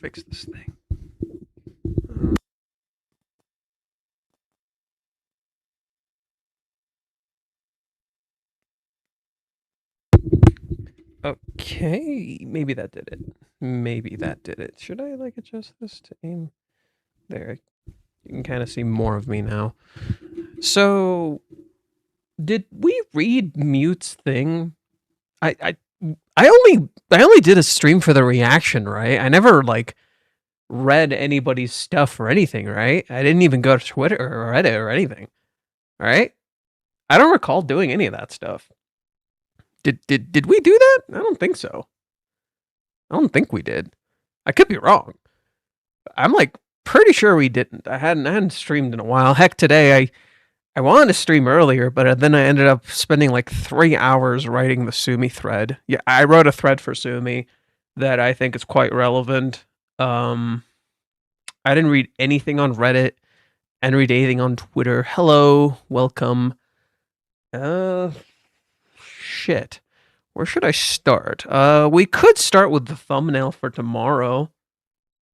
fix this thing. Okay, maybe that did it. Maybe that did it. Should I like adjust this to aim? There, you can kind of see more of me now. So, did we read Mute's thing? I only did a stream for the reaction, right? I never like read anybody's stuff or anything, right? I didn't even go to Twitter or Reddit or anything, right? I don't recall doing any of that stuff. Did we do that? I don't think so. I don't think we did. I could be wrong. I'm like pretty sure we didn't. I hadn't streamed in a while. Heck, today I wanted to stream earlier, but then I ended up spending like 3 hours writing the Sumi thread. Yeah, I wrote a thread for Sumi that I think is quite relevant. I didn't read anything on Reddit. I didn't read anything on Twitter. Hello, welcome. Shit. Where should I start? We could start with the thumbnail for tomorrow.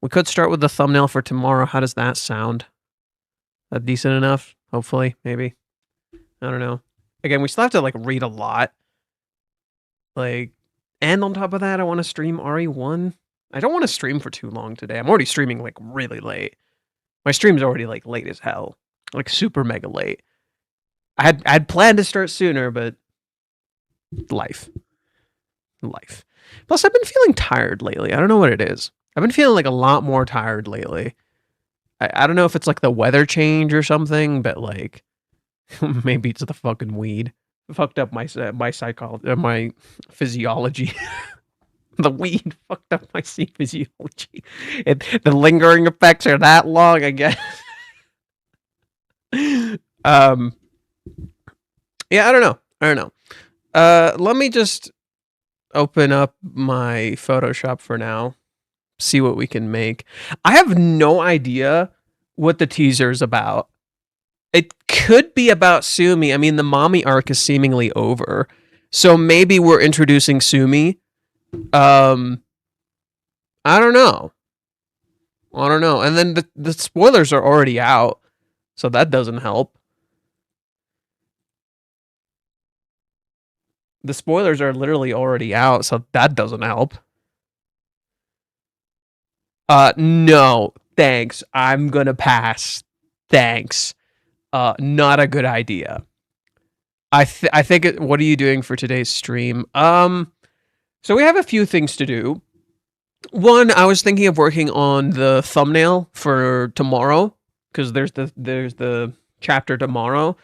How does that sound? That decent enough? Hopefully, maybe. I don't know. Again, we still have to like read a lot. Like, and on top of that, I want to stream RE1. I don't want to stream for too long today. I'm already streaming like really late. My stream's already like late as hell. Like super mega late. I'd planned to start sooner, but life. Plus, I've been feeling tired lately. I don't know what it is. I've been feeling like a lot more tired lately. I don't know if it's like the weather change or something, but like maybe it's the fucking weed. It fucked up my psychology, my physiology. The weed fucked up my physiology. The lingering effects are that long, I guess. Yeah, I don't know. Let me just open up my Photoshop for now. See what we can make. I have no idea what the teaser is about. It could be about Sumi. I mean, the Mami arc is seemingly over. So maybe we're introducing Sumi. I don't know. And then the spoilers are already out. So that doesn't help. The spoilers are literally already out, so that doesn't help. No, thanks. I'm gonna pass. Thanks. Not a good idea. I think what are you doing for today's stream? So we have a few things to do. One, I was thinking of working on the thumbnail for tomorrow, because there's the chapter tomorrow.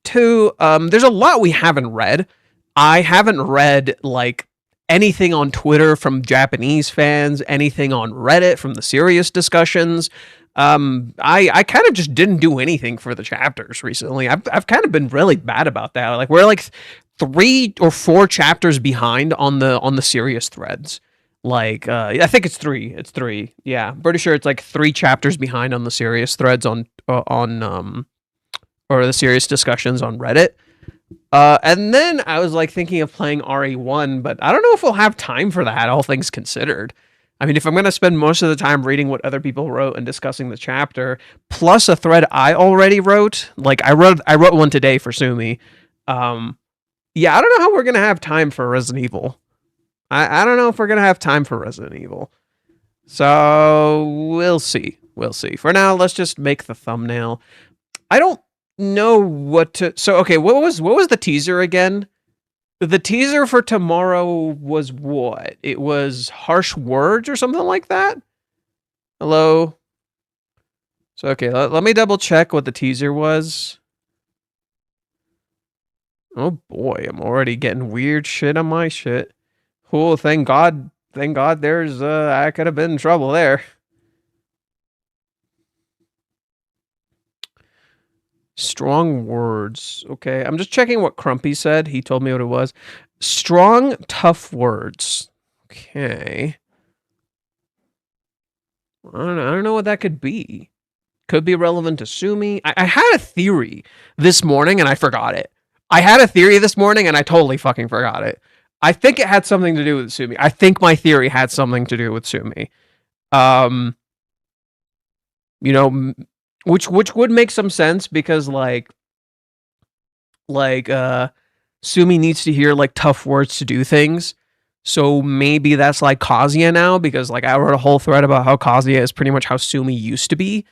Two, there's a lot we haven't read. I haven't read like anything on Twitter from Japanese fans, anything on Reddit from the serious discussions. I kind of just didn't do anything for the chapters recently. I've kind of been really bad about that. Like we're like 3 or 4 chapters behind on the serious threads. Like I think it's 3. It's 3. Yeah, I'm pretty sure it's like 3 chapters behind on the serious threads on or the serious discussions on Reddit. And then I was like thinking of playing RE1, but I don't know if we'll have time for that, all things considered. I mean, if I'm going to spend most of the time reading what other people wrote and discussing the chapter, plus a thread I already wrote, like I wrote one today for Sumi. Yeah, I don't know how we're going to have time for Resident Evil. I don't know if we're going to have time for Resident Evil. So we'll see. For now, let's just make the thumbnail. I don't know what to... So, okay, what was the teaser again? The teaser for tomorrow was what? It was harsh words or something like that? Hello? So, okay, let me double check what the teaser was. Oh boy, I'm already getting weird shit on my shit. Oh, thank God there's, I could have been in trouble there. Strong words. Okay, I'm just checking what Crumpy said. He told me what it was. Strong, tough words. Okay. I don't know what that could be. Could be relevant to Sumi. I had a theory this morning and I forgot it. I totally fucking forgot it. I think it had something to do with Sumi. I think my theory had something to do with Sumi. You know, which would make some sense because like Sumi needs to hear like tough words to do things. So maybe that's like Kazuya now because like I wrote a whole thread about how Kazuya is pretty much how Sumi used to be.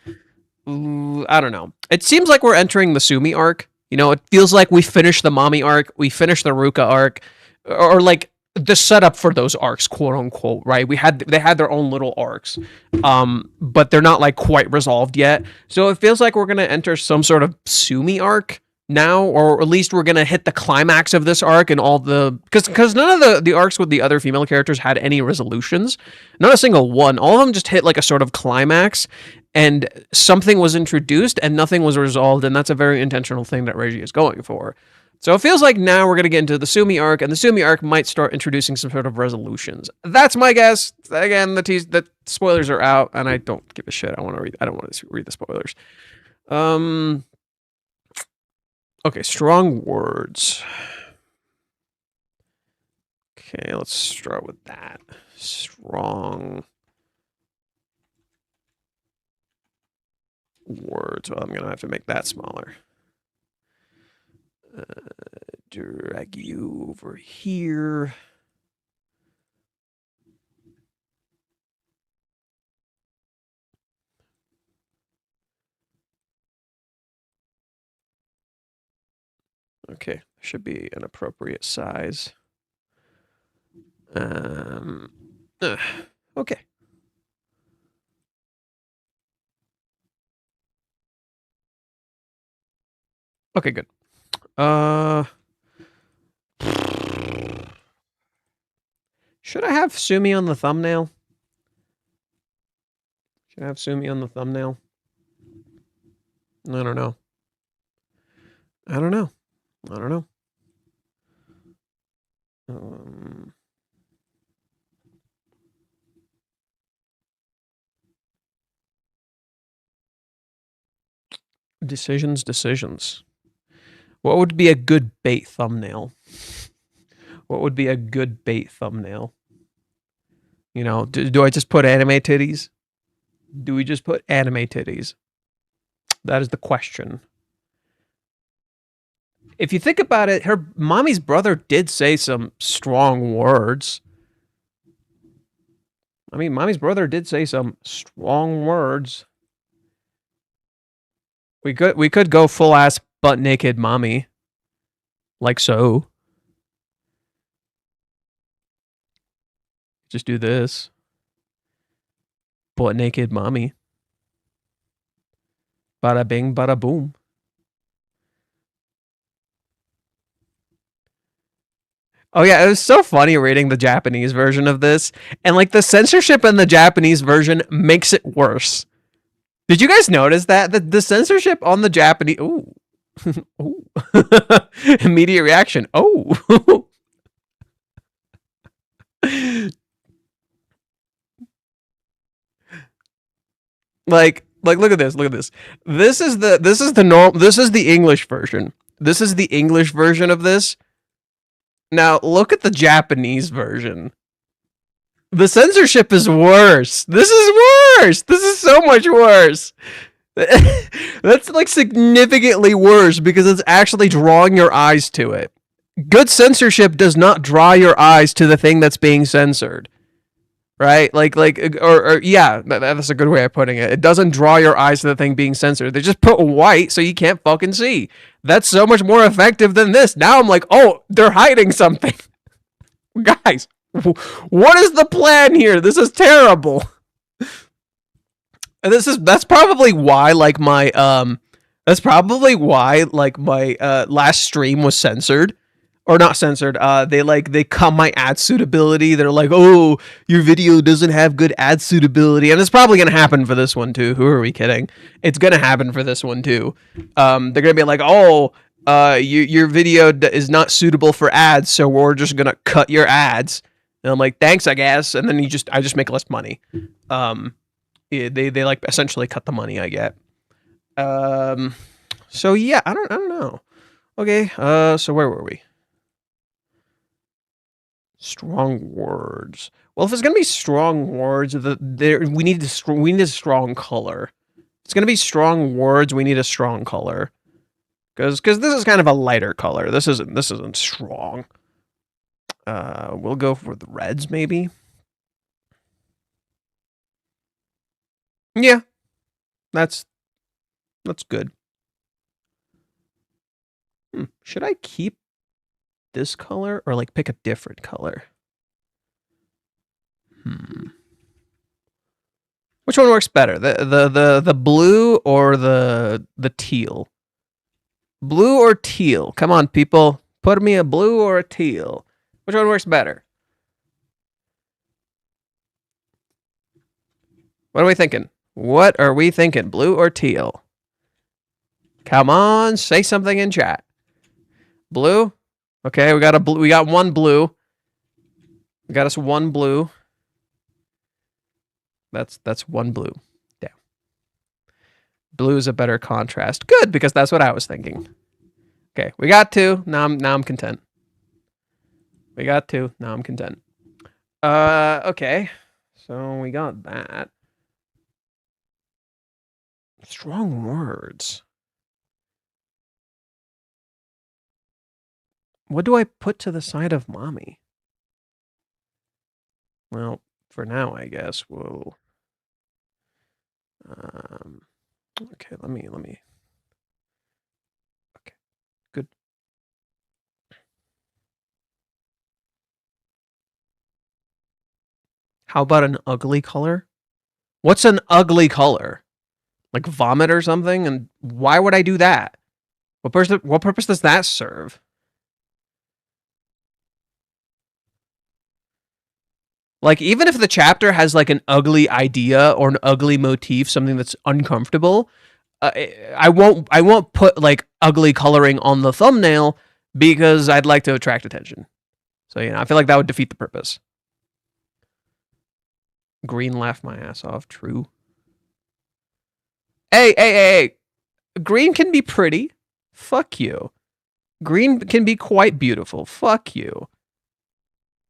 I don't know. It seems like we're entering the Sumi arc. You know, it feels like we finished the Mami arc, we finished the Ruka arc, or like the setup for those arcs, quote unquote, right? They had their own little arcs, but they're not like quite resolved yet. So it feels like we're gonna enter some sort of Sumi arc now, or at least we're gonna hit the climax of this arc and all the because none of the arcs with the other female characters had any resolutions, not a single one. All of them just hit like a sort of climax, and something was introduced and nothing was resolved, and that's a very intentional thing that Reiji is going for. So it feels like now we're going to get into the Sumi arc, and the Sumi arc might start introducing some sort of resolutions. That's my guess. Again, the spoilers are out, and I don't give a shit. I don't want to read the spoilers. Okay, strong words. Okay, let's start with that. Strong words. Well, I'm going to have to make that smaller. Drag you over here. Okay, should be an appropriate size. Okay. Okay, good. Should I have Sumi on the thumbnail? Should I have Sumi on the thumbnail? I don't know. I don't know. I don't know. Decisions. What would be a good bait thumbnail? What would be a good bait thumbnail? You know, do I just put anime titties? Do we just put anime titties? That is the question. If you think about it, her mommy's brother did say some strong words. I mean, mommy's brother did say some strong words. We could go full ass butt naked mommy. Like so. Just do this. Butt naked mommy. Bada bing, bada boom. Oh yeah, it was so funny reading the Japanese version of this. And like the censorship in the Japanese version makes it worse. Did you guys notice that? The censorship on the Japanese... Ooh. Ooh. Immediate reaction. Oh. Like look at this. This is the English version. This is the English version of this. Now look at the Japanese version. The censorship is worse. This is worse. This is so much worse. That's like significantly worse because it's actually drawing your eyes to it. Good censorship does not draw your eyes to the thing that's being censored. Right? Yeah, that's a good way of putting it. It doesn't draw your eyes to the thing being censored. They just put white so you can't fucking see. That's so much more effective than this. Now I'm like, oh, they're hiding something. Guys, what is the plan here? This is terrible. And that's probably why my last stream was censored. Or not censored. They cut my ad suitability. They're like, oh, your video doesn't have good ad suitability. And it's probably gonna happen for this one too. Who are we kidding? It's gonna happen for this one too. They're gonna be like, oh, your video is not suitable for ads, so we're just gonna cut your ads. And I'm like, thanks, I guess. And then I just make less money. They like essentially cut the money I get. So yeah, I don't know. Okay, so where were we? Strong words. Well, if it's gonna be strong words, we need a strong color. If it's gonna be strong words, we need a strong color. Because this is kind of a lighter color. This isn't strong. We'll go for the reds, maybe. Yeah, that's good. Should I keep this color or like pick a different color? Which one works better? The blue or the teal? Blue or teal? Come on, people. Put me a blue or a teal. Which one works better? What are we thinking? What are we thinking? Blue or teal? Come on, say something in chat. Blue? Okay, we got one blue. We got us one blue. That's one blue. Yeah. Blue is a better contrast. Good, because that's what I was thinking. Okay, we got two. Now I'm content. We got two. Now I'm content. Okay. So we got that. Strong words. What do I put to the side of Mami? Well, for now, I guess we'll. Okay, let me. Okay, good. How about an ugly color? What's an ugly color? Like vomit or something? And why would I do that? What purpose does that serve? Like, even if the chapter has like an ugly idea or an ugly motif, something that's uncomfortable, I won't put like ugly coloring on the thumbnail because I'd like to attract attention. So, I feel like that would defeat the purpose. Green laughed my ass off. True. Hey. Green can be pretty. Fuck you. Green can be quite beautiful. Fuck you.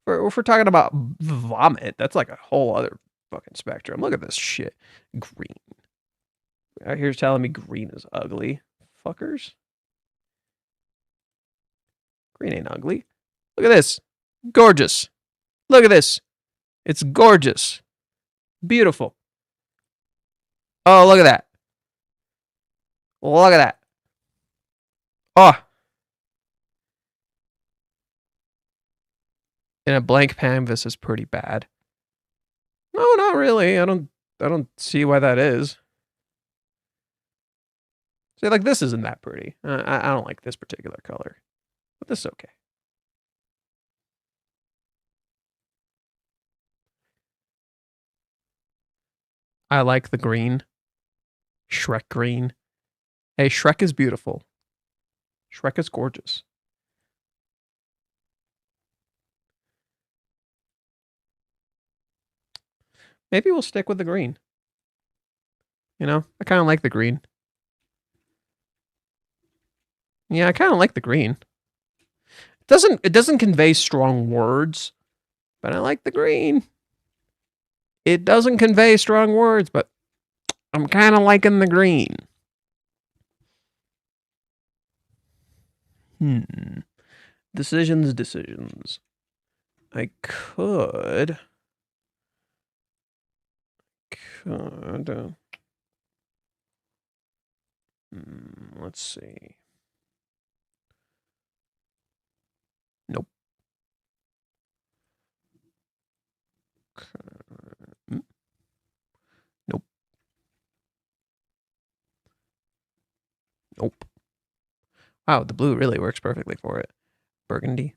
If we're talking about vomit, that's like a whole other fucking spectrum. Look at this shit. Green. Out here's telling me green is ugly. Fuckers. Green ain't ugly. Look at this. Gorgeous. Look at this. It's gorgeous. Beautiful. Oh, look at that. Look at that. Oh. In a blank canvas is pretty bad. No, not really. I don't see why that is. See, like, this isn't that pretty. I don't like this particular color. But this is okay. I like the green. Shrek green. Hey, Shrek is beautiful. Shrek is gorgeous. Maybe we'll stick with the green. I kind of like the green. Yeah, I kind of like the green. It doesn't convey strong words, but I like the green. It doesn't convey strong words, but I'm kind of liking the green. Decisions. I could. Let's see. Nope. Nope. Nope. Wow, the blue really works perfectly for it. Burgundy.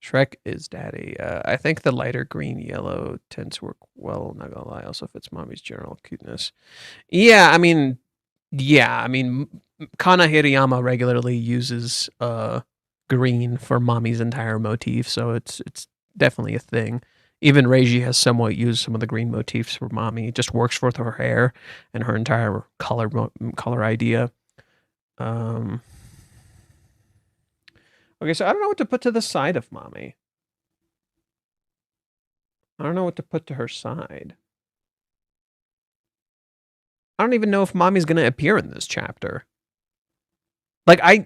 Shrek is daddy. I think the lighter green yellow tints work well, not gonna lie. Also fits Mami's general cuteness. Yeah, I mean, Kana Hirayama regularly uses green for Mami's entire motif, so it's definitely a thing. Even Reiji has somewhat used some of the green motifs for Mami. It just works for her hair and her entire color idea. Okay, so I don't know what to put to the side of Mami. I don't know what to put to her side. I don't even know if Mami's going to appear in this chapter. Like, I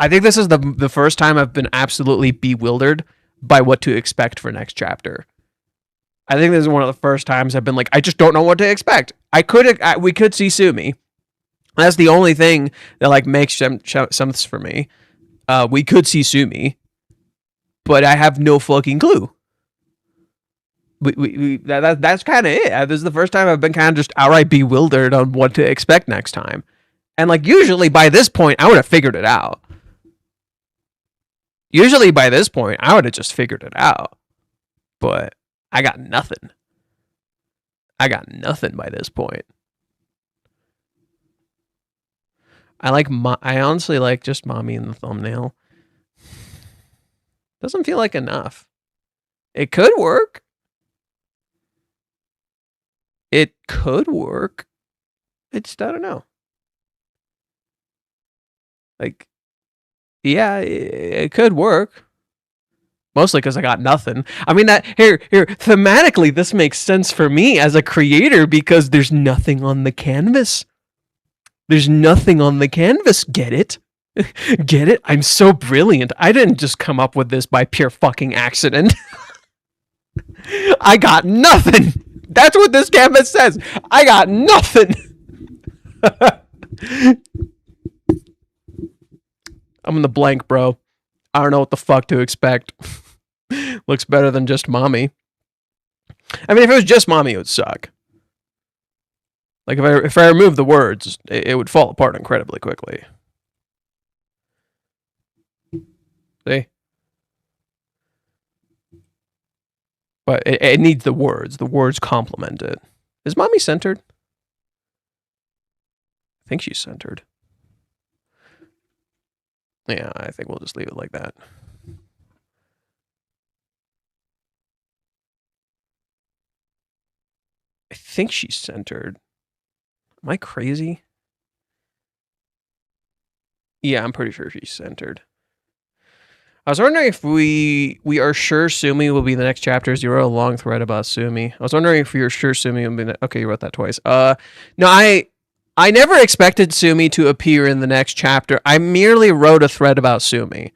think this is the first time I've been absolutely bewildered by what to expect for next chapter. I think this is one of the first times I've been like, I just don't know what to expect. We could see Sumi. That's the only thing that like makes sense for me. We could see Sumi, but I have no fucking clue. That's kind of it. This is the first time I've been kind of just outright bewildered on what to expect next time. And like usually by this point, I would have figured it out. Usually by this point, I would have just figured it out. But I got nothing. I got nothing by this point. I honestly like just Mami in the thumbnail. Doesn't feel like enough. It could work. It could work. I don't know. Like, yeah, it could work. Mostly because I got nothing. I mean, here, thematically, this makes sense for me as a creator because there's nothing on the canvas. There's nothing on the canvas. Get it? Get it? I'm so brilliant. I didn't just come up with this by pure fucking accident. I got nothing. That's what this canvas says. I got nothing. I'm in the blank, bro. I don't know what the fuck to expect. Looks better than just Mami. I mean, if it was just Mami, it would suck. Like, if I remove the words, it would fall apart incredibly quickly. See? But it needs the words. The words complement it. Is Mami centered? I think she's centered. Yeah, I think we'll just leave it like that. I think she's centered. Am I crazy? Yeah, I'm pretty sure she's centered. I was wondering if we are sure Sumi will be the next chapters. You wrote a long thread about Sumi. I was wondering if you're sure Sumi will be okay, you wrote that twice. No, I never expected Sumi to appear in the next chapter. I merely wrote a thread about Sumi.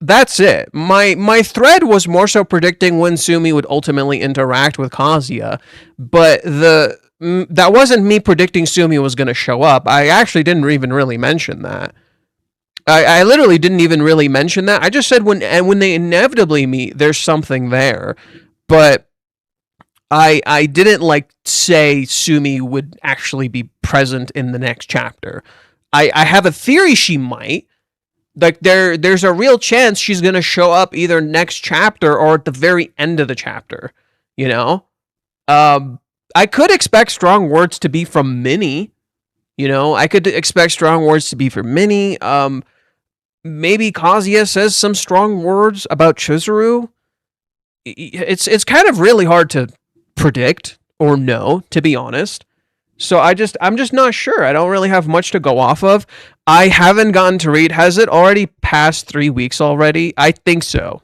That's it. My thread was more so predicting when Sumi would ultimately interact with Kazuya, but that wasn't me predicting Sumi was going to show up. I actually didn't even really mention that. I literally didn't even really mention that. I just said when they inevitably meet, there's something there. But I didn't like say Sumi would actually be present in the next chapter. I have a theory she might. Like there's a real chance she's gonna show up either next chapter or at the very end of the chapter. You know? I could expect strong words to be from Minnie. You know, I could expect strong words to be from Minnie. Maybe Kazuya says some strong words about Chizuru. It's kind of really hard to predict or know, to be honest. So I'm just not sure. I don't really have much to go off of. I haven't gotten to read. Has it already passed 3 weeks already? I think so.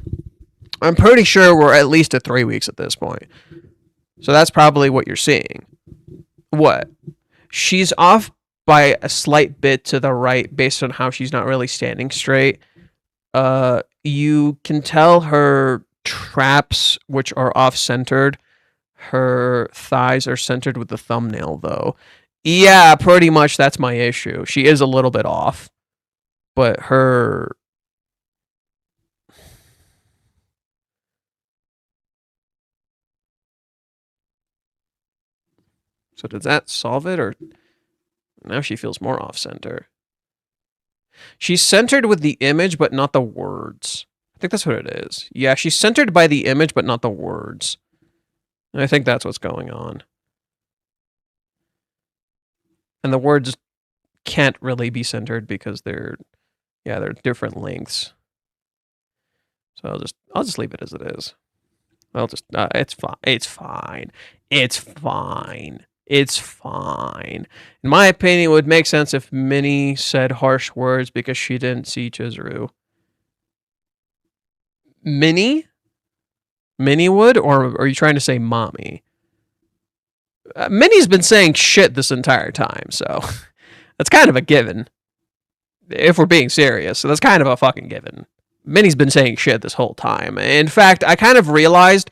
I'm pretty sure we're at least at 3 weeks at this point. So that's probably what you're seeing. What? She's off by a slight bit to the right based on how she's not really standing straight. You can tell her traps, which are off-centered. Her thighs are centered with the thumbnail, though. Yeah, pretty much that's my issue. She is a little bit off. But her... So does that solve it, or... Now she feels more off-center. She's centered with the image, but not the words. I think that's what it is. Yeah, she's centered by the image, but not the words. And I think that's what's going on. And the words can't really be centered because they're different lengths. So I'll just leave it as it is. It's fine. It's fine. It's fine. It's fine. In my opinion, it would make sense if Minnie said harsh words because she didn't see Chizuru. Minnie? Minnie would, or are you trying to say Mami? Minnie's been saying shit this entire time, so that's kind of a given. If we're being serious, so that's kind of a fucking given. Minnie's been saying shit this whole time. In fact, I kind of realized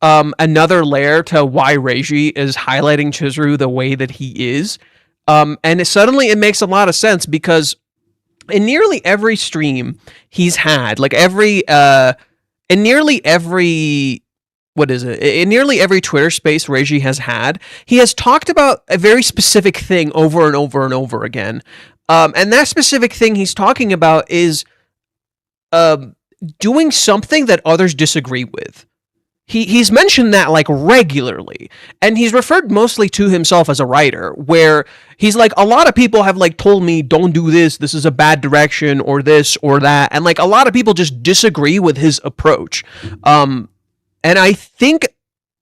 another layer to why Reiji is highlighting Chizuru the way that he is. And suddenly it makes a lot of sense, because in nearly every stream he's had, like in nearly every Twitter space Reiji has had, he has talked about a very specific thing over and over and over again. And that specific thing he's talking about is doing something that others disagree with. He's mentioned that like regularly, and he's referred mostly to himself as a writer, where he's like, a lot of people have like told me, don't do this is a bad direction, or this or that, and like a lot of people just disagree with his approach. And I think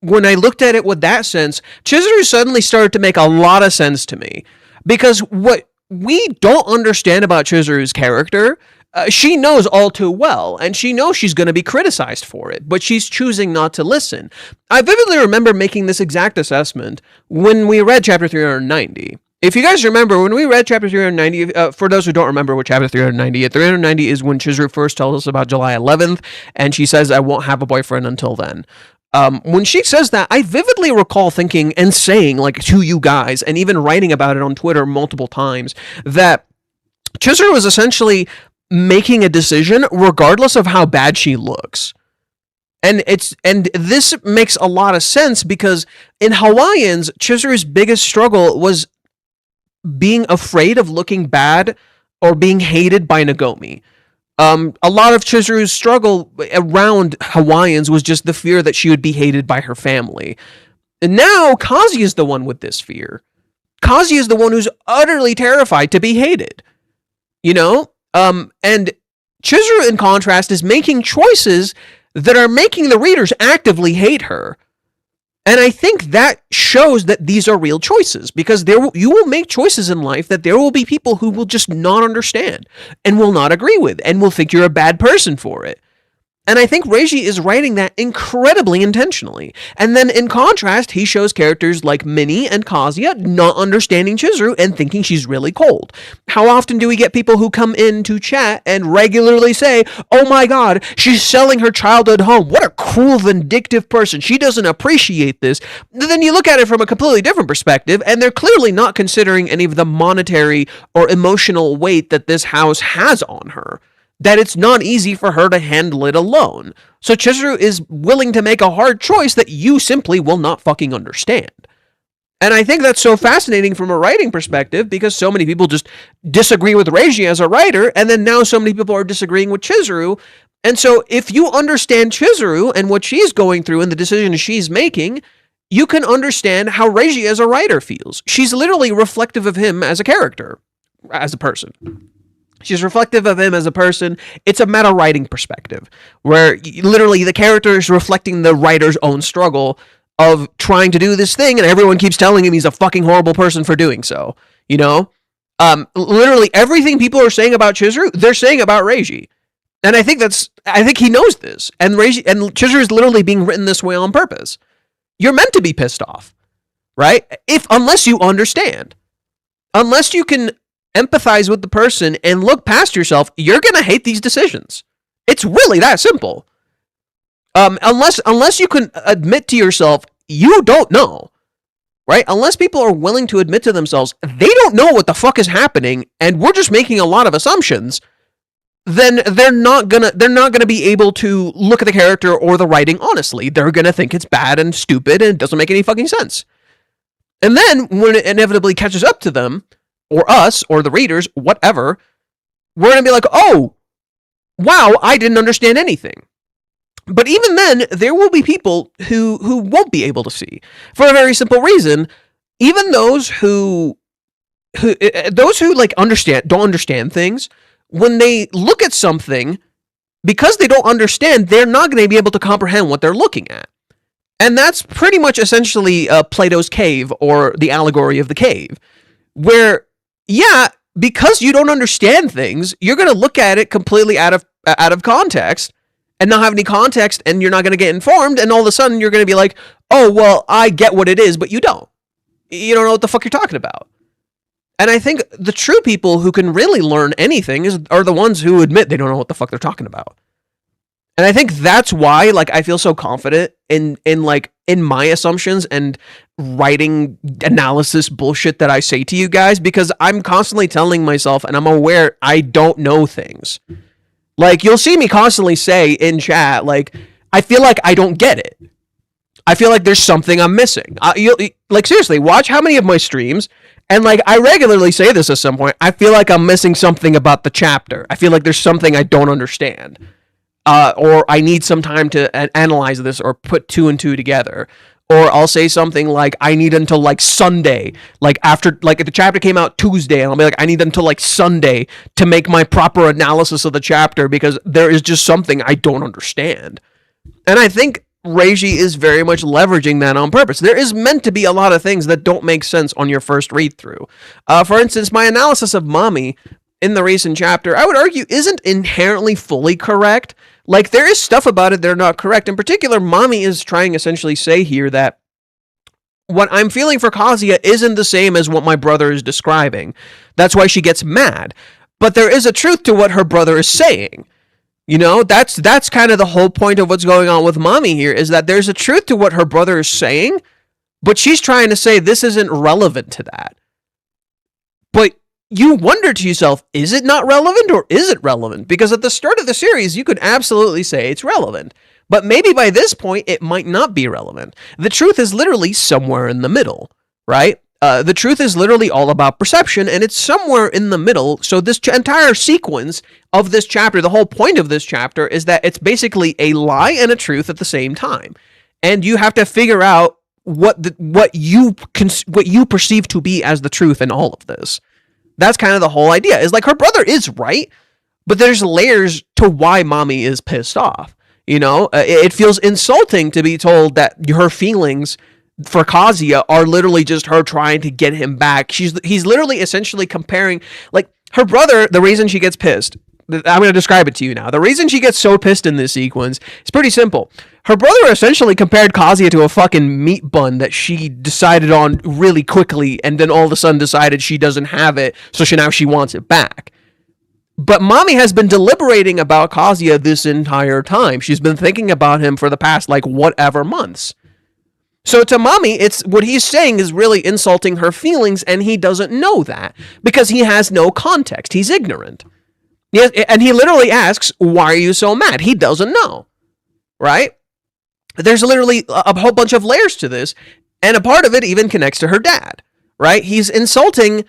when I looked at it with that sense, Chizuru suddenly started to make a lot of sense to me, because what we don't understand about Chizuru's character, she knows all too well, and she knows she's going to be criticized for it, but she's choosing not to listen. I vividly remember making this exact assessment when we read chapter 390. If you guys remember, when we read chapter 390, for those who don't remember what chapter 390 is, 390 is when Chizuru first tells us about July 11th, and she says, I won't have a boyfriend until then. When she says that, I vividly recall thinking and saying, like, to you guys, and even writing about it on Twitter multiple times, that Chizuru was essentially making a decision regardless of how bad she looks. And this makes a lot of sense, because in Hawaiians, Chizuru's biggest struggle was being afraid of looking bad or being hated by Nagomi. A lot of Chizuru's struggle around Hawaiians was just the fear that she would be hated by her family. And now Kazi is the one with this fear. Kazi is the one who's utterly terrified to be hated. You know? And Chizuru, in contrast, is making choices that are making the readers actively hate her. And I think that shows that these are real choices, because you will make choices in life that there will be people who will just not understand and will not agree with and will think you're a bad person for it. And I think Reiji is writing that incredibly intentionally. And then in contrast, he shows characters like Minnie and Kazuya not understanding Chizuru and thinking she's really cold. How often do we get people who come in to chat and regularly say, oh my god, she's selling her childhood home. What a cruel, vindictive person. She doesn't appreciate this. Then you look at it from a completely different perspective, and they're clearly not considering any of the monetary or emotional weight that this house has on her. That it's not easy for her to handle it alone. So Chizuru is willing to make a hard choice that you simply will not fucking understand. And I think that's so fascinating from a writing perspective, because so many people just disagree with Reiji as a writer, and then now so many people are disagreeing with Chizuru. And so if you understand Chizuru and what she's going through and the decisions she's making, you can understand how Reiji as a writer feels. She's literally reflective of him as a character, as a person. She's reflective of him as a person. It's a meta writing perspective, where literally the character is reflecting the writer's own struggle of trying to do this thing, and everyone keeps telling him he's a fucking horrible person for doing so. You know? Literally everything people are saying about Chizuru, they're saying about Reiji. And I think he knows this. And Chizuru is literally being written this way on purpose. You're meant to be pissed off, right? Unless you understand. Unless you can empathize with the person and look past yourself, you're going to hate these decisions. It's really that simple. Unless you can admit to yourself, you don't know, right? Unless people are willing to admit to themselves, they don't know what the fuck is happening, and we're just making a lot of assumptions, then they're not gonna be able to look at the character or the writing honestly. They're gonna think it's bad and stupid and it doesn't make any fucking sense. And then when it inevitably catches up to them, or us, or the readers, whatever, we're going to be like, oh, wow, I didn't understand anything. But even then, there will be people who won't be able to see. For a very simple reason, even those who like don't understand things, when they look at something, because they don't understand, they're not going to be able to comprehend what they're looking at. And that's pretty much essentially Plato's cave, or the allegory of the cave, where, yeah, because you don't understand things, you're going to look at it completely out of context, and not have any context, and you're not going to get informed, and all of a sudden you're going to be like, oh, well, I get what it is, but you don't. You don't know what the fuck you're talking about. And I think the true people who can really learn anything are the ones who admit they don't know what the fuck they're talking about. And I think that's why, like, I feel so confident in my assumptions and writing analysis bullshit that I say to you guys, because I'm constantly telling myself, and I'm aware I don't know things. Like, you'll see me constantly say in chat, like, I feel like I don't get it. I feel like there's something I'm missing. Like, seriously, watch how many of my streams, and, like, I regularly say this at some point, I feel like I'm missing something about the chapter. I feel like there's something I don't understand. Or I need some time to analyze this or put two and two together. Or I'll say something like, I need until like Sunday, like after, like if the chapter came out Tuesday, and I'll be like, I need until like Sunday to make my proper analysis of the chapter because there is just something I don't understand. And I think Reiji is very much leveraging that on purpose. There is meant to be a lot of things that don't make sense on your first read through. For instance, my analysis of Mami in the recent chapter, I would argue isn't inherently fully correct. Like, there is stuff about it that are not correct. In particular, Mami is trying to essentially say here that what I'm feeling for Kazuya isn't the same as what my brother is describing. That's why she gets mad. But there is a truth to what her brother is saying. You know, that's kind of the whole point of what's going on with Mami here, is that there's a truth to what her brother is saying, but she's trying to say this isn't relevant to that. But you wonder to yourself, is it not relevant or is it relevant? Because at the start of the series, you could absolutely say it's relevant. But maybe by this point, it might not be relevant. The truth is literally somewhere in the middle, right? The truth is literally all about perception, and it's somewhere in the middle. So this entire sequence of this chapter, the whole point of this chapter is that it's basically a lie and a truth at the same time. And you have to figure out what you perceive to be as the truth in all of this. That's kind of the whole idea, is like her brother is right, but there's layers to why Mami is pissed off. You know, it feels insulting to be told that her feelings for Kazuya are literally just her trying to get him back. He's literally essentially comparing, like, her brother, the reason she gets pissed, I'm going to describe it to you now. The reason she gets so pissed in this sequence is pretty simple. Her brother essentially compared Kazuya to a fucking meat bun that she decided on really quickly, and then all of a sudden decided she doesn't have it, so now she wants it back. But Mami has been deliberating about Kazuya this entire time. She's been thinking about him for the past, like, whatever months. So to Mami, it's what he's saying is really insulting her feelings, and he doesn't know that because he has no context. He's ignorant. Yes, and he literally asks, why are you so mad? He doesn't know, right? There's literally a whole bunch of layers to this, and a part of it even connects to her dad, right? He's insulting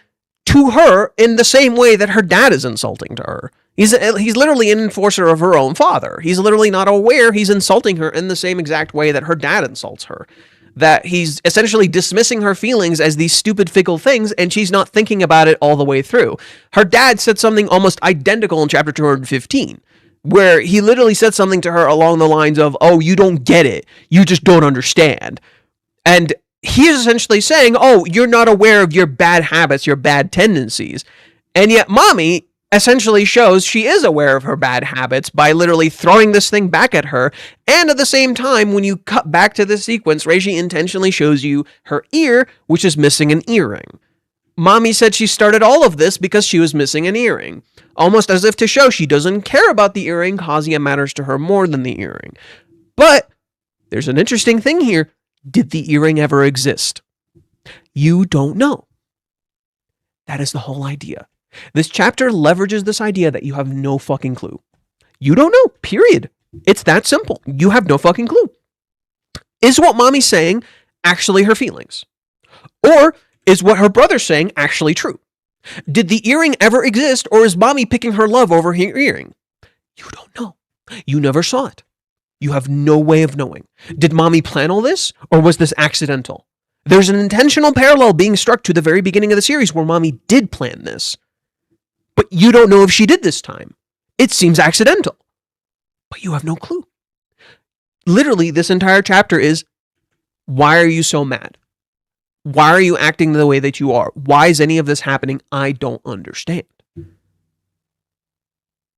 to her in the same way that her dad is insulting to her. He's literally an enforcer of her own father. He's literally not aware he's insulting her in the same exact way that her dad insults her. That he's essentially dismissing her feelings as these stupid, fickle things, and she's not thinking about it all the way through. Her dad said something almost identical in chapter 215, where he literally said something to her along the lines of, oh, you don't get it. You just don't understand. And he is essentially saying, oh, you're not aware of your bad habits, your bad tendencies. And yet Mami essentially shows she is aware of her bad habits by literally throwing this thing back at her. And at the same time, when you cut back to this sequence, Reiji intentionally shows you her ear, which is missing an earring. Mami said she started all of this because she was missing an earring, almost as if to show she doesn't care about the earring. Kazuya matters to her more than the earring. But there's an interesting thing here. Did the earring ever exist? You don't know. That is the whole idea. This chapter leverages this idea that you have no fucking clue. You don't know, period. It's that simple. You have no fucking clue. Is what Mami's saying actually her feelings? Or is what her brother's saying actually true? Did the earring ever exist, or is Mami picking her love over her earring? You don't know. You never saw it. You have no way of knowing. Did Mami plan all this, or was this accidental? There's an intentional parallel being struck to the very beginning of the series where Mami did plan this. But you don't know if she did this time. It seems accidental. But you have no clue. Literally, this entire chapter is, why are you so mad? Why are you acting the way that you are? Why is any of this happening? I don't understand.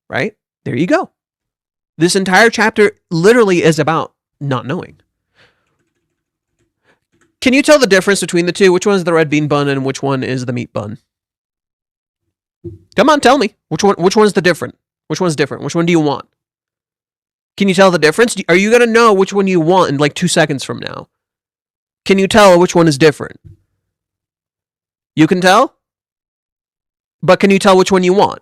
Right? There you go. This entire chapter literally is about not knowing. Can you tell the difference between the two? Which one is the red bean bun and which one is the meat bun? Come on, tell me. Which one's the different? Which one's different? Which one do you want? Can you tell the difference? Are you going to know which one you want in like 2 seconds from now? Can you tell which one is different? You can tell? But can you tell which one you want?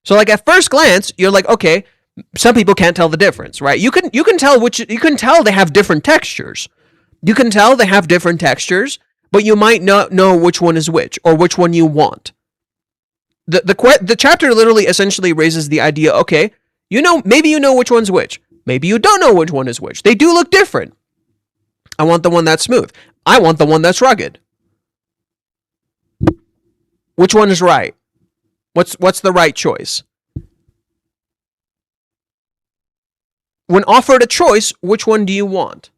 So like at first glance, you're like, okay, some people can't tell the difference, right? You can tell they have different textures. You can tell they have different textures, but you might not know which one is which or which one you want. The chapter literally essentially raises the idea, okay, maybe you know which one's which. Maybe you don't know which one is which. They do look different. I want the one that's smooth. I want the one that's rugged. Which one is right? What's the right choice? When offered a choice, which one do you want?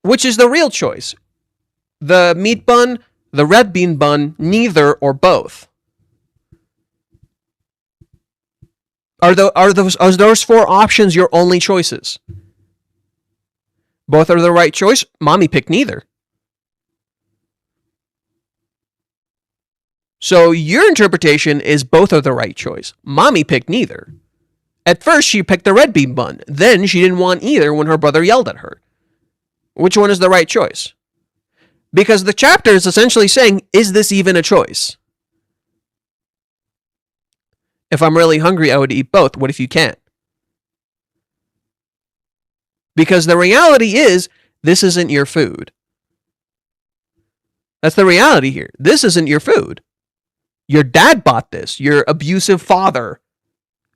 Which is the real choice? The meat bun, the red bean bun, neither, or both? Are those 4 options your only choices? Both are the right choice? Mommy picked neither. So your interpretation is both are the right choice. Mommy picked neither. At first, she picked the red bean bun. Then she didn't want either when her brother yelled at her. Which one is the right choice? Because the chapter is essentially saying, is this even a choice? If I'm really hungry, I would eat both. What if you can't? Because the reality is, this isn't your food. That's the reality here. This isn't your food. Your dad bought this. Your abusive father,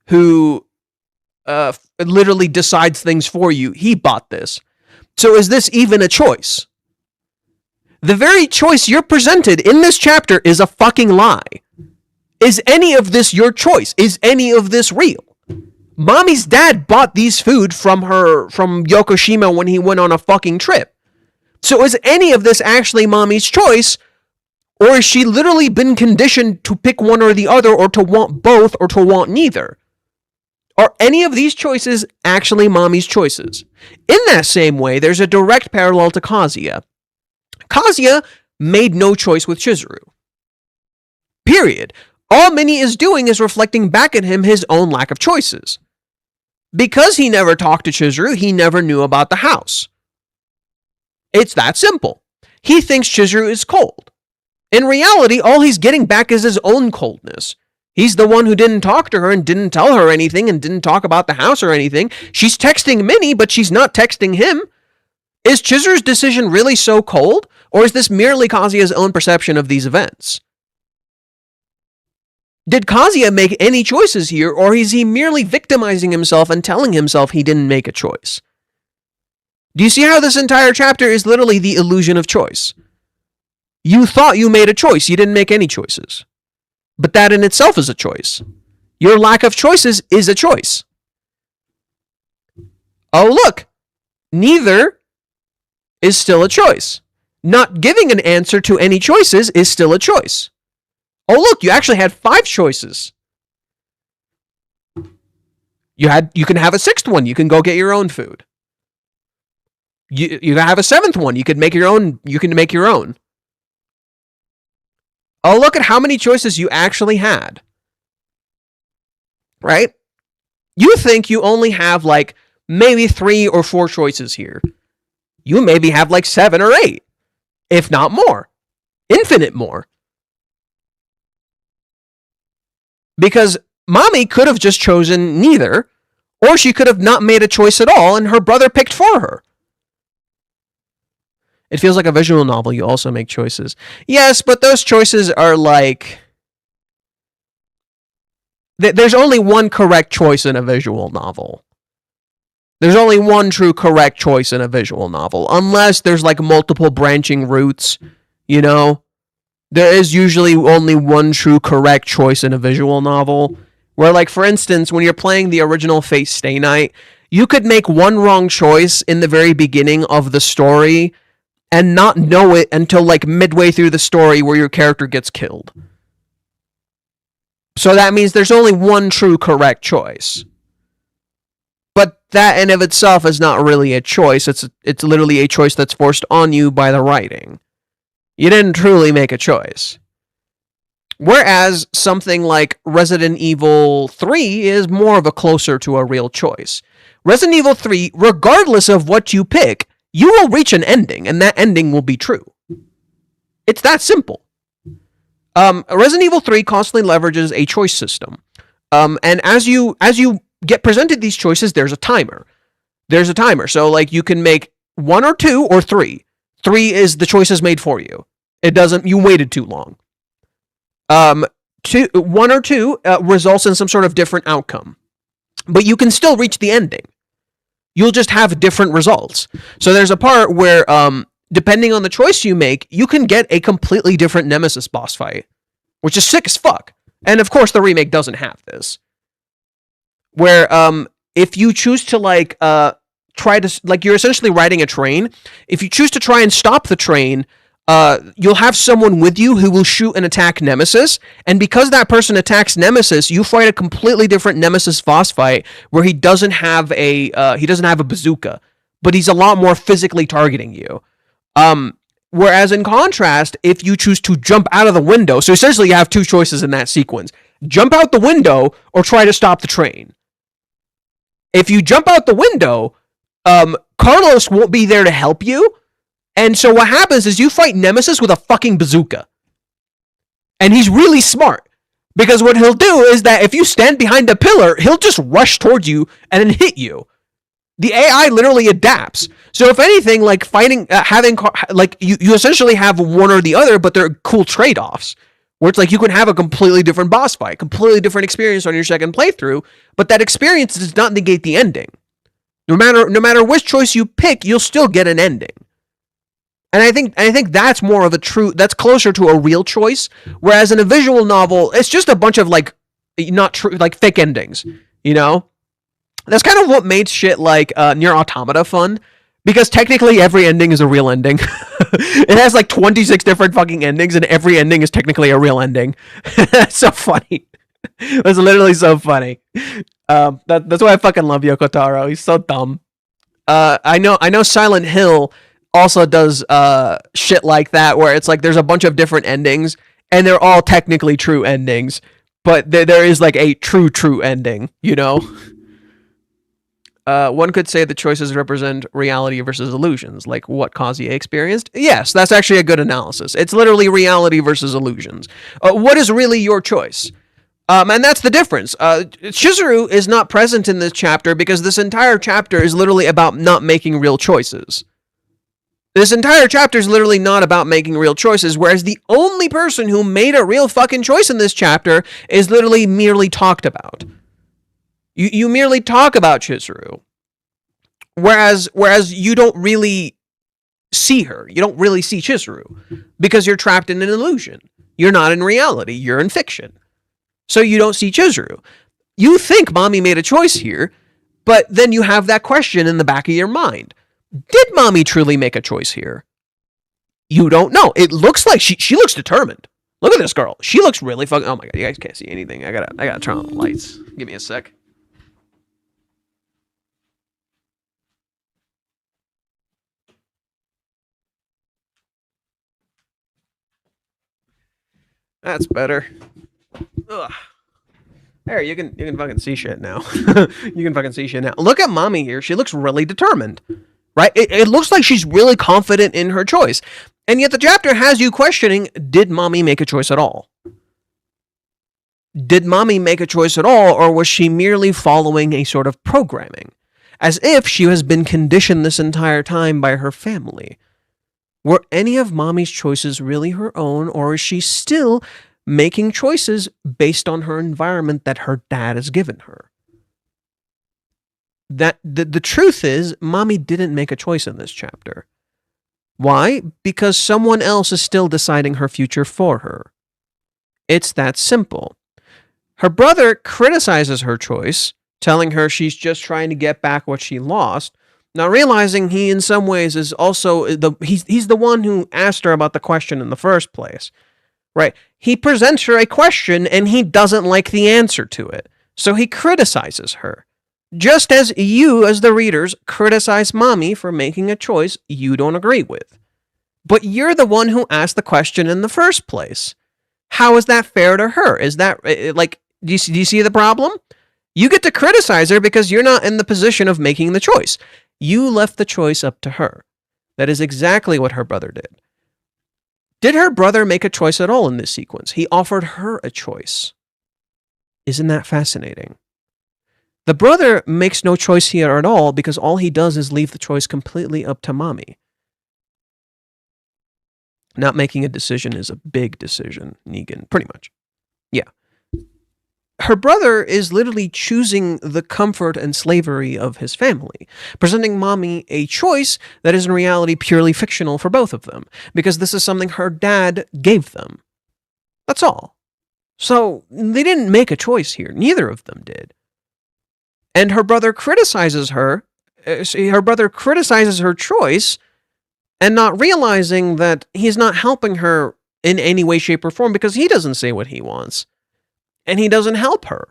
who literally decides things for you, he bought this. So is this even a choice? The very choice you're presented in this chapter is a fucking lie. Is any of this your choice? Is any of this real? Mommy's dad bought these food from Yokoshima when he went on a fucking trip. So is any of this actually Mommy's choice? Or has she literally been conditioned to pick one or the other, or to want both, or to want neither? Are any of these choices actually Mommy's choices? In that same way, there's a direct parallel to Kazuya. Kazuya made no choice with Chizuru. Period. All Minnie is doing is reflecting back at him his own lack of choices. Because he never talked to Chizuru, he never knew about the house. It's that simple. He thinks Chizuru is cold. In reality, all he's getting back is his own coldness. He's the one who didn't talk to her and didn't tell her anything and didn't talk about the house or anything. She's texting Minnie, but she's not texting him. Is Chizuru's decision really so cold? Or is this merely Kazuya's own perception of these events? Did Kazuya make any choices here, or is he merely victimizing himself and telling himself he didn't make a choice? Do you see how this entire chapter is literally the illusion of choice? You thought you made a choice, you didn't make any choices. But that in itself is a choice. Your lack of choices is a choice. Oh, look, neither is still a choice. Not giving an answer to any choices is still a choice. Oh, look, you actually had 5 choices. You can have a 6th one. You can go get your own food. You can have a 7th one. You can make your own. Oh, look at how many choices you actually had. Right? You think you only have like maybe 3 or 4 choices here. You maybe have like 7 or 8, if not more. Infinite more. Because Mommy could have just chosen neither, or she could have not made a choice at all and her brother picked for her. It feels like a visual novel. You also make choices. Yes, but those choices are like... There's only one correct choice in a visual novel. There's only one true correct choice in a visual novel. Unless there's like multiple branching routes, you know? There is usually only one true correct choice in a visual novel. Where, like, for instance, when you're playing the original Fate Stay Night, you could make one wrong choice in the very beginning of the story and not know it until like midway through the story where your character gets killed. So that means there's only one true correct choice. But that in of itself is not really a choice. It's literally a choice that's forced on you by the writing. You didn't truly make a choice. Whereas something like Resident Evil 3 is more of a closer to a real choice. Resident Evil 3, regardless of what you pick, you will reach an ending, and that ending will be true. It's that simple. Resident Evil 3 constantly leverages a choice system. And as you get presented these choices, there's a timer. So like you can make 1 or 2 or 3. 3 is the choices made for you. You waited too long. 1 or 2 results in some sort of different outcome. But you can still reach the ending. You'll just have different results. So there's a part where, depending on the choice you make, you can get a completely different Nemesis boss fight, which is sick as fuck. And of course, the remake doesn't have this. Where, if you choose to, you're essentially riding a train. If you choose to try and stop the train, you'll have someone with you who will shoot and attack Nemesis, and because that person attacks Nemesis, you fight a completely different Nemesis boss fight where he doesn't have a bazooka, but he's a lot more physically targeting you. Whereas in contrast, if you choose to jump out of the window, so essentially you have 2 choices in that sequence: jump out the window or try to stop the train. If you jump out the window, Carlos won't be there to help you. And so what happens is you fight Nemesis with a fucking bazooka. And he's really smart. Because what he'll do is that if you stand behind a pillar, he'll just rush towards you and then hit you. The AI literally adapts. So if anything, like fighting, you essentially have one or the other, but they're cool trade-offs. Where it's like you can have a completely different boss fight, completely different experience on your second playthrough, but that experience does not negate the ending. No matter which choice you pick, you'll still get an ending. And I think that's more of that's closer to a real choice, whereas in a visual novel, it's just a bunch of not true, fake endings, you know? That's kind of what made shit like Nier Automata fun, because technically every ending is a real ending. It has 26 different fucking endings, and every ending is technically a real ending. That's so funny. That's literally so funny. That's why I fucking love Yoko Taro. He's so dumb. I know Silent Hill also does shit like that, where it's like there's a bunch of different endings and they're all technically true endings, but there is a true ending, you know? One could say the choices represent reality versus illusions, like what Kazuya experienced. Yes, that's actually a good analysis. It's literally reality versus illusions. What is really your choice? And that's the difference. Chizuru is not present in this chapter because this entire chapter is literally about not making real choices. This entire chapter is literally not about making real choices, whereas the only person who made a real fucking choice in this chapter is literally merely talked about. You merely talk about Chizuru, whereas you don't really see her. You don't really see Chizuru because you're trapped in an illusion. You're not in reality. You're in fiction. So you don't see Chizuru. You think Mami made a choice here, but then you have that question in the back of your mind. Did Mami truly make a choice here? You don't know. It looks like she looks determined. Look at this girl. She looks really fucking... Oh my god, you guys can't see anything. I gotta turn on the lights. Give me a sec. That's better. Ugh. There, you can fucking see shit now. You can fucking see shit now. Look at Mami here. She looks really determined. Right? It looks like she's really confident in her choice. And yet the chapter has you questioning, did Mami make a choice at all? Did Mami make a choice at all, or was she merely following a sort of programming? As if she has been conditioned this entire time by her family. Were any of Mami's choices really her own, or is she still making choices based on her environment that her dad has given her? That the truth is, Mami didn't make a choice in this chapter. Why? Because someone else is still deciding her future for her. It's that simple. Her brother criticizes her choice, telling her she's just trying to get back what she lost, not realizing he in some ways is also he's the one who asked her about the question in the first place. right? He presents her a question and he doesn't like the answer to it. So he criticizes her. Just as you, as the readers, criticize Mami for making a choice you don't agree with. But you're the one who asked the question in the first place. How is that fair to her? Is that, like, do you see the problem? You get to criticize her because you're not in the position of making the choice. You left the choice up to her. That is exactly what her brother did. Did her brother make a choice at all in this sequence? He offered her a choice. Isn't that fascinating? The brother makes no choice here at all because all he does is leave the choice completely up to Mami. Not making a decision is a big decision, Negan, pretty much. Yeah. Her brother is literally choosing the comfort and slavery of his family, presenting Mami a choice that is in reality purely fictional for both of them, because this is something her dad gave them. That's all. So, they didn't make a choice here. Neither of them did. And her brother criticizes her. Her brother criticizes her choice and not realizing that he's not helping her in any way, shape, or form because he doesn't say what he wants. And he doesn't help her.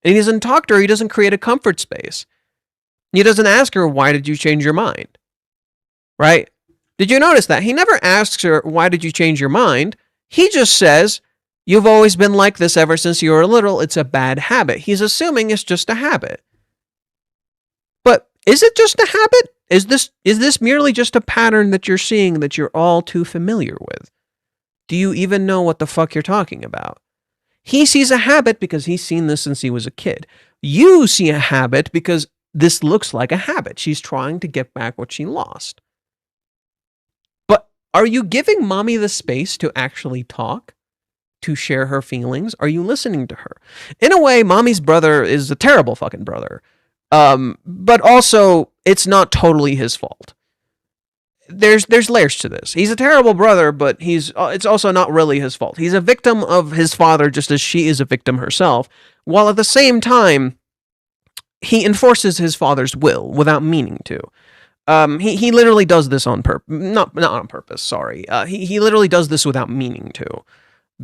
And he doesn't talk to her. He doesn't create a comfort space. He doesn't ask her, why did you change your mind? Right? Did you notice that? He never asks her, why did you change your mind? He just says, you've always been like this ever since you were little. It's a bad habit. He's assuming it's just a habit. But is it just a habit? Is this merely just a pattern that you're seeing that you're all too familiar with? Do you even know what the fuck you're talking about? He sees a habit because he's seen this since he was a kid. You see a habit because this looks like a habit. She's trying to get back what she lost. But are you giving Mami the space to actually talk? To share her feelings? Are you listening to her? In a way, Mami's brother is a terrible fucking brother. But also, it's not totally his fault. There's layers to this. He's a terrible brother, but it's also not really his fault. He's a victim of his father just as she is a victim herself, while at the same time, he enforces his father's will without meaning to. He literally does this on purpose. Not on purpose, sorry. He literally does this without meaning to.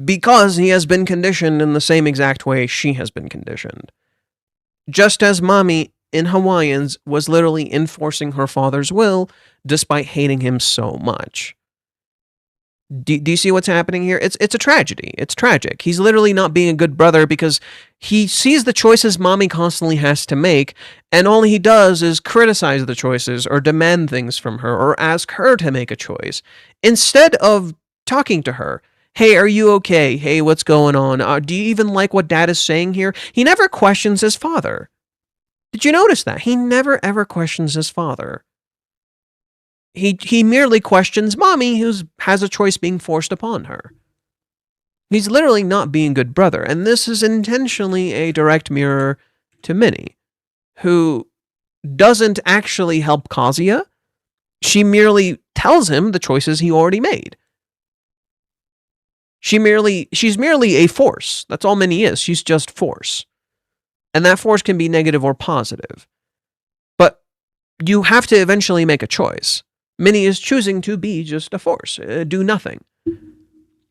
Because he has been conditioned in the same exact way she has been conditioned. Just as Mami in Hawaiians was literally enforcing her father's will despite hating him so much. Do you see what's happening here? It's a tragedy. It's tragic. He's literally not being a good brother because he sees the choices Mami constantly has to make, and all he does is criticize the choices or demand things from her or ask her to make a choice instead of talking to her. Hey, are you okay? Hey, what's going on? Do you even like what Dad is saying here? He never questions his father. Did you notice that? He never ever questions his father. He merely questions Mami, who has a choice being forced upon her. He's literally not being a good brother, and this is intentionally a direct mirror to Minnie, who doesn't actually help Kazuya. She merely tells him the choices he already made. She's merely a force. That's all Minnie is. She's just force. And that force can be negative or positive. But you have to eventually make a choice. Minnie is choosing to be just a force, do nothing.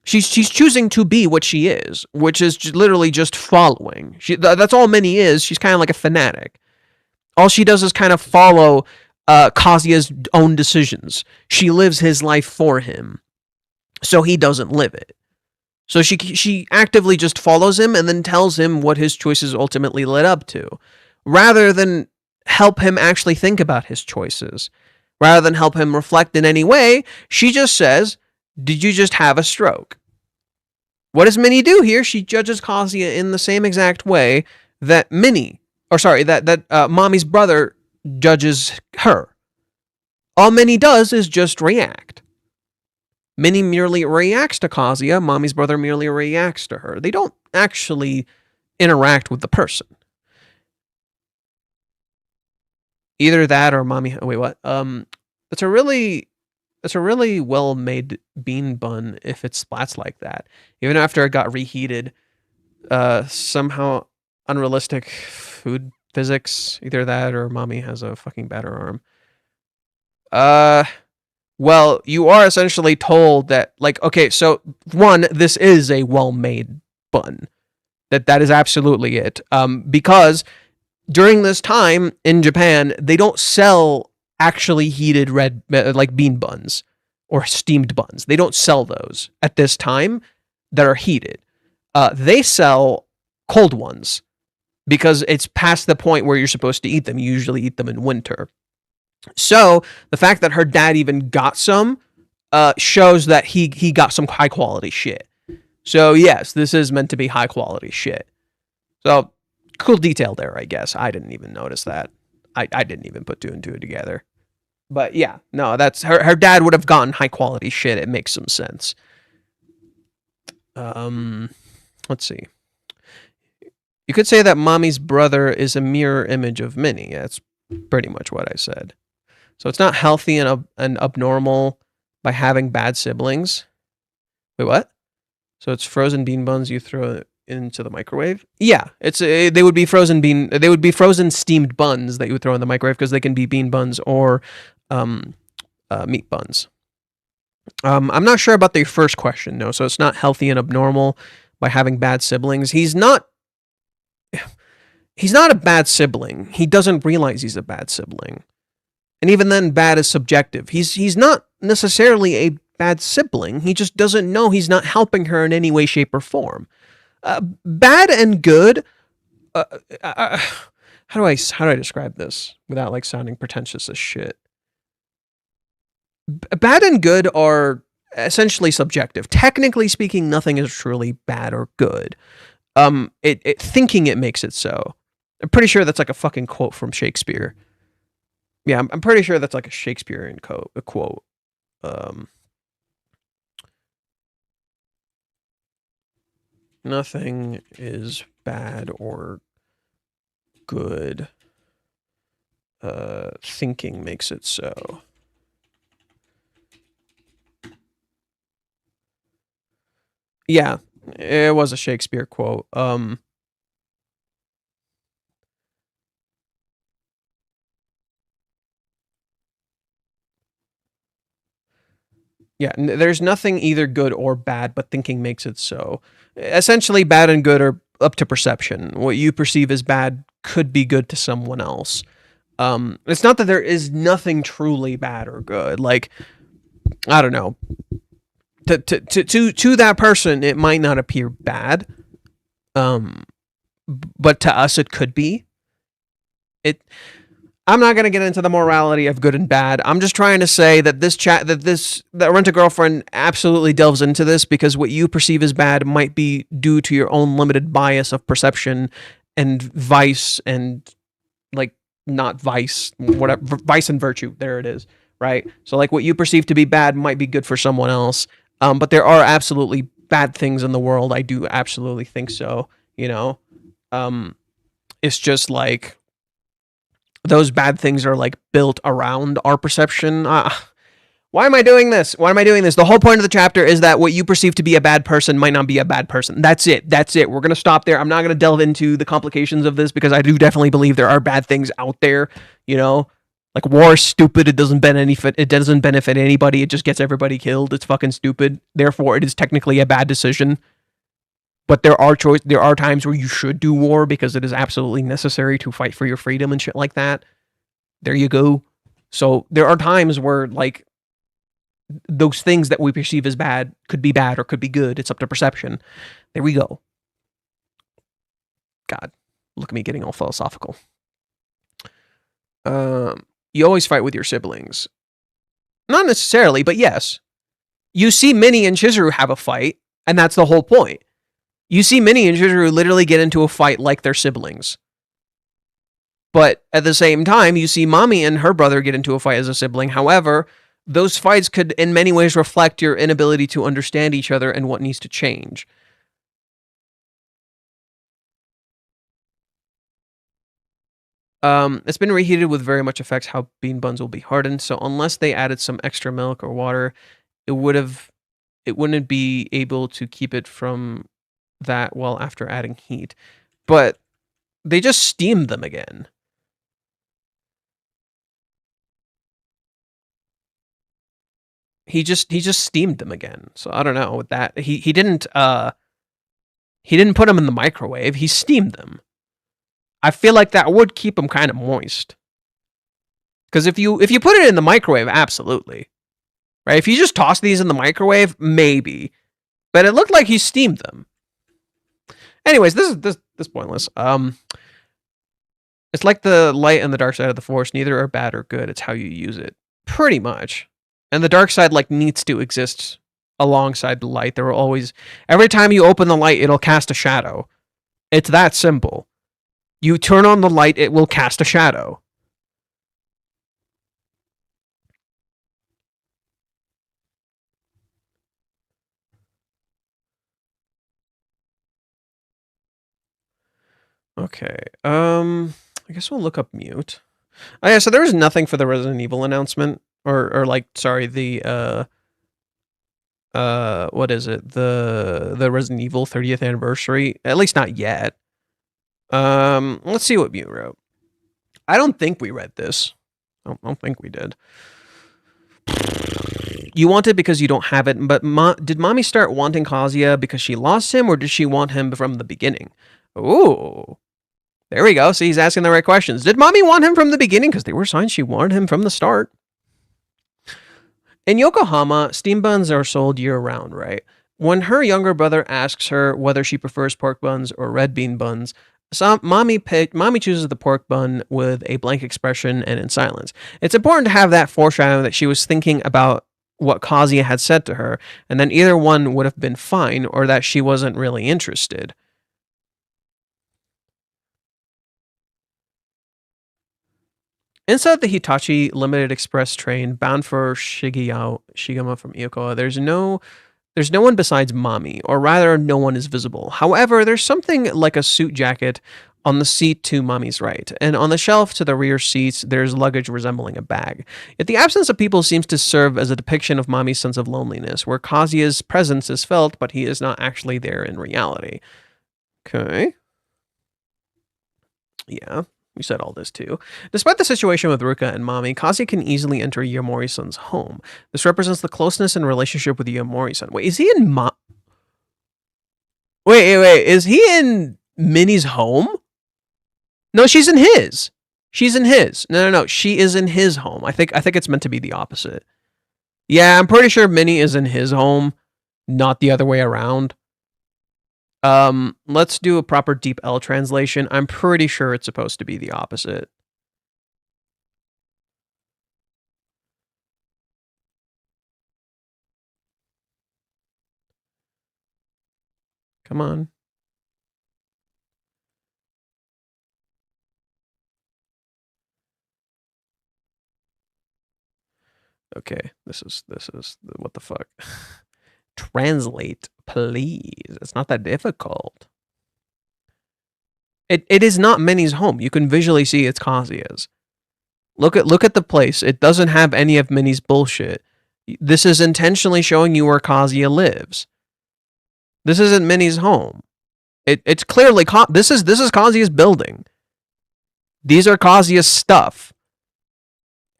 She's choosing to be what she is, which is literally just following. That's all Minnie is. She's kind of like a fanatic. All she does is kind of follow Kazuya's own decisions. She lives his life for him, so he doesn't live it. So she actively just follows him and then tells him what his choices ultimately led up to, rather than help him actually think about his choices. Rather than help him reflect in any way, she just says, did you just have a stroke? What does Minnie do here? She judges Kazuya in the same exact way that Mami's brother judges her. All Minnie does is just react. Minnie merely reacts to Kazuya, Mami's brother merely reacts to her. They don't actually interact with the person. Either that or Mami... Wait, what? It's a really well-made bean bun if it splats like that. Even after it got reheated, somehow unrealistic food physics. Either that or Mami has a fucking batter arm. Well, you are essentially told that, like, okay, so one, this is a well-made bun. That is absolutely it. Because during this time in Japan, they don't sell actually heated red, like bean buns or steamed buns. They don't sell those at this time that are heated. They sell cold ones because it's past the point where you're supposed to eat them. You usually eat them in winter. So the fact that her dad even got some shows that he got some high quality shit. So yes, this is meant to be high quality shit. So cool detail there, I guess. I didn't even notice that. I didn't even put two and two together. But yeah, no, that's her dad would have gotten high quality shit. It makes some sense. Let's see. You could say that Mami's brother is a mirror image of Minnie. That's pretty much what I said. So it's not healthy and abnormal by having bad siblings. Wait, what? So it's frozen bean buns you throw into the microwave? Yeah, it's they would be frozen steamed buns that you would throw in the microwave because they can be bean buns or meat buns. I'm not sure about the first question, no. So it's not healthy and abnormal by having bad siblings. He's not a bad sibling. He doesn't realize he's a bad sibling. And even then, bad is subjective. He's not necessarily a bad sibling. He just doesn't know he's not helping her in any way, shape, or form. Bad and good. How do I describe this without like sounding pretentious as shit? Bad and good are essentially subjective. Technically speaking, nothing is truly bad or good. Thinking it makes it so. I'm pretty sure that's like a fucking quote from Shakespeare. Yeah, I'm pretty sure that's like a Shakespearean quote. Nothing is bad or good. Thinking makes it so. Yeah, it was a Shakespeare quote. Yeah, there's nothing either good or bad, but thinking makes it so. Essentially, bad and good are up to perception. What you perceive as bad could be good to someone else. It's not that there is nothing truly bad or good. Like, I don't know. To that person, it might not appear bad. But to us, it could be. I'm not going to get into the morality of good and bad. I'm just trying to say that that Rent-A-Girlfriend absolutely delves into this because what you perceive as bad might be due to your own limited bias of perception and vice and like not vice, whatever, vice and virtue. There it is, right? So like what you perceive to be bad might be good for someone else. But there are absolutely bad things in the world. I do absolutely think so, you know? It's just like those bad things are like built around our perception. Why am I doing this? The whole point of the chapter is that what you perceive to be a bad person might not be a bad person. That's it. We're going to stop there. I'm not going to delve into the complications of this because I do definitely believe there are bad things out there, you know? Like war is stupid. It doesn't benefit anybody. It just gets everybody killed. It's fucking stupid. Therefore, it is technically a bad decision. But there are times where you should do war because it is absolutely necessary to fight for your freedom and shit like that. There you go. So there are times where like those things that we perceive as bad could be bad or could be good. It's up to perception. There we go. God, look at me getting all philosophical. You always fight with your siblings. Not necessarily, but yes. You see Minnie and Chizuru have a fight, and that's the whole point. You see Minnie and Chizuru literally get into a fight like they're siblings. But at the same time, you see Mami and her brother get into a fight as a sibling. However, those fights could in many ways reflect your inability to understand each other and what needs to change. It's been reheated with very much affects how bean buns will be hardened. So unless they added some extra milk or water, it wouldn't be able to keep it from that well after adding heat. But they just steamed them again. he just steamed them again. So I don't know with that. He didn't put them in the microwave. He steamed them. I feel like that would keep them kind of moist. Because if you put it in the microwave, absolutely. Right? If you just toss these in the microwave, maybe. But it looked like he steamed them. Anyways, this is pointless. It's like the light and the dark side of the force. Neither are bad or good. It's how you use it. Pretty much. And the dark side like needs to exist alongside the light. There will always, every time you open the light, it'll cast a shadow. It's that simple. You turn on the light, it will cast a shadow. Okay. I guess we'll look up mute. Oh yeah, so there was nothing for the Resident Evil announcement. Or like, sorry, the what is it? The Resident Evil 30th anniversary. At least not yet. Let's see what Mute wrote. I don't think we read this. I don't think we did. You want it because you don't have it, but did Mami start wanting Kazuya because she lost him, or did she want him from the beginning? Ooh. There we go. See, he's asking the right questions. Did Mami want him from the beginning? Because there were signs she wanted him from the start. In Yokohama, steam buns are sold year-round, right? When her younger brother asks her whether she prefers pork buns or red bean buns, Mami chooses the pork bun with a blank expression and in silence. It's important to have that foreshadowing that she was thinking about what Kazuya had said to her, and then either one would have been fine, or that she wasn't really interested. Inside the Hitachi Limited Express train bound for Shigama from Iokawa, there's no one besides Mami, or rather, no one is visible. However, there's something like a suit jacket on the seat to Mami's right, and on the shelf to the rear seats, there's luggage resembling a bag. Yet the absence of people seems to serve as a depiction of Mami's sense of loneliness, where Kazuya's presence is felt, but he is not actually there in reality. Okay. Yeah. We said all this too. Despite the situation with Ruka and Mami, Kazuya can easily enter Yamori-san's home. This represents the closeness and relationship with Yamori-san. Wait, is he in Wait, is he in Minnie's home? No, she's in his. She's in his. No, she is in his home. I think it's meant to be the opposite. Yeah, I'm pretty sure Minnie is in his home, not the other way around. Let's do a proper deep L translation. I'm pretty sure it's supposed to be the opposite. Come on. Okay, this is what the fuck. Translate, please. It's not that difficult. It is not Minnie's home. You can visually see it's Kazuya's. Look at the place. It doesn't have any of Minnie's bullshit. This is intentionally showing you where Kazuya lives. This isn't Minnie's home. It's clearly this is Kazuya's building. These are Kazuya's stuff.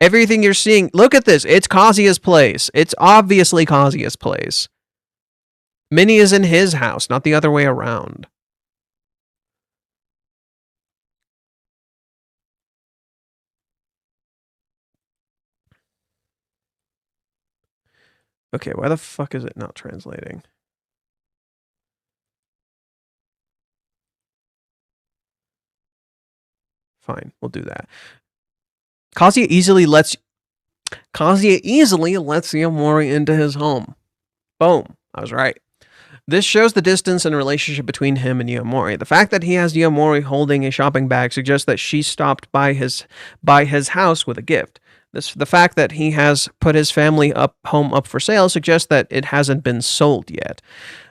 Everything you're seeing, look at this. It's Kazuya's place. It's obviously Kazuya's place. Minnie is in his house, not the other way around. Okay, why the fuck is it not translating? Fine, we'll do that. Kazuya easily lets Yamori into his home. Boom. I was right. This shows the distance and relationship between him and Yamori. The fact that he has Yamori holding a shopping bag suggests that she stopped by his house with a gift. The fact that he has put his family home up for sale suggests that it hasn't been sold yet.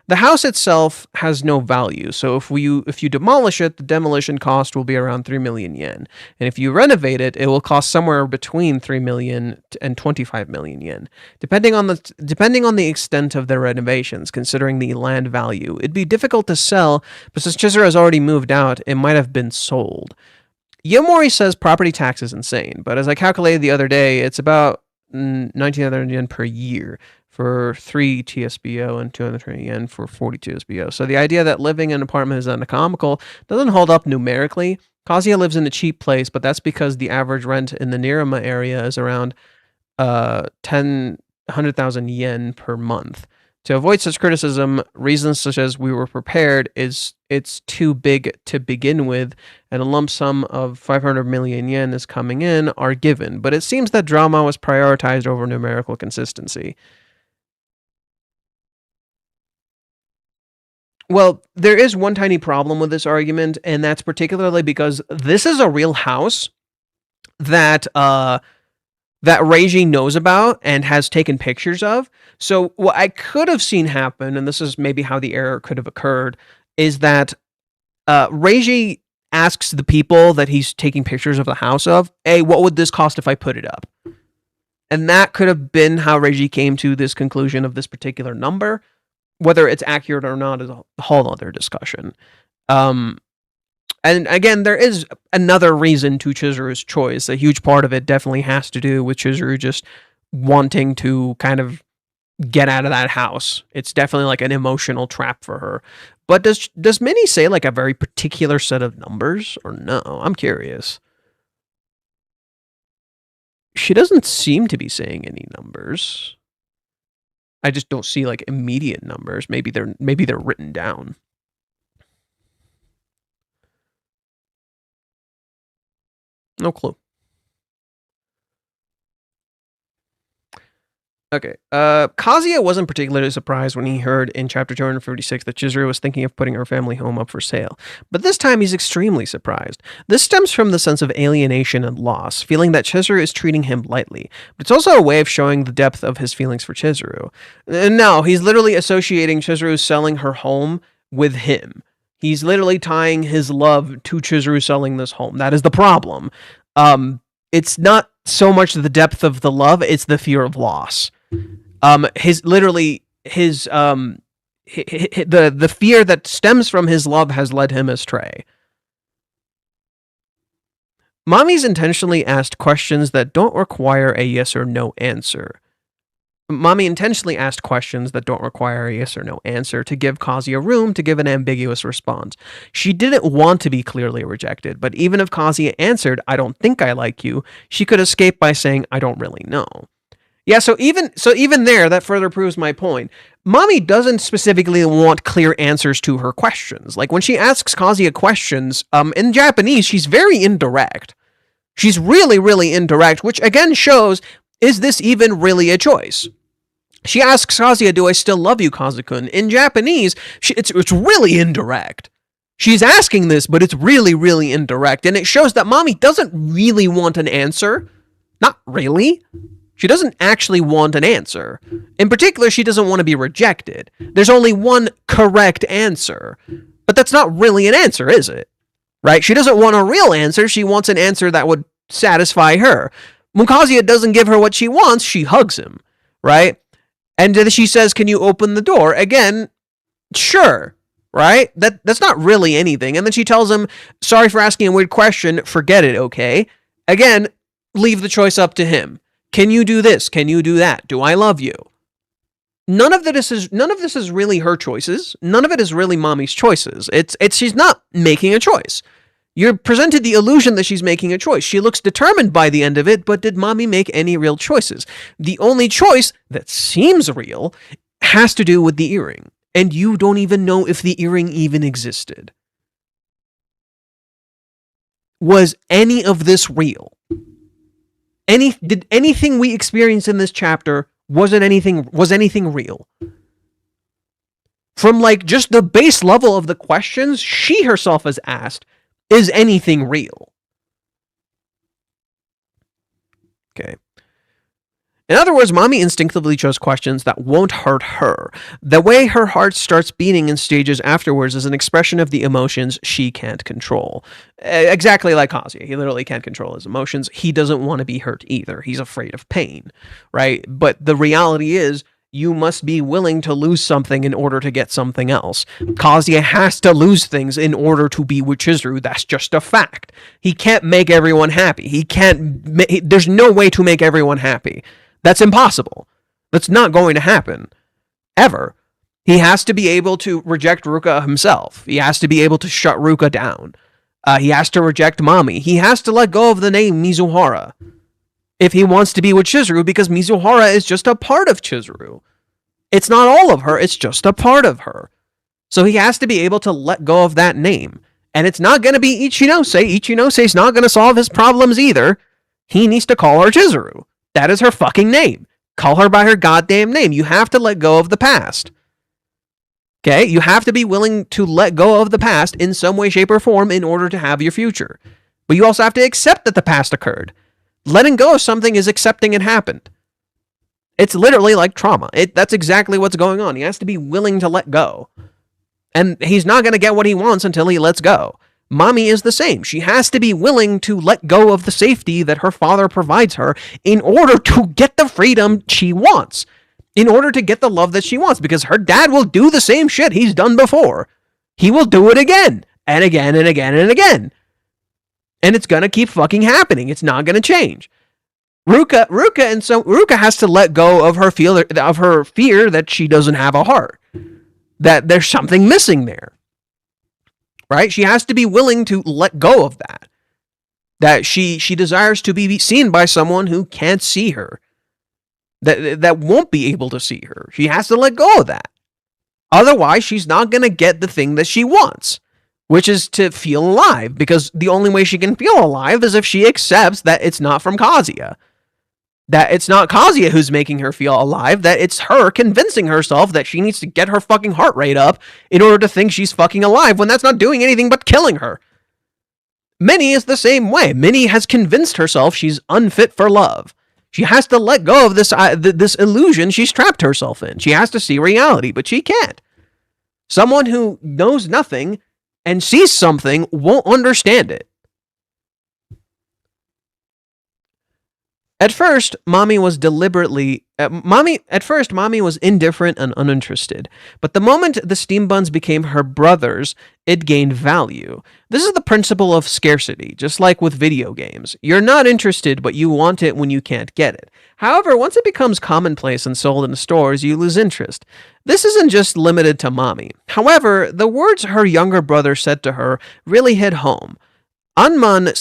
The house itself has no value, so if you demolish it, the demolition cost will be around 3 million yen. And if you renovate it, it will cost somewhere between 3 million and 25 million yen. Depending on the extent of the renovations, considering the land value, it'd be difficult to sell, but since Chizuru has already moved out, it might have been sold. Yamori says property tax is insane, but as I calculated the other day, it's about 1,900 yen per year for 3 TSBO and 220 yen for 40 TSBO. So the idea that living in an apartment is uneconomical doesn't hold up numerically. Kazuya lives in a cheap place, but that's because the average rent in the Nirama area is around 100,000 yen per month. To avoid such criticism, reasons such as we were prepared it's too big to begin with, and a lump sum of 500 million yen is coming in are given. But it seems that drama was prioritized over numerical consistency. Well, there is one tiny problem with this argument, and that's particularly because this is a real house that Reiji knows about and has taken pictures of. So what I could have seen happen, and this is maybe how the error could have occurred, is that Reiji asks the people that he's taking pictures of the house of, hey, what would this cost if I put it up? And that could have been how Reiji came to this conclusion of this particular number. Whether it's accurate or not is a whole other discussion. And again, there is another reason to Chizuru's choice. A huge part of it definitely has to do with Chizuru just wanting to kind of get out of that house. It's definitely like an emotional trap for her. But does Minnie say like a very particular set of numbers or no? I'm curious. She doesn't seem to be saying any numbers. I just don't see like immediate numbers. Maybe they're written down. No clue. Okay. Kazuya wasn't particularly surprised when he heard in chapter 256 that Chizuru was thinking of putting her family home up for sale. But this time he's extremely surprised. This stems from the sense of alienation and loss, feeling that Chizuru is treating him lightly. But it's also a way of showing the depth of his feelings for Chizuru. No, he's literally associating Chizuru selling her home with him. He's literally tying his love to Chizuru selling this home. That is the problem. It's not so much the depth of the love, it's the fear of loss. The fear that stems from his love has led him astray. Mami's intentionally asked questions that don't require a yes or no answer. Mami intentionally asked questions that don't require a yes or no answer to give Kazuya room to give an ambiguous response. She didn't want to be clearly rejected, but even if Kazuya answered, I don't think I like you, she could escape by saying, I don't really know. Yeah, so even there, that further proves my point. Mami doesn't specifically want clear answers to her questions. Like when she asks Kazuya questions, in Japanese, she's very indirect. She's really, really indirect, which again shows, is this even really a choice? She asks Kazuya, do I still love you, Kazu-kun? In Japanese, it's really indirect. She's asking this, but it's really, really indirect. And it shows that Mami doesn't really want an answer. Not really. She doesn't actually want an answer. In particular, she doesn't want to be rejected. There's only one correct answer. But that's not really an answer, is it? Right? She doesn't want a real answer. She wants an answer that would satisfy her. When Kazuya doesn't give her what she wants, she hugs him. Right? And then she says, can you open the door? Again, sure. Right? That's not really anything. And then she tells him, sorry for asking a weird question. Forget it, okay? Again, leave the choice up to him. Can you do this? Can you do that? Do I love you? None of this is really her choices. None of it is really Mami's choices. It's she's not making a choice. You're presented the illusion that she's making a choice. She looks determined by the end of it, but did Mami make any real choices? The only choice that seems real has to do with the earring. And you don't even know if the earring even existed. Was any of this real? Did anything we experienced in this chapter was anything real? From like just the base level of the questions she herself has asked, is anything real? Okay. In other words, Mami instinctively chose questions that won't hurt her. The way her heart starts beating in stages afterwards is an expression of the emotions she can't control. Exactly like Kazuya. He literally can't control his emotions. He doesn't want to be hurt either. He's afraid of pain, right? But the reality is, you must be willing to lose something in order to get something else. Kazuya has to lose things in order to be with Chizuru. That's just a fact. He can't make everyone happy. There's no way to make everyone happy. That's impossible. That's not going to happen. Ever. He has to be able to reject Ruka himself. He has to be able to shut Ruka down. He has to reject Mami. He has to let go of the name Mizuhara if he wants to be with Chizuru, because Mizuhara is just a part of Chizuru. It's not all of her, it's just a part of her. So he has to be able to let go of that name. And it's not going to be Ichinose. Ichinose's not going to solve his problems either. He needs to call her Chizuru. That is her fucking name. Call her by her goddamn name. You have to let go of the past. Okay? You have to be willing to let go of the past in some way, shape, or form in order to have your future. But you also have to accept that the past occurred. Letting go of something is accepting it happened. It's literally like trauma. That's exactly what's going on. He has to be willing to let go. And he's not going to get what he wants until he lets go. Mami is the same. She has to be willing to let go of the safety that her father provides her in order to get the freedom she wants. In order to get the love that she wants. Because her dad will do the same shit he's done before. He will do it again. And again and again and again. And it's going to keep fucking happening. It's not going to change. Ruka has to let go of her fear that she doesn't have a heart. That there's something missing there. Right? She has to be willing to let go of that. That she desires to be seen by someone who can't see her. That won't be able to see her. She has to let go of that. Otherwise, she's not going to get the thing that she wants. Which is to feel alive. Because the only way she can feel alive is if she accepts that it's not from Kazuya. That it's not Kazuya who's making her feel alive, that it's her convincing herself that she needs to get her fucking heart rate up in order to think she's fucking alive when that's not doing anything but killing her. Minnie is the same way. Minnie has convinced herself she's unfit for love. She has to let go of this illusion she's trapped herself in. She has to see reality, but she can't. Someone who knows nothing and sees something won't understand it. At first, Mami was indifferent and uninterested, but the moment the steam buns became her brothers, it gained value. This is the principle of scarcity, just like with video games. You're not interested, but you want it when you can't get it. However, once it becomes commonplace and sold in stores, you lose interest. This isn't just limited to Mami. However, the words her younger brother said to her really hit home. Anman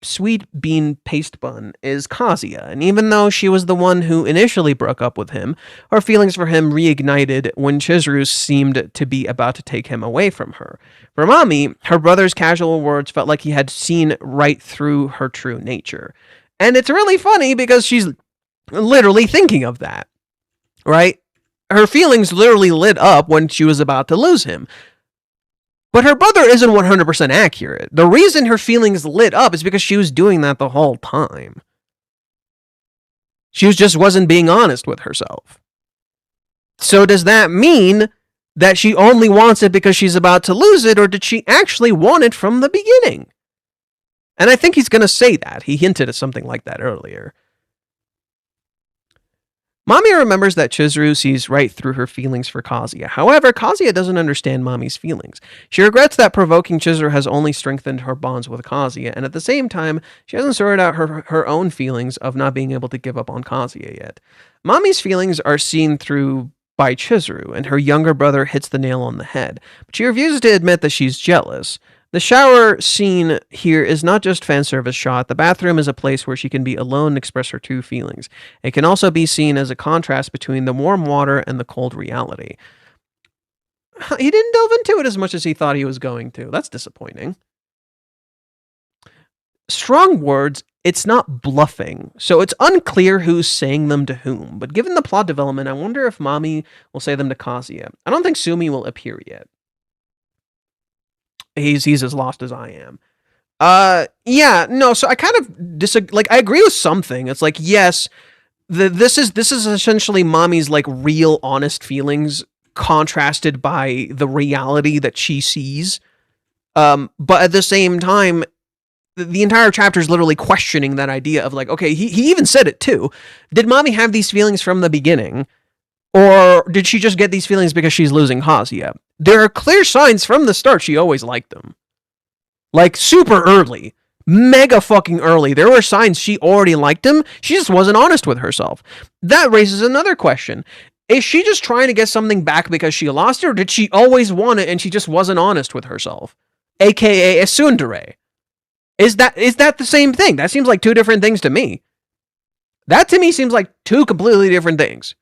Sweet bean paste bun is Kazuya, and even though she was the one who initially broke up with him, her feelings for him reignited when Chizuru seemed to be about to take him away from her. For Mami, her brother's casual words felt like he had seen right through her true nature. And it's really funny because she's literally thinking of that, right? Her feelings literally lit up when she was about to lose him. But her brother isn't 100% accurate. The reason her feelings lit up is because she was doing that the whole time. She just wasn't being honest with herself. So does that mean that she only wants it because she's about to lose it, or did she actually want it from the beginning? And I think he's going to say that. He hinted at something like that earlier. Mami remembers that Chizuru sees right through her feelings for Kazuya. However, Kazuya doesn't understand Mami's feelings. She regrets that provoking Chizuru has only strengthened her bonds with Kazuya, and at the same time, she hasn't sorted out her own feelings of not being able to give up on Kazuya yet. Mami's feelings are seen through by Chizuru, and her younger brother hits the nail on the head, but she refuses to admit that she's jealous. The shower scene here is not just fan service shot. The bathroom is a place where she can be alone and express her true feelings. It can also be seen as a contrast between the warm water and the cold reality. He didn't delve into it as much as he thought he was going to. That's disappointing. Strong words, it's not bluffing, so it's unclear who's saying them to whom. But given the plot development, I wonder if Mami will say them to Kazuya. I don't think Sumi will appear yet. He's as lost as I am. Yeah, no, so I kind of disagree. Like, I agree with something. It's like, yes, this is essentially Mami's like real honest feelings contrasted by the reality that she sees. But at the same time, the entire chapter is literally questioning that idea of like, okay, he even said it too. Did Mami have these feelings from the beginning? Or did she just get these feelings because she's losing Kazuya? There are clear signs from the start she always liked him. Like, super early. mega fucking early. There were signs she already liked him. She just wasn't honest with herself. That raises another question. Is she just trying to get something back because she lost it, or did she always want it and she just wasn't honest with herself? AKA a tsundere. Is that the same thing? That seems like two different things to me. That to me seems like two completely different things.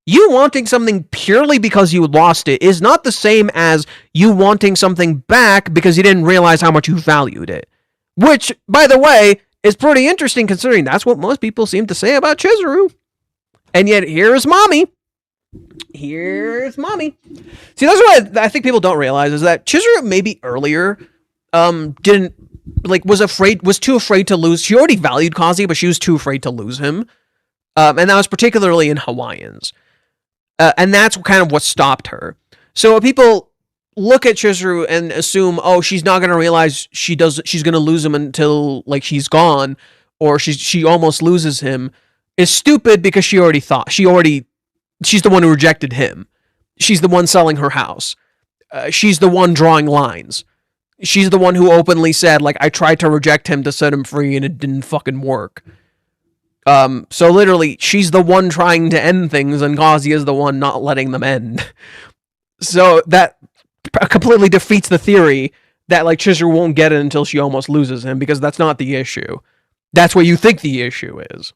You wanting something purely because you lost it is not the same as you wanting something back because you didn't realize how much you valued it. Which, by the way, is pretty interesting considering that's what most people seem to say about Chizuru. And yet, here's Mami. Here's Mami. See, that's what I think people don't realize is that Chizuru maybe earlier didn't, like, was too afraid to lose. She already valued Kazuya, but she was too afraid to lose him. And that was particularly in Hawaiians. And that's kind of what stopped her. So people look at Chizuru and assume, oh, she's not going to realize she's going to lose him until, like, she's gone, or she almost loses him, is stupid because she's the one who rejected him. She's the one selling her house. She's the one drawing lines. She's the one who openly said, like, I tried to reject him to set him free and it didn't fucking work. So literally, she's the one trying to end things and Kazuya is the one not letting them end. So that completely defeats the theory that, like, Chizuru won't get it until she almost loses him, because that's not the issue. That's what you think the issue is.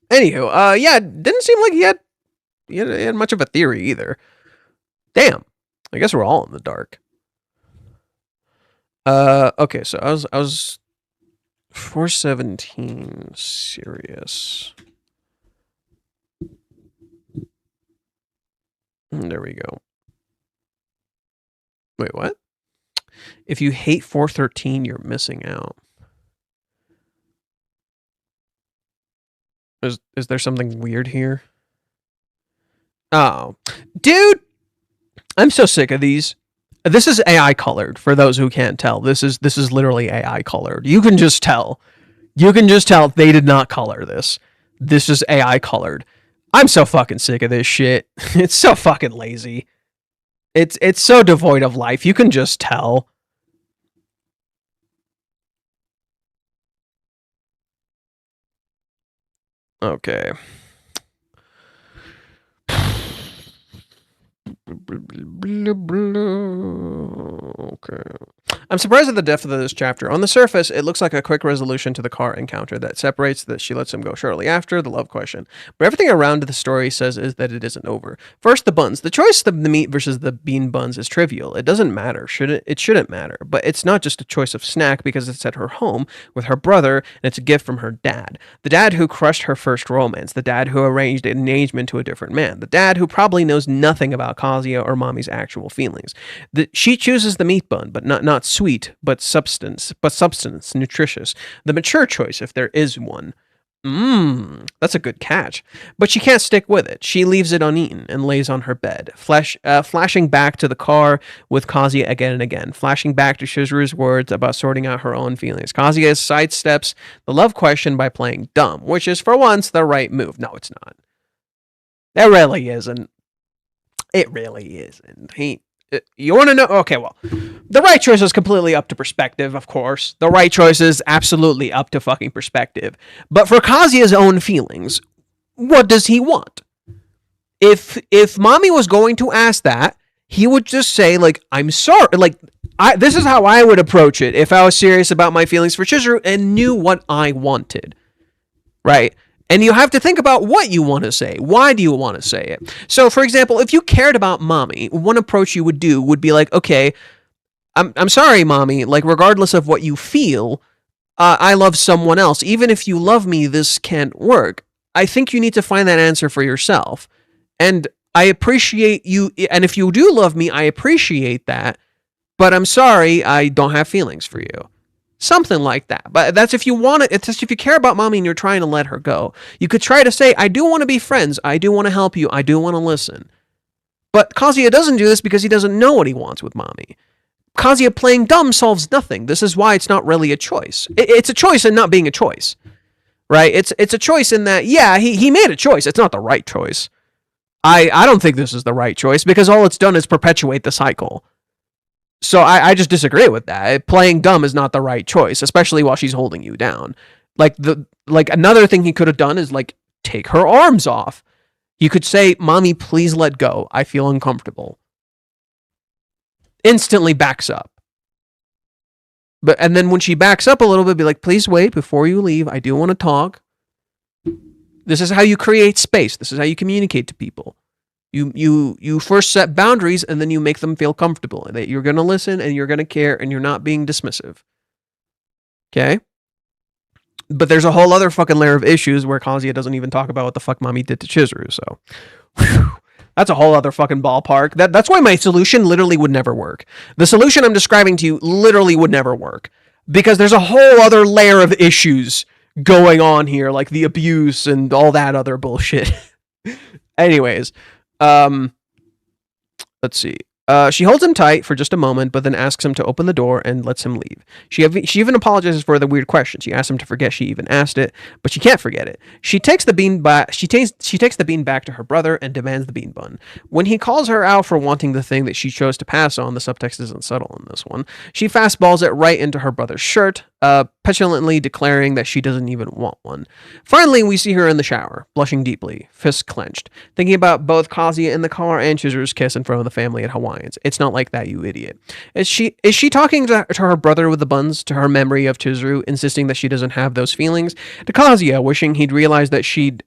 Anywho, yeah, it didn't seem like he had much of a theory either. Damn. I guess we're all in the dark. Okay, so I was 417 serious. There we go. Wait, what? If you hate 413, you're missing out. Is there something weird here? Oh, dude, I'm so sick of these. This is AI colored. For those who can't tell, this is literally AI colored. You can just tell. You can just tell they did not color this. This is AI colored. I'm so fucking sick of this shit. It's so fucking lazy. It's so devoid of life. You can just tell. Okay. Okay. I'm surprised at the depth of this chapter. On the surface, it looks like a quick resolution to the car encounter that separates that she lets him go shortly after, the love question. But everything around the story says is that it isn't over. First, the buns. The choice of the meat versus the bean buns is trivial. It doesn't matter. It shouldn't matter. But it's not just a choice of snack because it's at her home with her brother, and it's a gift from her dad. The dad who crushed her first romance. The dad who arranged an engagement to a different man. The dad who probably knows nothing about Kazuya or Mami's actual feelings. She chooses the meat bun, but not sweet, but substance, nutritious. The mature choice, if there is one. That's a good catch. But she can't stick with it. She leaves it uneaten and lays on her bed, flashing back to the car with Kazuya again and again, flashing back to Chizuru's words about sorting out her own feelings. Kazuya sidesteps the love question by playing dumb, which is for once the right move. No, it's not. It really isn't. It really isn't. You want to know? Okay, well, the right choice is completely up to perspective, of course. The right choice is absolutely up to fucking perspective. But for Kazuya's own feelings, what does he want? If Mami was going to ask that, he would just say, like, I'm sorry. Like, this is how I would approach it if I was serious about my feelings for Chizuru and knew what I wanted. Right? And you have to think about what you want to say. Why do you want to say it? So, for example, if you cared about Mami, one approach you would do would be like, okay, I'm sorry, Mami. Like, regardless of what you feel, I love someone else. Even if you love me, this can't work. I think you need to find that answer for yourself. And I appreciate you. And if you do love me, I appreciate that. But I'm sorry, I don't have feelings for you. Something like that. But that's if you want it. It's just if you care about Mami and you're trying to let her go. You could try to say, I do want to be friends. I do want to help you. I do want to listen. But Kazuya doesn't do this because he doesn't know what he wants with Mami. Kazuya playing dumb solves nothing. This is why it's not really a choice. It's a choice in not being a choice. Right? It's a choice in that, yeah, he made a choice. It's not the right choice. I don't think this is the right choice because all it's done is perpetuate the cycle. So I just disagree with that. Playing dumb is not the right choice, especially while she's holding you down. Like another thing he could have done is like take her arms off. You could say, "Mommy, please let go. I feel uncomfortable." Instantly backs up. And then when she backs up a little bit, be like, "Please wait before you leave. I do want to talk." This is how you create space. This is how you communicate to people. You first set boundaries, and then you make them feel comfortable and that you're going to listen and you're going to care and you're not being dismissive. Okay? But there's a whole other fucking layer of issues where Kazuya doesn't even talk about what the fuck Mami did to Chizuru, so whew, that's a whole other fucking ballpark. That's why my solution literally would never work. The solution I'm describing to you literally would never work because there's a whole other layer of issues going on here, like the abuse and all that other bullshit. Anyways, let's see. She holds him tight for just a moment, but then asks him to open the door and lets him leave. She even apologizes for the weird question. She asks him to forget she even asked it, but she can't forget it. She takes the bean back. She takes the bean back to her brother and demands the bean bun. When he calls her out for wanting the thing that she chose to pass on, the subtext isn't subtle in this one. She fastballs it right into her brother's shirt, petulantly declaring that she doesn't even want one. Finally, we see her in the shower, blushing deeply, fists clenched, thinking about both Kazuya in the car and Chizuru's kiss in front of the family at Hawaiians. It's not like that, you idiot. Is she talking to her brother with the buns, to her memory of Chizuru, insisting that she doesn't have those feelings? To Kazuya, wishing he'd realized that to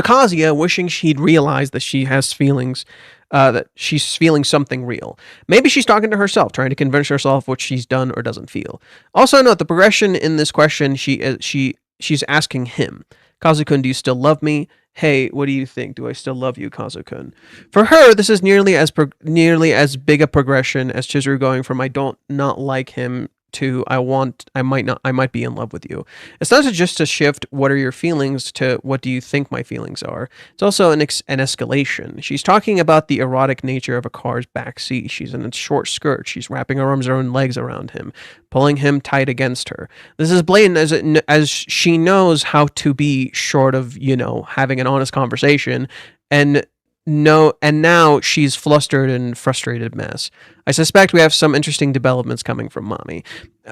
Kazuya, wishing she'd realized that she has feelings, that she's feeling something real. Maybe she's talking to herself, trying to convince herself what she's done or doesn't feel. Also note the progression in this question. She's asking him, Kazu-kun, do you still love me? Hey, what do you think? Do I still love you, Kazu-kun? For her, this is nearly as big a progression as Chizuru going from I don't not like him to I might be in love with you. It's not just a shift, what are your feelings, to what do you think my feelings are. It's also an escalation. She's talking about the erotic nature of a car's back seat. She's in a short skirt. She's wrapping her arms around legs around him, pulling him tight against her. This is blatant as she knows how to be, short of, having an honest conversation, and now she's flustered and frustrated mess. I suspect we have some interesting developments coming from Mami.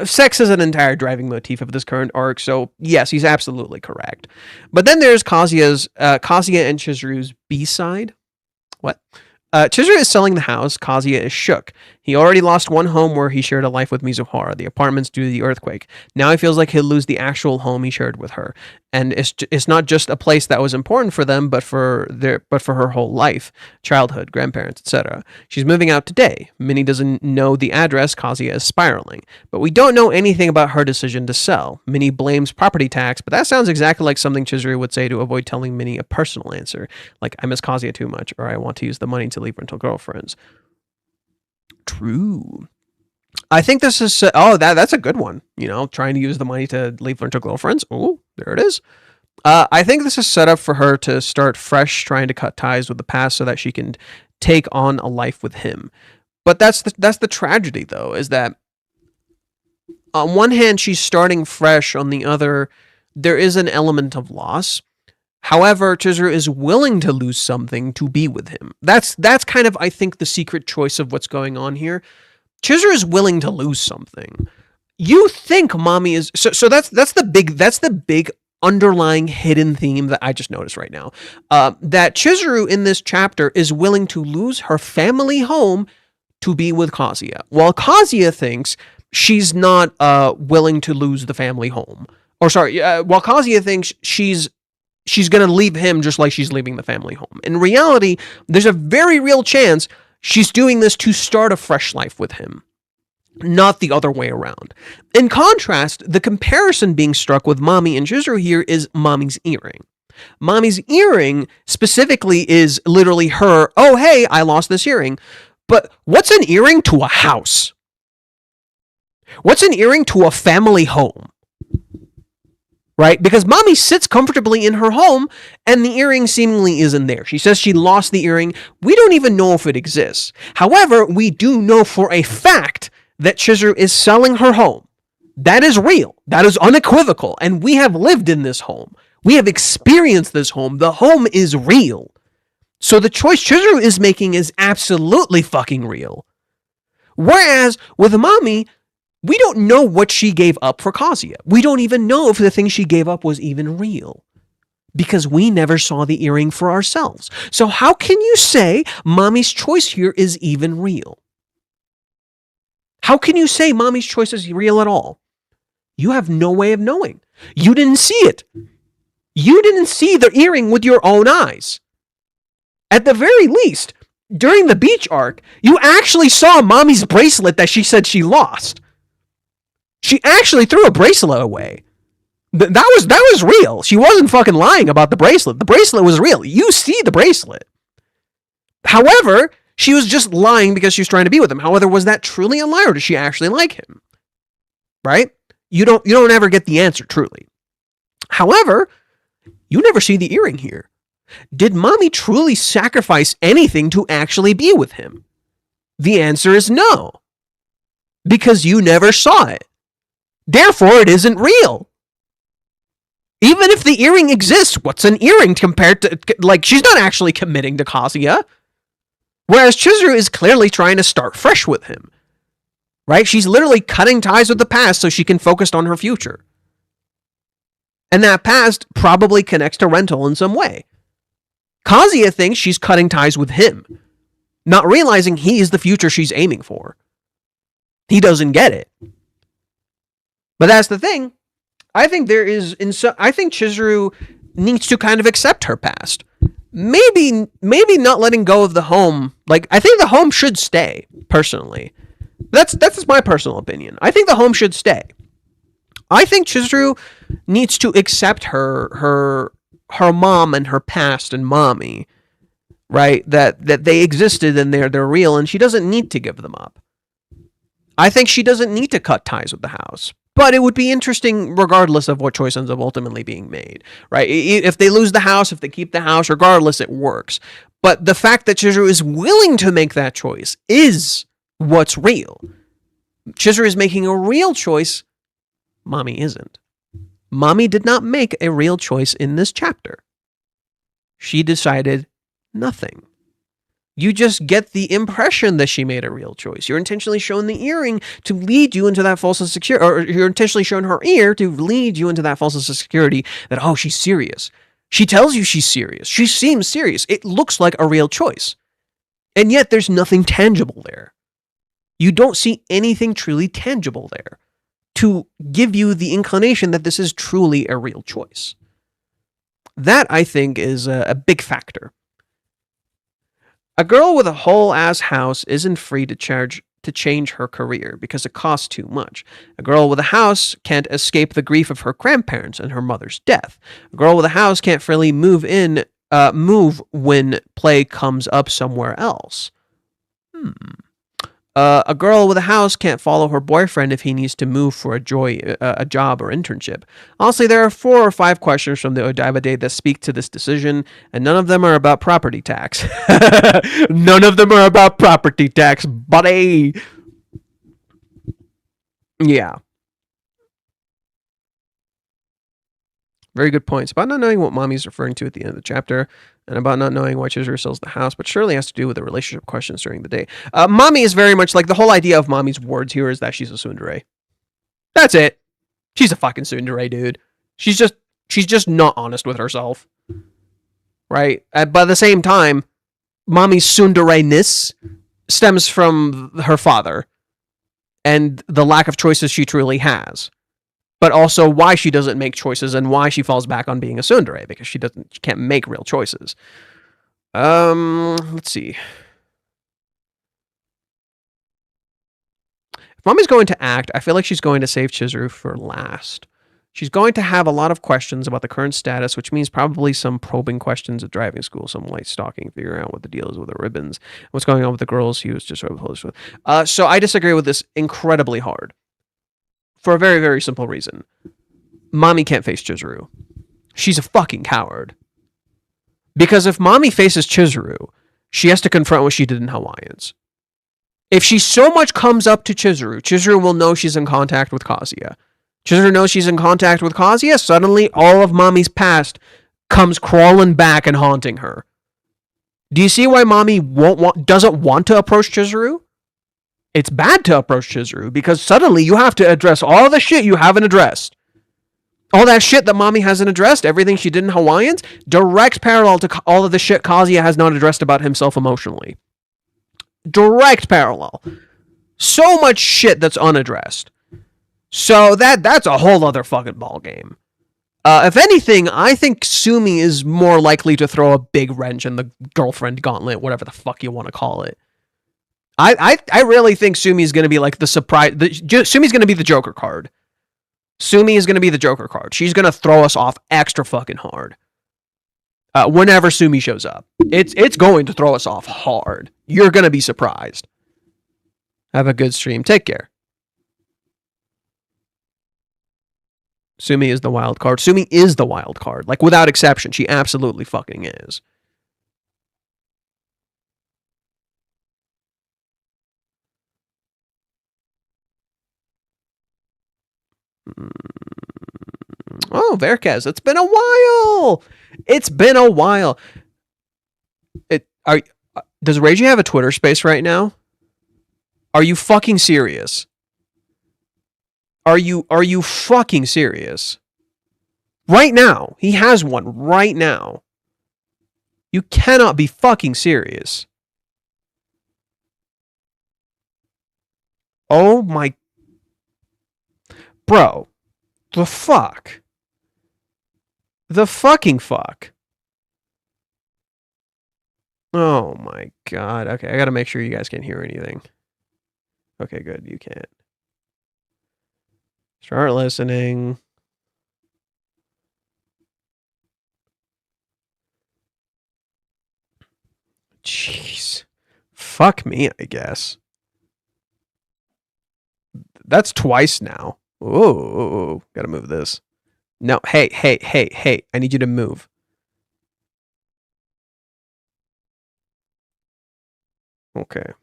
Sex is an entire driving motif of this current arc, so yes, he's absolutely correct. But then there's Kazuya and Chizuru's B-side. What? Chizuru is selling the house. Kazuya is shook. He already lost one home where he shared a life with Mizuhara, the apartments due to the earthquake. Now he feels like he'll lose the actual home he shared with her. And it's not just a place that was important for them, but for her whole life, childhood, grandparents, etc. She's moving out today. Minnie doesn't know the address. Kazuya is spiraling. But we don't know anything about her decision to sell. Minnie blames property tax, but that sounds exactly like something Chizuru would say to avoid telling Minnie a personal answer, like I miss Kazuya too much, or I want to use the money to leave rental girlfriends. True. I think this is that's a good one. Trying to use the money to leave rental girlfriends. Oh, there it is. I think this is set up for her to start fresh, trying to cut ties with the past so that she can take on a life with him. But that's the tragedy, though, is that on one hand she's starting fresh, on the other there is an element of loss. However, Chizuru is willing to lose something to be with him. That's kind of, I think, the secret choice of what's going on here. Chizuru is willing to lose something. You think Mami is so that's the big underlying hidden theme that I just noticed right now. That Chizuru in this chapter is willing to lose her family home to be with Kazuya, while Kazuya thinks she's not willing to lose the family home. While Kazuya thinks she's going to leave him just like she's leaving the family home. In reality, there's a very real chance she's doing this to start a fresh life with him, not the other way around. In contrast, the comparison being struck with Mami and Chizuru here is Mami's earring. Mami's earring specifically is literally her, oh, hey, I lost this earring. But what's an earring to a house? What's an earring to a family home? Right? Because Mami sits comfortably in her home and the earring seemingly isn't there. She says she lost the earring. We don't even know if it exists. However, we do know for a fact that Chizuru is selling her home. That is real. That is unequivocal. And we have lived in this home. We have experienced this home. The home is real. So the choice Chizuru is making is absolutely fucking real. Whereas with Mami, we don't know what she gave up for Kazuya. We don't even know if the thing she gave up was even real. Because we never saw the earring for ourselves. So how can you say Mami's choice here is even real? How can you say Mami's choice is real at all? You have no way of knowing. You didn't see it. You didn't see the earring with your own eyes. At the very least, during the beach arc, you actually saw Mami's bracelet that she said she lost. She actually threw a bracelet away. That was real. She wasn't fucking lying about the bracelet. The bracelet was real. You see the bracelet. However, she was just lying because she was trying to be with him. However, was that truly a lie, or did she actually like him? Right? You don't ever get the answer truly. However, you never see the earring here. Did Mami truly sacrifice anything to actually be with him? The answer is no. Because you never saw it. Therefore, it isn't real. Even if the earring exists, what's an earring compared to... Like, she's not actually committing to Kazuya. Whereas Chizuru is clearly trying to start fresh with him. Right? She's literally cutting ties with the past so she can focus on her future. And that past probably connects to Rental in some way. Kazuya thinks she's cutting ties with him, not realizing he is the future she's aiming for. He doesn't get it. But that's the thing. I think I think Chizuru needs to kind of accept her past. Maybe not letting go of the home. Like, I think the home should stay, personally. That's my personal opinion. I think the home should stay. I think Chizuru needs to accept her mom and her past and Mami, right? That they existed and they're real, and she doesn't need to give them up. I think she doesn't need to cut ties with the house. But it would be interesting regardless of what choice ends up ultimately being made, right? If they lose the house, if they keep the house, regardless, it works. But the fact that Chizuru is willing to make that choice is what's real. Chizuru is making a real choice. Mami isn't. Mami did not make a real choice in this chapter. She decided nothing. You just get the impression that she made a real choice. You're intentionally shown the earring to lead you into that false sense of security, or you're intentionally shown her ear to lead you into that false sense of security that, oh, she's serious. She tells you she's serious. She seems serious. It looks like a real choice. And yet there's nothing tangible there. You don't see anything truly tangible there to give you the inclination that this is truly a real choice. That, I think, is a big factor. A girl with a whole-ass house isn't free to change her career because it costs too much. A girl with a house can't escape the grief of her grandparents and her mother's death. A girl with a house can't freely move when play comes up somewhere else. A girl with a house can't follow her boyfriend if he needs to move for a job or internship. Honestly, there are 4 or 5 questions from the Odaiba Day that speak to this decision, and none of them are about property tax. None of them are about property tax, buddy. Yeah. Very good points. About not knowing what Mami's referring to at the end of the chapter, and about not knowing why Chizuru sells the house, but surely has to do with the relationship questions during the day. Mami is very much like the whole idea of Mami's words here is that she's a tsundere. That's it. She's a fucking tsundere, dude. She's just not honest with herself. Right? But at the same time, Mami's tsundere-ness stems from her father and the lack of choices she truly has. But also why she doesn't make choices and why she falls back on being a tsundere, because she can't make real choices. Let's see. If Mami's going to act, I feel like she's going to save Chizuru for last. She's going to have a lot of questions about the current status, which means probably some probing questions at driving school, some light stalking, figuring out what the deal is with the ribbons, what's going on with the girls he was just sort of close with. So I disagree with this incredibly hard. For a very, very simple reason. Mami can't face Chizuru. She's a fucking coward. Because if Mami faces Chizuru, she has to confront what she did in Hawaiians. If she so much comes up to Chizuru, Chizuru will know she's in contact with Kazuya. Chizuru knows she's in contact with Kazuya, suddenly all of Mami's past comes crawling back and haunting her. Do you see why Mami doesn't want to approach Chizuru? It's bad to approach Chizuru because suddenly you have to address all the shit you haven't addressed. All that shit that Mami hasn't addressed, everything she did in Hawaiians, direct parallel to all of the shit Kazuya has not addressed about himself emotionally. Direct parallel. So much shit that's unaddressed. So that's a whole other fucking ball game. If anything, I think Sumi is more likely to throw a big wrench in the girlfriend gauntlet, whatever the fuck you want to call it. I really think Sumi's going to be like the surprise. Sumi's going to be the Joker card. Sumi is going to be the Joker card. She's going to throw us off extra fucking hard. Whenever Sumi shows up. It's going to throw us off hard. You're going to be surprised. Have a good stream. Take care. Sumi is the wild card. Sumi is the wild card. Like, without exception. She absolutely fucking is. Oh, Varicus. It's been a while. It's been a while. Does Reiji have a Twitter space right now? Are you fucking serious? Are you fucking serious? Right now. He has one right now. You cannot be fucking serious. Oh my... Bro. The fuck? The fucking fuck? Oh my god. Okay, I gotta make sure you guys can't hear anything. Okay, good. You can't. Start listening. Jeez. Fuck me, I guess. That's twice now. Ooh, gotta move this. No, hey. I need you to move. Okay.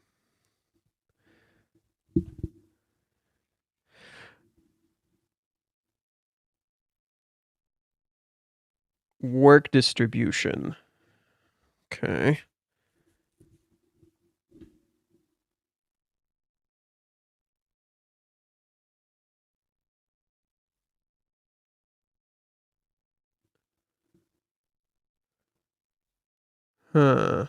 Work distribution. Okay. Huh.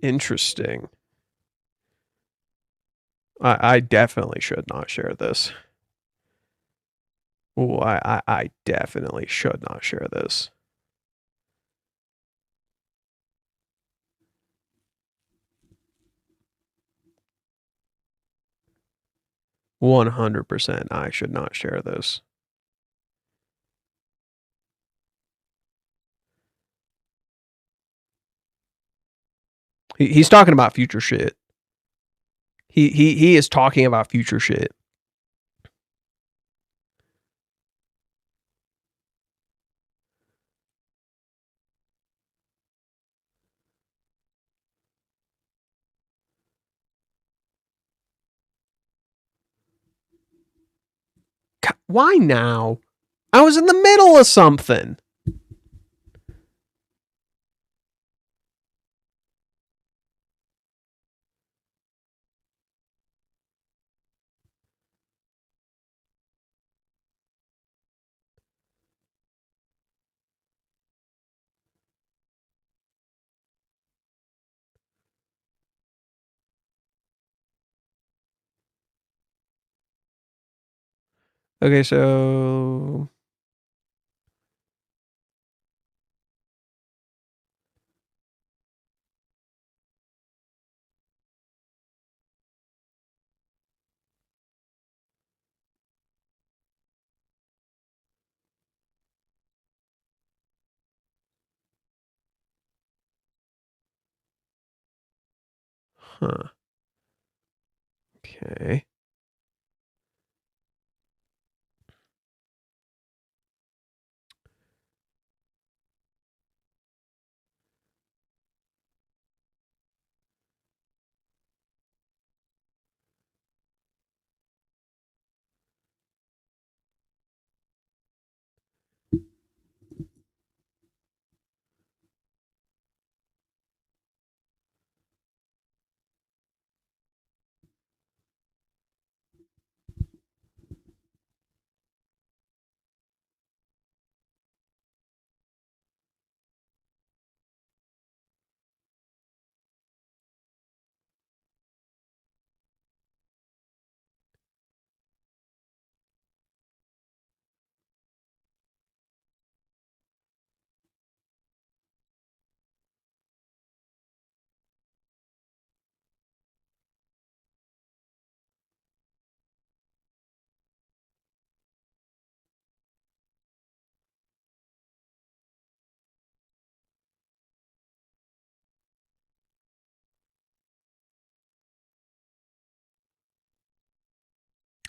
Interesting. I definitely should not share this. Ooh, I definitely should not share this. %, I should not share this. He's talking about future shit. He is talking about future shit. Why now? I was in the middle of something. Okay, so... Huh. Okay.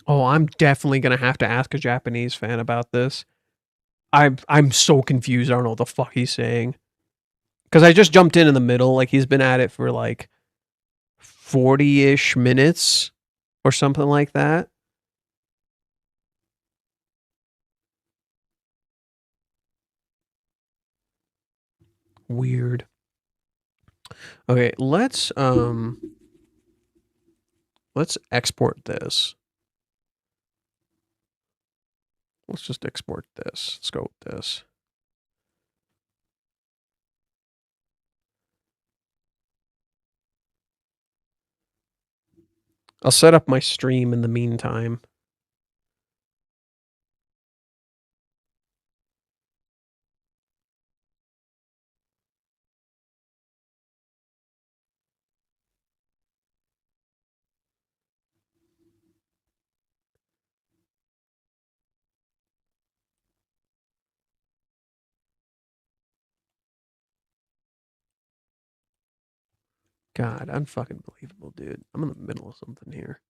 Oh, I'm definitely gonna have to ask a Japanese fan about this. I'm so confused. I don't know what the fuck he's saying. Because I just jumped in the middle. Like, he's been at it for like 40-ish minutes or something like that. Weird. Okay, let's export this. Let's just export this. Let's go with this. I'll set up my stream in the meantime. God, unfucking believable, dude. I'm in the middle of something here.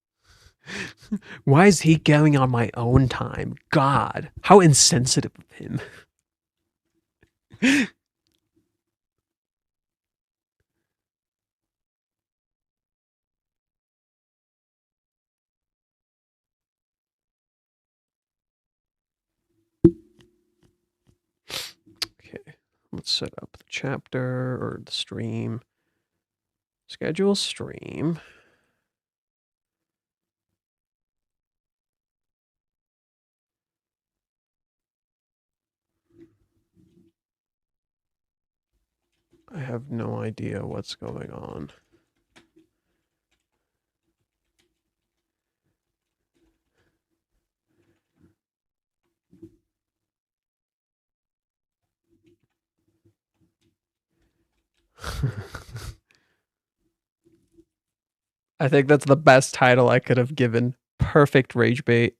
Why is he going on my own time? God, how insensitive of him. Okay, let's set up the chapter or the stream. Schedule stream. I have no idea what's going on. I think that's the best title I could have given. Perfect rage bait.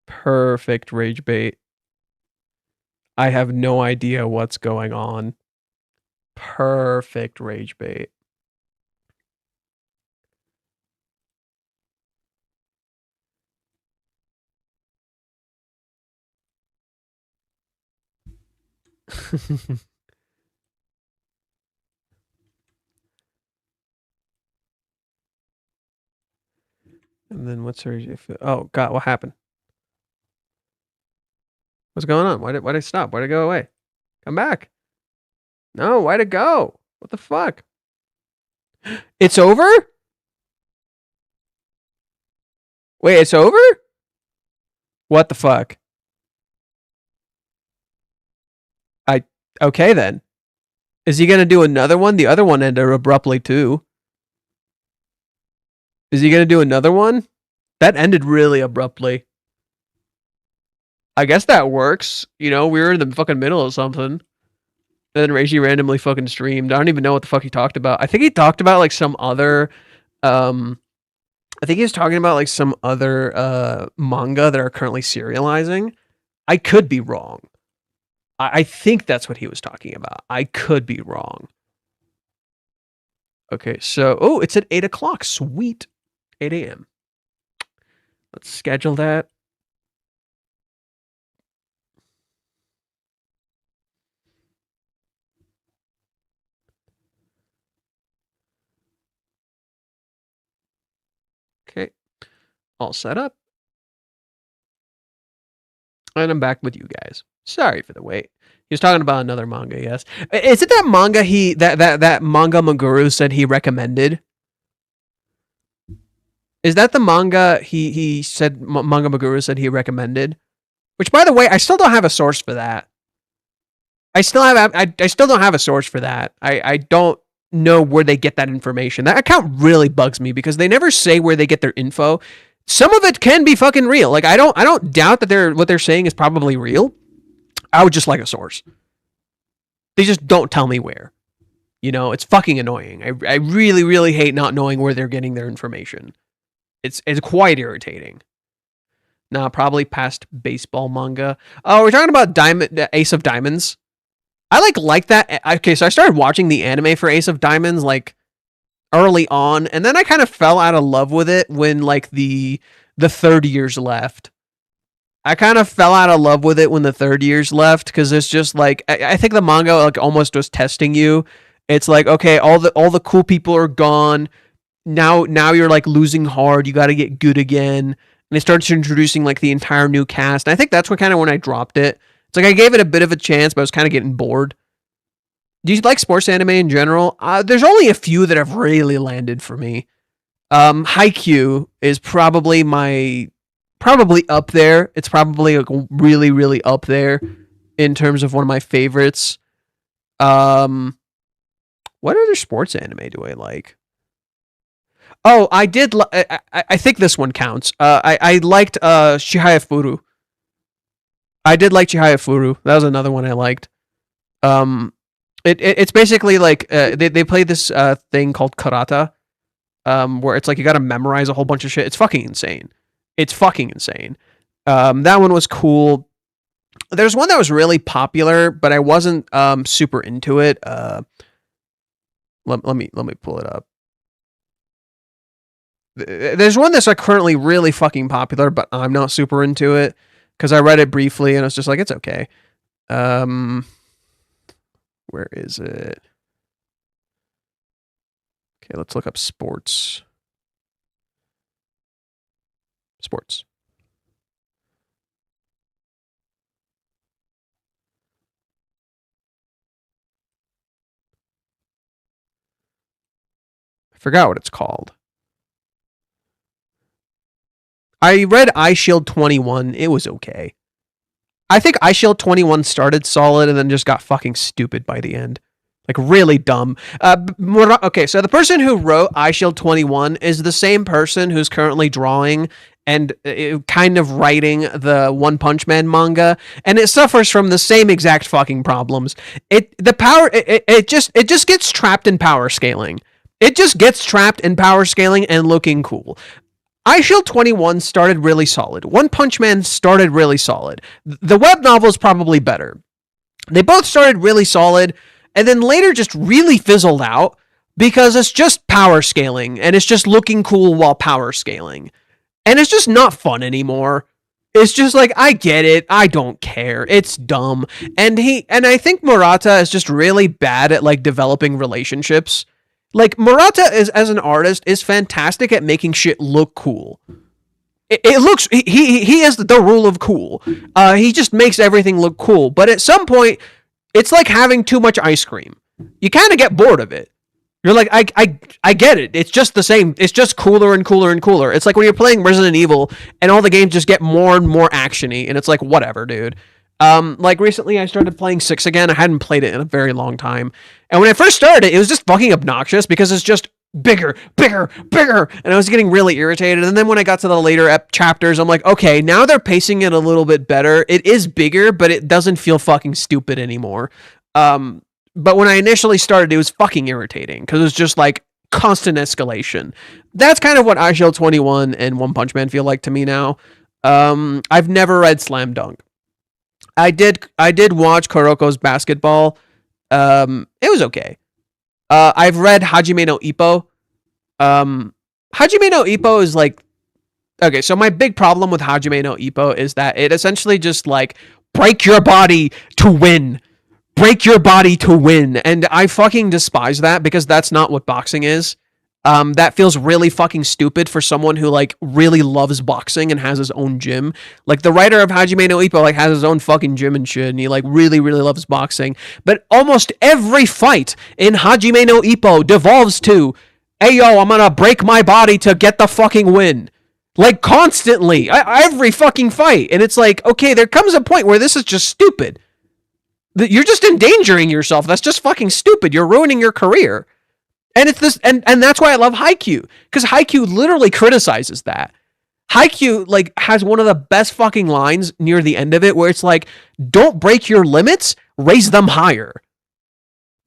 Perfect rage bait. I have no idea what's going on. Perfect rage bait. And then what's her? Oh God, what happened? What's going on? Why'd it stop? Why'd it go away? Come back. No, why'd it go? What the fuck? It's over? Wait, it's over? What the fuck? Okay then. Is he gonna do another one? The other one ended abruptly too. Is he gonna do another one? That ended really abruptly. I guess that works. You know, we were in the fucking middle of something. And then Reishi randomly fucking streamed. I don't even know what the fuck he talked about. I think he talked about like some other I think he was talking about like some other manga that are currently serializing. I could be wrong. I think that's what he was talking about. I could be wrong. Okay, so oh, it's at 8 o'clock. Sweet. 8 a.m. Let's schedule that. Okay. All set up. And I'm back with you guys. Sorry for the wait. He was talking about another manga, yes. Is it that manga that manga Maguru said he recommended? Is that the manga he said manga Maguru said he recommended? Which, by the way, I still don't have a source for that. I still don't have a source for that. I don't know where they get that information. That account really bugs me because they never say where they get their info. Some of it can be fucking real. Like I don't doubt that what they're saying is probably real. I would just like a source. They just don't tell me where. You know, it's fucking annoying. I really, really hate not knowing where they're getting their information. It's quite irritating. Nah, probably past baseball manga. Oh, we're talking about Ace of Diamonds. I like that. Okay, so I started watching the anime for Ace of Diamonds like early on, and then I kind of fell out of love with it when like the third years left. I kind of fell out of love with it when the third years left, because it's just like I think the manga like almost was testing you. It's like, okay, all the cool people are gone. Now you're like losing hard. You got to get good again. And it starts introducing like the entire new cast. And I think that's when I dropped it. It's like I gave it a bit of a chance, but I was kind of getting bored. Do you like sports anime in general? There's only a few that have really landed for me. Haikyuu is probably up there. It's probably like really, really up there in terms of one of my favorites. What other sports anime do I like? Oh, I did. I think this one counts. I liked Chihaya Furu. I did like Chihaya Furu. That was another one I liked. It's basically like they play this thing called karata, where it's like you got to memorize a whole bunch of shit. It's fucking insane. That one was cool. There's one that was really popular, but I wasn't super into it. Let me pull it up. There's one that's like currently really fucking popular, but I'm not super into it because I read it briefly and I was just like, it's okay. Where is it? Okay, let's look up sports. Sports. I forgot what it's called. I read Eyeshield 21. It was okay. I think Eyeshield 21 started solid and then just got fucking stupid by the end. Like, really dumb. Okay, so the person who wrote Eyeshield 21 is the same person who's currently drawing and kind of writing the One Punch Man manga, and it suffers from the same exact fucking problems. It just gets trapped in power scaling. It just gets trapped in power scaling and looking cool. Eyeshield 21 started really solid. One Punch Man started really solid. The web novel is probably better. They both started really solid, and then later just really fizzled out because it's just power scaling, and it's just looking cool while power scaling. And it's just not fun anymore. It's just like, I get it. I don't care. It's dumb. And I think Murata is just really bad at like developing relationships. Like, Murata is, as an artist, is fantastic at making shit look cool. It looks, he is the rule of cool. He just makes everything look cool. But at some point, it's like having too much ice cream. You kind of get bored of it. You're like, I get it. It's just the same. It's just cooler and cooler and cooler. It's like when you're playing Resident Evil and all the games just get more and more actiony, and it's like, whatever, dude. Like recently I started playing 6 again. I hadn't played it in a very long time. And when I first started it was just fucking obnoxious because it's just bigger. And I was getting really irritated. And then when I got to the later chapters, I'm like, okay, now they're pacing it a little bit better. It is bigger, but it doesn't feel fucking stupid anymore. But when I initially started, it was fucking irritating because it was just like constant escalation. That's kind of what Eyeshield 21 and One Punch Man feel like to me now. I've never read Slam Dunk. I did watch Kuroko's Basketball. It was okay. I've read Hajime no Ippo. Hajime no Ippo is like, okay, so my big problem with Hajime no Ippo is that it essentially just like break your body to win. Break your body to win. And I fucking despise that because that's not what boxing is. That feels really fucking stupid for someone who like really loves boxing and has his own gym. Like the writer of Hajime no Ippo like has his own fucking gym and shit, and he like really, really loves boxing. But almost every fight in Hajime no Ippo devolves to, hey yo, I'm gonna break my body to get the fucking win. Like constantly, every fucking fight. And it's like, okay, there comes a point where this is just stupid. You're just endangering yourself. That's just fucking stupid. You're ruining your career. And it's this, and that's why I love Haikyuu, because Haikyuu literally criticizes that. Haikyuu like has one of the best fucking lines near the end of it, where it's like, "Don't break your limits, raise them higher.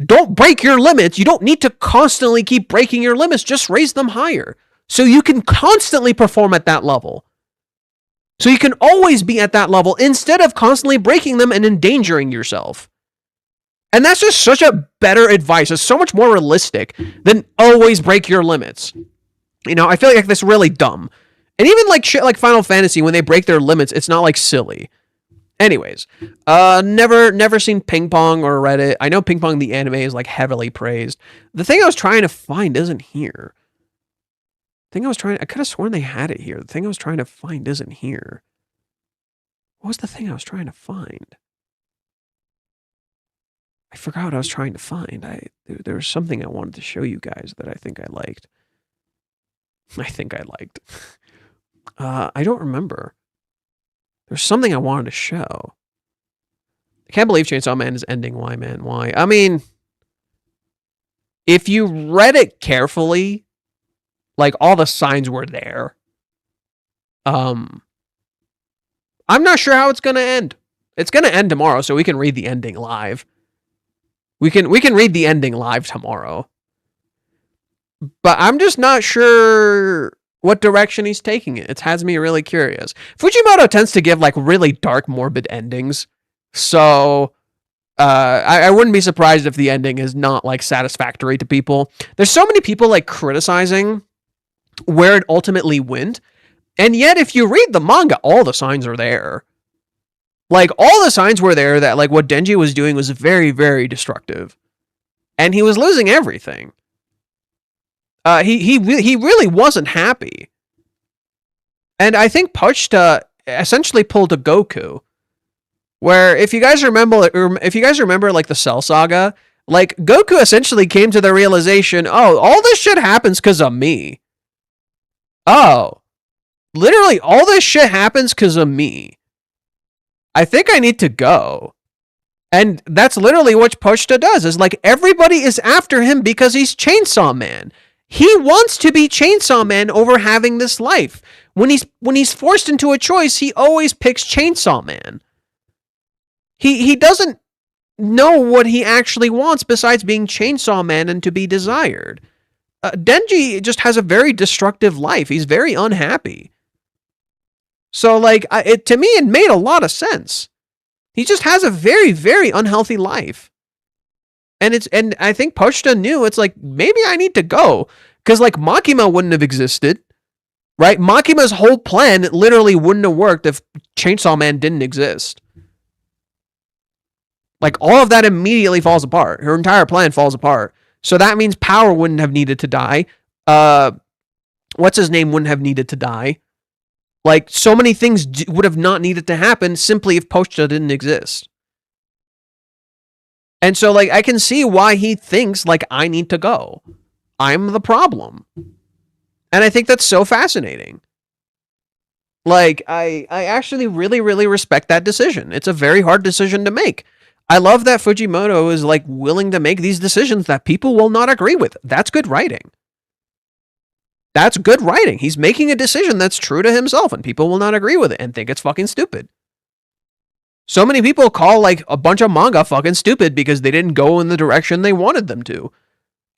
Don't break your limits. You don't need to constantly keep breaking your limits. Just raise them higher, so you can constantly perform at that level. So you can always be at that level instead of constantly breaking them and endangering yourself." And that's just such a better advice. It's so much more realistic than always break your limits. You know, I feel like that's really dumb. And even like shit like Final Fantasy, when they break their limits, it's not like silly. Anyways, never seen Ping Pong or read it. I know Ping Pong the anime is like heavily praised. The thing I was trying to find isn't here. I could have sworn they had it here. The thing I was trying to find isn't here. What was the thing I was trying to find? I forgot what I was trying to find. There was something I wanted to show you guys that I think I liked. I don't remember. There's something I wanted to show. I can't believe Chainsaw Man is ending. Why, man? Why? I mean, if you read it carefully, like all the signs were there. I'm not sure how it's gonna end. It's gonna end tomorrow, so we can read the ending live. We can read the ending live tomorrow. But I'm just not sure what direction he's taking it. It has me really curious. Fujimoto tends to give like really dark, morbid endings. So I wouldn't be surprised if the ending is not like satisfactory to people. There's so many people like criticizing where it ultimately went. And yet if you read the manga, all the signs are there. Like all the signs were there that like what Denji was doing was very, very destructive. And he was losing everything. He really wasn't happy. And I think Pochita essentially pulled a Goku. Where if you guys remember like the Cell Saga, like Goku essentially came to the realization, oh, all this shit happens because of me. Oh, literally all this shit happens because of me. I think I need to go. And that's literally what Pochita does, is like everybody is after him because he's Chainsaw Man. He wants to be Chainsaw Man over having this life. When he's forced into a choice, he always picks Chainsaw Man. He doesn't know what he actually wants besides being Chainsaw Man and to be desired. Denji just has a very destructive life. He's very unhappy. So, like, to me, it made a lot of sense. He just has a very, very unhealthy life. And I think Pochita knew, it's like, maybe I need to go. Because, like, Makima wouldn't have existed. Right? Makima's whole plan literally wouldn't have worked if Chainsaw Man didn't exist. Like, all of that immediately falls apart. Her entire plan falls apart. So that means Power wouldn't have needed to die. What's his name wouldn't have needed to die. Like, so many things would have not needed to happen simply if Pochita didn't exist. And so, like, I can see why he thinks, like, I need to go. I'm the problem. And I think that's so fascinating. Like, I actually really, really respect that decision. It's a very hard decision to make. I love that Fujimoto is, like, willing to make these decisions that people will not agree with. That's good writing. That's good writing. He's making a decision that's true to himself, and people will not agree with it and think it's fucking stupid. So many people call, like, a bunch of manga fucking stupid because they didn't go in the direction they wanted them to.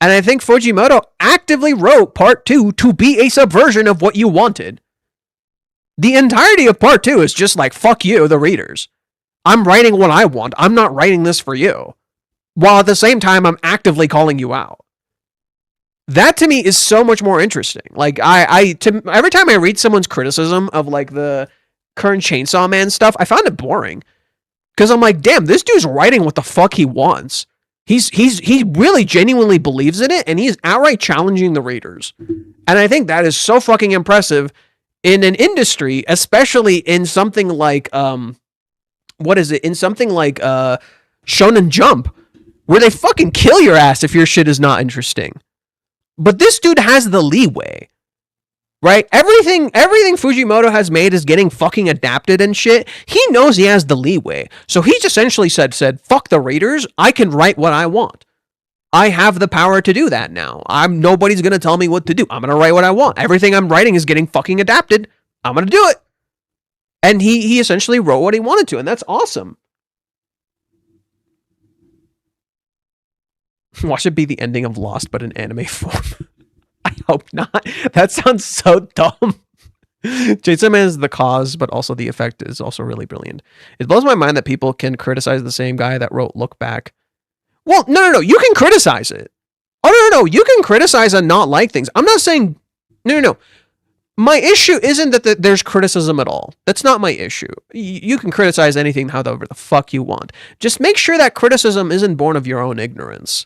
And I think Fujimoto actively wrote Part 2 to be a subversion of what you wanted. The entirety of Part 2 is just like, fuck you, the readers. I'm writing what I want. I'm not writing this for you. While at the same time, I'm actively calling you out. That to me is so much more interesting. Like, every time I read someone's criticism of, like, the current Chainsaw Man stuff, I found it boring. Because I'm like, damn, this dude's writing what the fuck he wants. He really genuinely believes in it, and he's outright challenging the readers. And I think that is so fucking impressive in an industry, especially in something like, in something like Shonen Jump, where they fucking kill your ass if your shit is not interesting. But this dude has the leeway, right? Everything Fujimoto has made is getting fucking adapted and shit. He knows he has the leeway. So he's essentially said, fuck the readers. I can write what I want. I have the power to do that now. Nobody's going to tell me what to do. I'm going to write what I want. Everything I'm writing is getting fucking adapted. I'm going to do it. And he essentially wrote what he wanted to, and that's awesome. Watch it be the ending of Lost, but in anime form. I hope not. That sounds so dumb. Chainsaw Man is the cause, but also the effect is also really brilliant. It blows my mind that people can criticize the same guy that wrote Look Back. Well, no. You can criticize it. Oh, no. You can criticize and not like things. I'm not saying... No. My issue isn't that there's criticism at all. That's not my issue. You can criticize anything however the fuck you want. Just make sure that criticism isn't born of your own ignorance,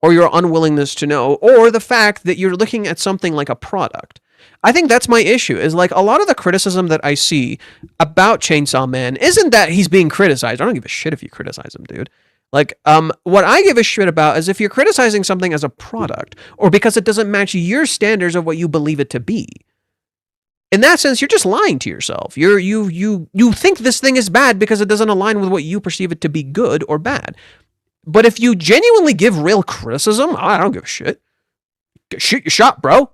or your unwillingness to know, or the fact that you're looking at something like a product. I think that's my issue, is like a lot of the criticism that I see about Chainsaw Man isn't that he's being criticized. I don't give a shit if you criticize him, dude. Like, what I give a shit about is if you're criticizing something as a product, or because it doesn't match your standards of what you believe it to be. In that sense, you're just lying to yourself. You think this thing is bad because it doesn't align with what you perceive it to be good or bad. But if you genuinely give real criticism, I don't give a shit. Shoot your shot, bro.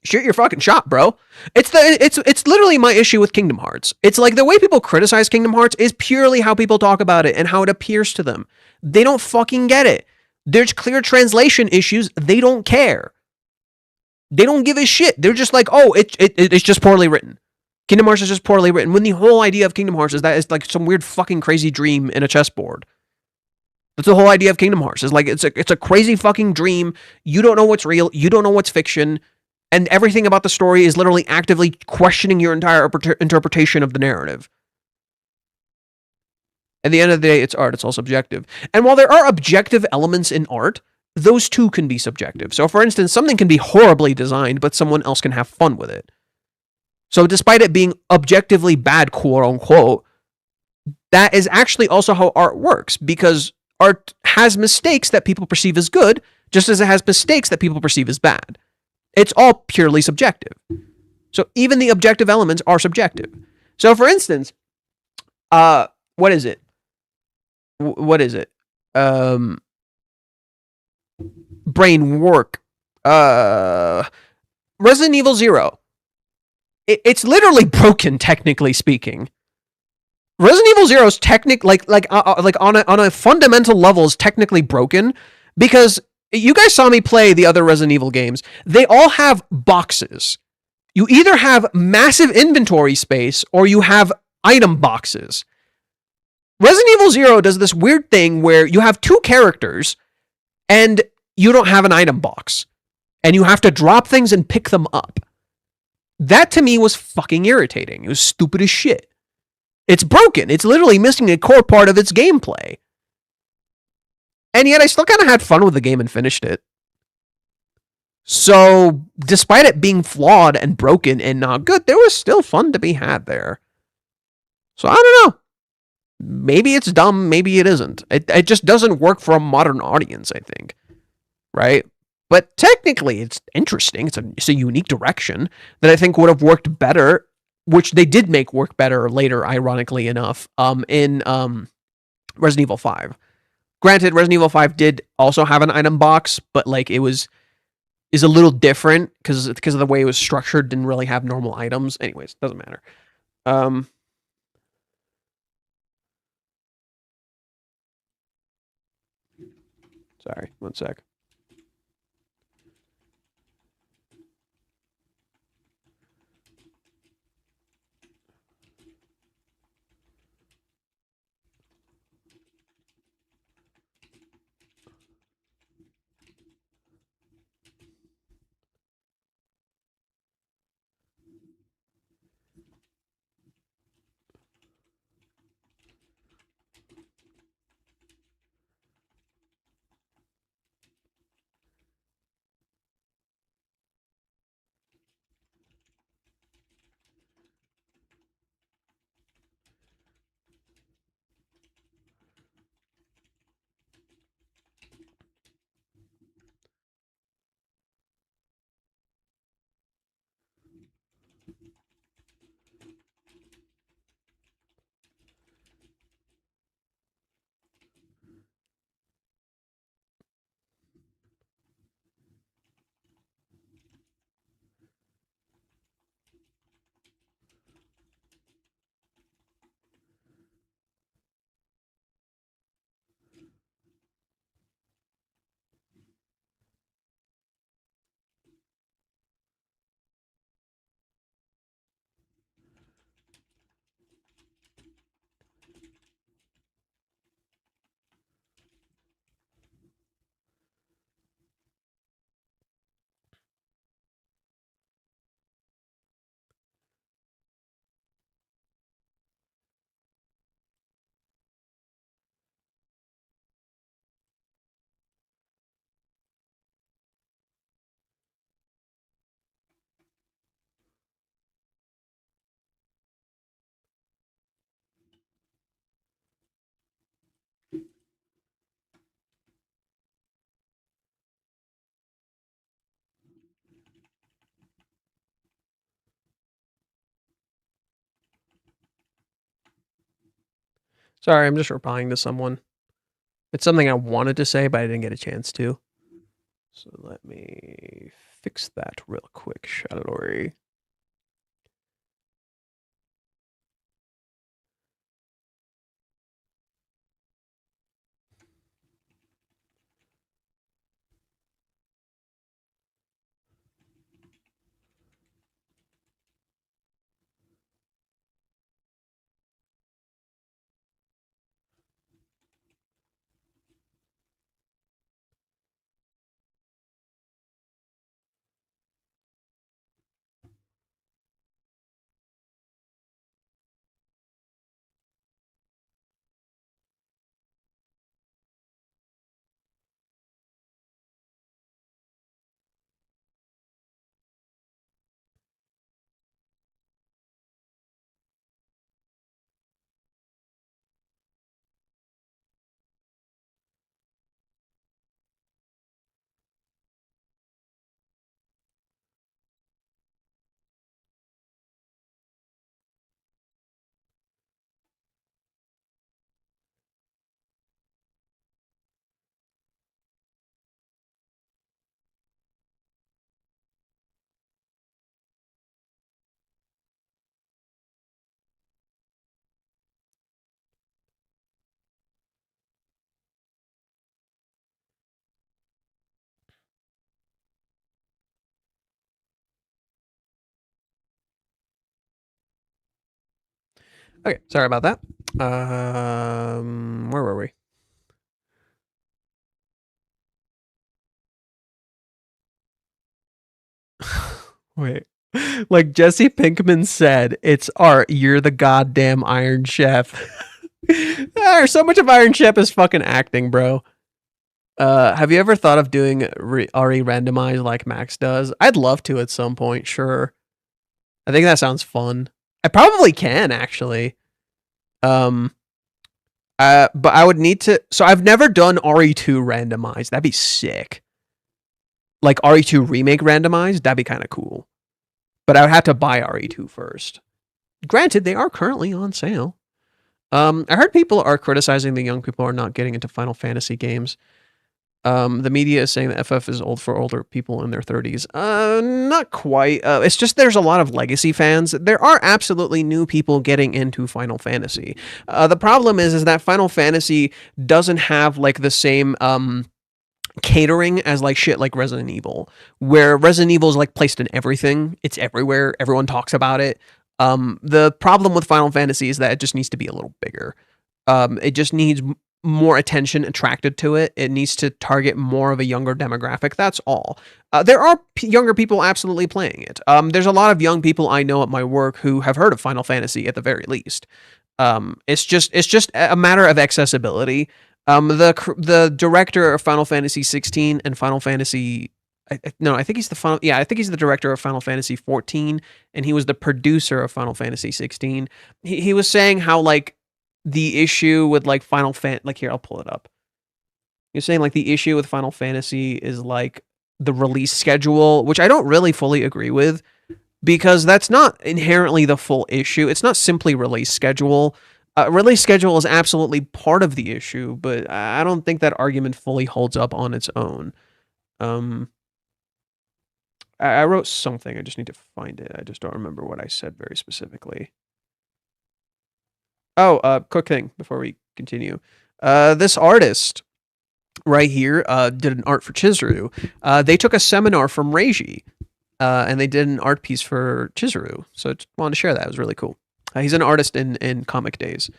Shoot your fucking shot, bro. It's literally my issue with Kingdom Hearts. It's like the way people criticize Kingdom Hearts is purely how people talk about it and how it appears to them. They don't fucking get it. There's clear translation issues. They don't care. They don't give a shit. They're just like, oh, it's just poorly written. Kingdom Hearts is just poorly written. When the whole idea of Kingdom Hearts is that it's like some weird fucking crazy dream in a chessboard. That's the whole idea of Kingdom Hearts. Is like it's a crazy fucking dream. You don't know what's real. You don't know what's fiction. And everything about the story is literally actively questioning your entire interpretation of the narrative. At the end of the day, it's art. It's all subjective. And while there are objective elements in art, those too can be subjective. So, for instance, something can be horribly designed, but someone else can have fun with it. So, despite it being objectively bad, quote unquote, that is actually also how art works, because art has mistakes that people perceive as good, just as it has mistakes that people perceive as bad. It's all purely subjective. So, even the objective elements are subjective. So, for instance, what is it? Brain work. Resident Evil 0. It's literally broken, technically speaking. Resident Evil 0 is like on a fundamental level is technically broken, because you guys saw me play the other Resident Evil games. They all have boxes. You either have massive inventory space or you have item boxes. Resident Evil 0 does this weird thing where you have two characters and you don't have an item box. And you have to drop things and pick them up. That to me was fucking irritating. It was stupid as shit. It's broken. It's literally missing a core part of its gameplay. And yet I still kind of had fun with the game and finished it. So, despite it being flawed and broken and not good, there was still fun to be had there. So, I don't know. Maybe it's dumb, maybe it isn't. It just doesn't work for a modern audience, I think. Right? But technically, it's interesting. It's a unique direction that I think would have worked better, which they did make work better later, ironically enough, in Resident Evil 5. Granted, Resident Evil 5 did also have an item box, but like is a little different because of the way it was structured. Didn't really have normal items. Anyways, doesn't matter. Sorry, one sec. Sorry, I'm just replying to someone. It's something I wanted to say, but I didn't get a chance to. So let me fix that real quick, Shadowry. Okay, sorry about that. Where were we? Wait. Like Jesse Pinkman said, it's art. You're the goddamn Iron Chef. So much of Iron Chef is fucking acting, bro. Have you ever thought of doing RE randomized like Max does? I'd love to at some point, sure. I think that sounds fun. I probably can actually. But I would need to. So I've never done RE2 randomized. That'd be sick. Like RE2 remake randomized. That'd be kind of cool. But I would have to buy RE2 first. Granted, they are currently on sale. I heard people are criticizing the young people are not getting into Final Fantasy games. The media is saying that FF is old for older people in their 30s. Not quite. It's just there's a lot of legacy fans. There are absolutely new people getting into Final Fantasy. The problem is that Final Fantasy doesn't have like the same catering as like shit like Resident Evil, where Resident Evil is like placed in everything. It's everywhere. Everyone talks about it. The problem with Final Fantasy is that it just needs to be a little bigger. It just needs more attention attracted to it. It needs to target more of a younger demographic. That's all. There are younger people absolutely playing it. There's a lot of young people I know at my work who have heard of Final Fantasy at the very least. It's just a matter of accessibility. The director of Final Fantasy 16 and Final Fantasy I think he's the director of Final Fantasy 14, and he was the producer of Final Fantasy 16. He was saying how like the issue with like here, I'll pull it up. You're saying like the issue with Final Fantasy is like the release schedule, which I don't really fully agree with, because that's not inherently the full issue. It's not simply release schedule. Release schedule is absolutely part of the issue, but I don't think that argument fully holds up on its own. I wrote something. I just need to find it. I just don't remember what I said very specifically. Oh, quick thing before we continue. This artist right here did an art for Chizuru. They took a seminar from Reiji, and they did an art piece for Chizuru. So just wanted to share that. It was really cool. He's an artist in Comic Days.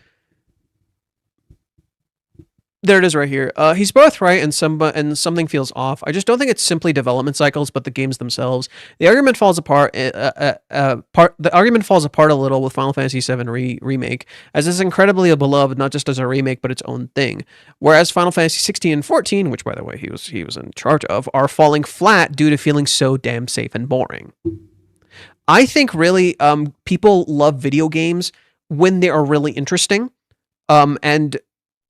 There it is right here. He's both right and something feels off. I just don't think it's simply development cycles, but the games themselves. The argument falls apart. The argument falls apart a little with Final Fantasy VII remake, as it's incredibly beloved not just as a remake but its own thing. Whereas Final Fantasy 16 and 14, which by the way he was in charge of, are falling flat due to feeling so damn safe and boring. I think really people love video games when they are really interesting, and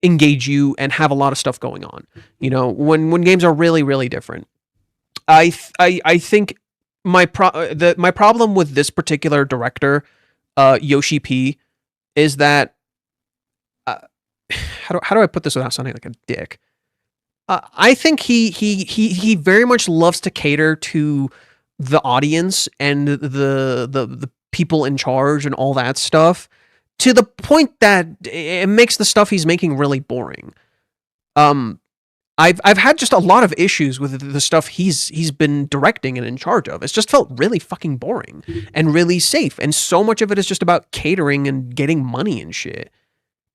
engage you and have a lot of stuff going on. You know, when games are really, really different. I think my problem with this particular director, Yoshi P, is that how do I put this without sounding like a dick? I think he very much loves to cater to the audience and the people in charge and all that stuff, to the point that it makes the stuff he's making really boring. I've had just a lot of issues with the stuff he's been directing and in charge of. It's just felt really fucking boring and really safe, and so much of it is just about catering and getting money and shit.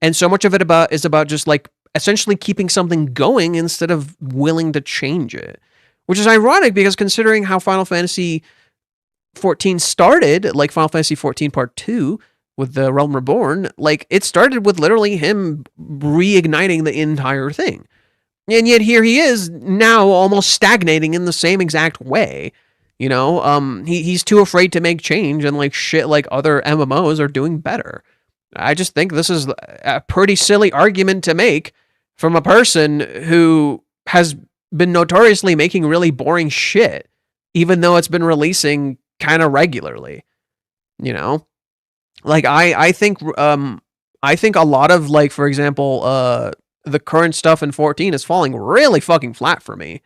And so much of it is about just like essentially keeping something going instead of willing to change it. Which is ironic, because considering how Final Fantasy 14 started, like Final Fantasy 14 Part 2 with the Realm Reborn, like it started with literally him reigniting the entire thing. And yet here he is now almost stagnating in the same exact way. You know, he's too afraid to make change, and like shit like other MMOs are doing better. I just think this is a pretty silly argument to make from a person who has been notoriously making really boring shit, even though it's been releasing kind of regularly. You know, like I think a lot of, like, for example, the current stuff in 14 is falling really fucking flat for me,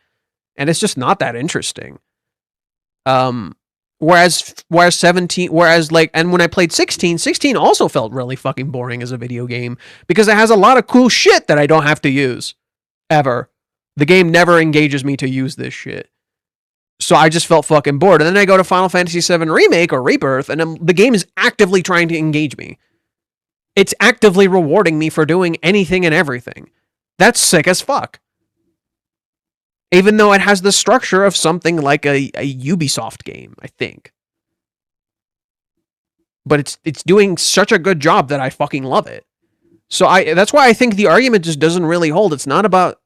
and it's just not that interesting. Whereas 17, and when I played 16 also felt really fucking boring as a video game, because it has a lot of cool shit that I don't have to use ever. The game never engages me to use this shit. So I just felt fucking bored. And then I go to Final Fantasy VII Remake or Rebirth, and the game is actively trying to engage me. It's actively rewarding me for doing anything and everything. That's sick as fuck. Even though it has the structure of something like a Ubisoft game, I think. But it's doing such a good job that I fucking love it. So that's why I think the argument just doesn't really hold. It's not about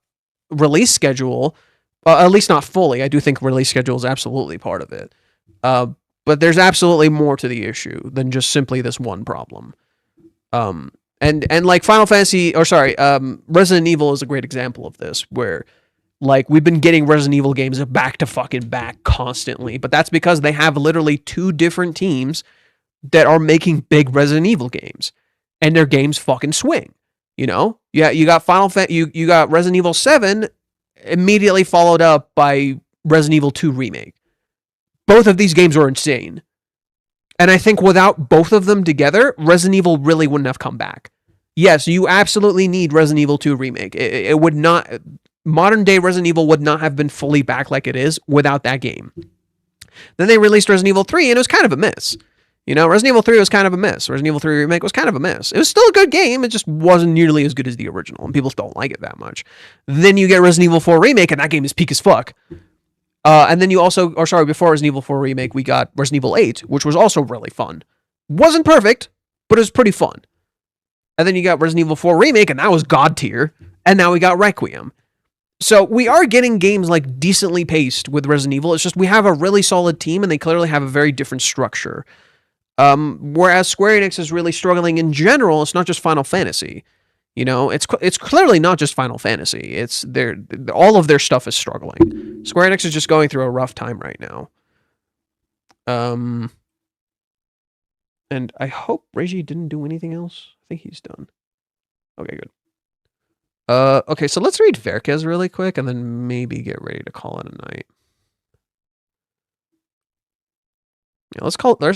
release schedule, at least not fully. I do think release schedule is absolutely part of it. But there's absolutely more to the issue than just simply this one problem. And like Resident Evil is a great example of this, where like we've been getting Resident Evil games back to fucking back constantly, but that's because they have literally two different teams that are making big Resident Evil games, and their games fucking swing. You know, yeah, you got you got Resident Evil 7 immediately followed up by Resident Evil 2 Remake. Both of these games were insane. And I think without both of them together, Resident Evil really wouldn't have come back. Yes, you absolutely need Resident Evil 2 Remake. It would not... Modern day Resident Evil would not have been fully back like it is without that game. Then they released Resident Evil 3, and it was kind of a miss. You know, Resident Evil 3 was kind of a miss. Resident Evil 3 Remake was kind of a miss. It was still a good game, it just wasn't nearly as good as the original, and people don't like it that much. Then you get Resident Evil 4 Remake, and that game is peak as fuck. And then you also, before Resident Evil 4 Remake, we got Resident Evil 8, which was also really fun. Wasn't perfect, but it was pretty fun. And then you got Resident Evil 4 Remake, and that was god tier. And now we got Requiem. So we are getting games like decently paced with Resident Evil. It's just we have a really solid team, and they clearly have a very different structure. Whereas Square Enix is really struggling in general. It's not just Final Fantasy. You know, it's clearly not just Final Fantasy. It's all of their stuff is struggling. Square Enix is just going through a rough time right now. And I hope Reggie didn't do anything else. I think he's done. Okay, good. Okay, so let's read Varicus really quick, and then maybe get ready to call it a night. Yeah,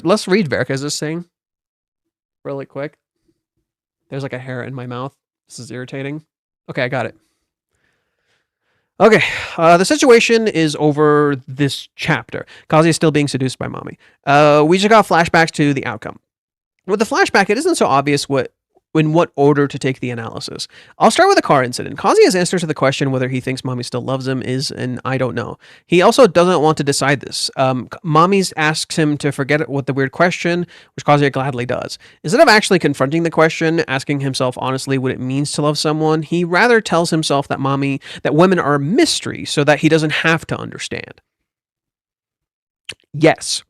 let's read Varicus' thing really quick. There's like a hair in my mouth. This is irritating. Okay, I got it. Okay, the situation is over this chapter. Kazuya is still being seduced by Mami. We just got flashbacks to the outcome. With the flashback, it isn't so obvious in what order to take the analysis. I'll start with the car incident. Kazuya's answer to the question whether he thinks Mami still loves him is an I don't know. He also doesn't want to decide this. Mami asks him to forget what the weird question, which Kazuya gladly does. Instead of actually confronting the question, asking himself honestly what it means to love someone, he rather tells himself that women are a mystery so that he doesn't have to understand. Yes.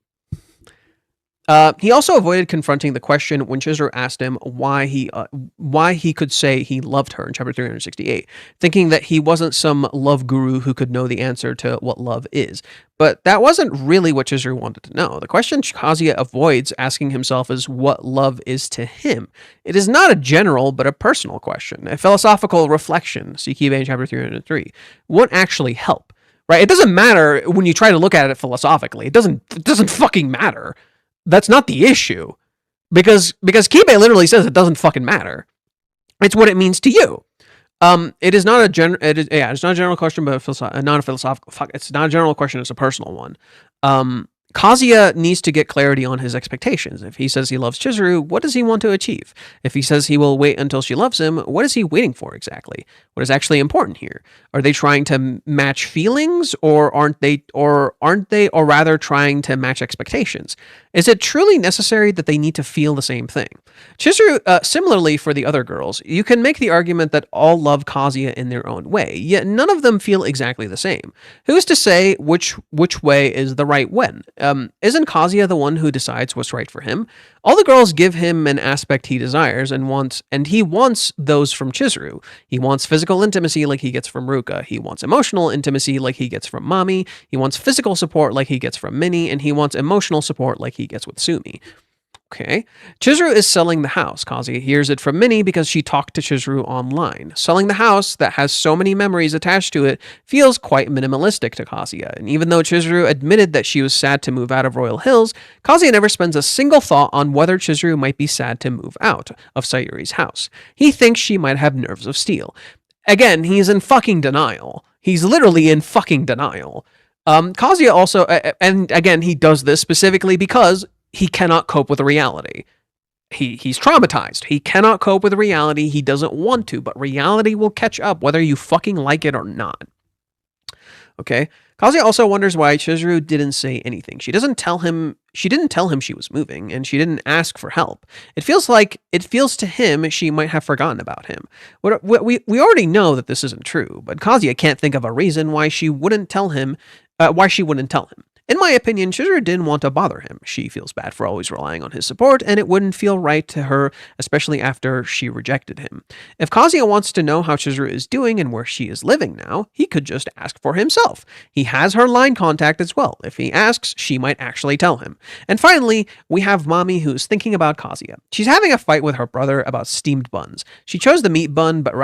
He also avoided confronting the question when Chizuru asked him why he could say he loved her in chapter 368, thinking that he wasn't some love guru who could know the answer to what love is. But that wasn't really what Chizuru wanted to know. The question Kazuya avoids asking himself is what love is to him. It is not a general, but a personal question, a philosophical reflection. Sekibe in chapter 303 won't actually help. Right? It doesn't matter when you try to look at it philosophically. It doesn't fucking matter. That's not the issue, because Kibe literally says it doesn't fucking matter. It's what it means to you. It is not a it's not a general question, but not a philosophical. It's not a general question. It's a personal one. Kazuya needs to get clarity on his expectations. If he says he loves Chizuru, what does he want to achieve? If he says he will wait until she loves him, what is he waiting for exactly? What is actually important here? Are they trying to match feelings, or aren't they, or rather trying to match expectations? Is it truly necessary that they need to feel the same thing? Chizuru, similarly for the other girls, you can make the argument that all love Kazuya in their own way, yet none of them feel exactly the same. Who's to say which way is the right when? Isn't Kazuya the one who decides what's right for him? All the girls give him an aspect he desires and he wants those from Chizuru. He wants physical intimacy like he gets from Ruka. He wants emotional intimacy like he gets from Mami. He wants physical support like he gets from Minnie, and he wants emotional support like he gets with Sumi. Okay. Chizuru is selling the house. Kazuya hears it from Minnie because she talked to Chizuru online. Selling the house that has so many memories attached to it feels quite minimalistic to Kazuya. And even though Chizuru admitted that she was sad to move out of Royal Hills, Kazuya never spends a single thought on whether Chizuru might be sad to move out of Sayuri's house. He thinks she might have nerves of steel. Again, he's in fucking denial. He's literally in fucking denial. Kazuya also, and again, he does this specifically because he cannot cope with reality. He's traumatized. He cannot cope with reality. He doesn't want to, but reality will catch up whether you fucking like it or not. Okay? Kazuya also wonders why Chizuru didn't say anything. She didn't tell him she was moving, and she didn't ask for help. It feels to him she might have forgotten about him. We already know that this isn't true, but Kazuya can't think of a reason why she wouldn't tell him. In my opinion, Chizuru didn't want to bother him. She feels bad for always relying on his support, and it wouldn't feel right to her, especially after she rejected him. If Kazuya wants to know how Chizuru is doing and where she is living now, he could just ask for himself. He has her line contact as well. If he asks, she might actually tell him. And finally, we have Mami, who's thinking about Kazuya. She's having a fight with her brother about steamed buns. She chose the meat bun, but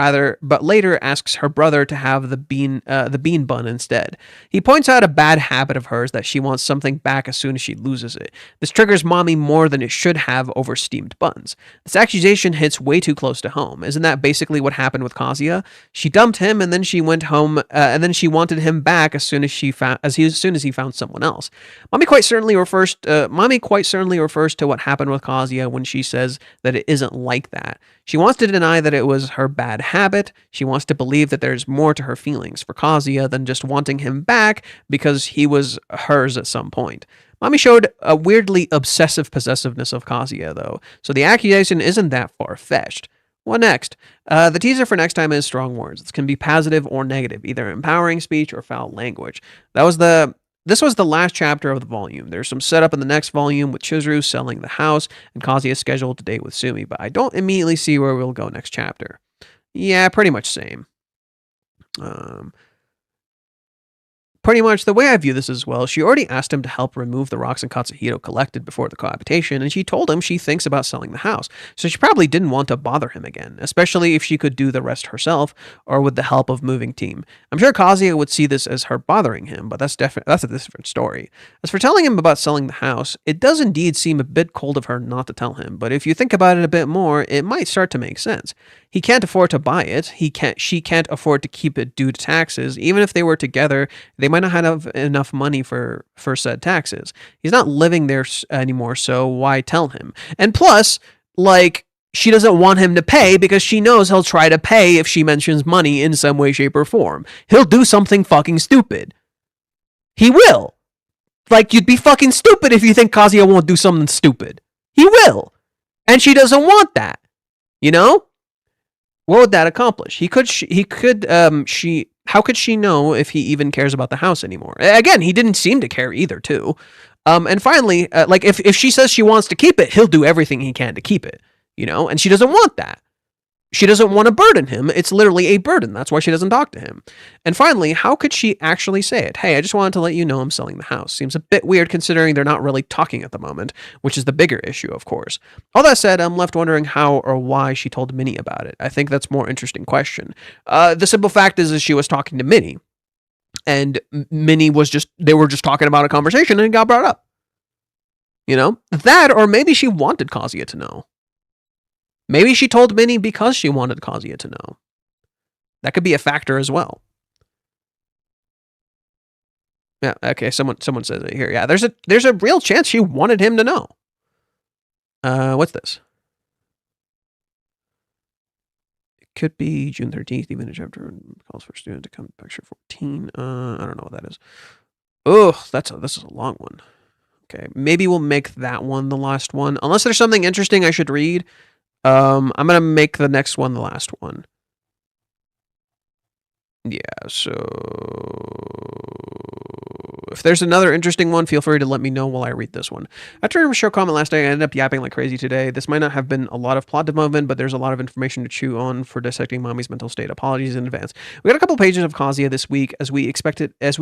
later asks her brother to have the bean bun instead. He points out a bad habit of hers that she wants something back as soon as she loses it. This triggers Mami more than it should have over steamed buns. This accusation hits way too close to home. Isn't that basically what happened with Kazuya? She dumped him, and then she went home, and then she wanted him back as soon as he found someone else. Mami quite certainly refers to what happened with Kazuya when she says that it isn't like that. She wants to deny that it was her bad habit. She wants to believe that there's more to her feelings for Kazuya than just wanting him back because he was hers at some point. Mami showed a weirdly obsessive possessiveness of Kazuya, though, so the accusation isn't that far-fetched. What next? The teaser for next time is strong words. This can be positive or negative, either empowering speech or foul language. This was the last chapter of the volume. There's some setup in the next volume with Chizuru selling the house and Kazuya scheduled to date with Sumi, but I don't immediately see where we'll go next chapter. Yeah, pretty much same. Pretty much the way I view this as well, she already asked him to help remove the rocks and Katsuhito collected before the cohabitation, and she told him she thinks about selling the house, so she probably didn't want to bother him again, especially if she could do the rest herself, or with the help of moving team. I'm sure Kazuya would see this as her bothering him, but that's a different story. As for telling him about selling the house, it does indeed seem a bit cold of her not to tell him, but if you think about it a bit more, it might start to make sense. He can't afford to buy it. She can't afford to keep it due to taxes. Even if they were together, they might not have enough money for said taxes. He's not living there anymore, so why tell him? And plus, she doesn't want him to pay because she knows he'll try to pay if she mentions money in some way, shape, or form. He'll do something fucking stupid. He will. You'd be fucking stupid if you think Kazuya won't do something stupid. He will. And she doesn't want that. You know? What would that accomplish? How could she know if he even cares about the house anymore? Again, he didn't seem to care either, too. And finally, like if she says she wants to keep it, he'll do everything he can to keep it, you know? And she doesn't want that. She doesn't want to burden him. It's literally a burden. That's why she doesn't talk to him. And finally, how could she actually say it? Hey, I just wanted to let you know I'm selling the house. Seems a bit weird considering they're not really talking at the moment, which is the bigger issue, of course. All that said, I'm left wondering how or why she told Minnie about it. I think that's a more interesting question. The simple fact is she was talking to Minnie. And Minnie they were just talking about a conversation and it got brought up. You know? That, or maybe she wanted Kazuya to know. Maybe she told Minnie because she wanted Kazuya to know. That could be a factor as well. Yeah, okay, someone says it here. Yeah, there's a real chance she wanted him to know. What's this? It could be June 13th, even a chapter calls for a student to come to lecture 14. I don't know what that is. Oh, this is a long one. Okay, maybe we'll make that one the last one. Unless there's something interesting I should read. I'm gonna make the next one the last one. Yeah, so if there's another interesting one, feel free to let me know while I read this one. After a show comment last night, I ended up yapping like crazy today. This might not have been a lot of plot development, but there's a lot of information to chew on for dissecting Mami's mental state. Apologies in advance. We got a couple pages of Kazuya this week as we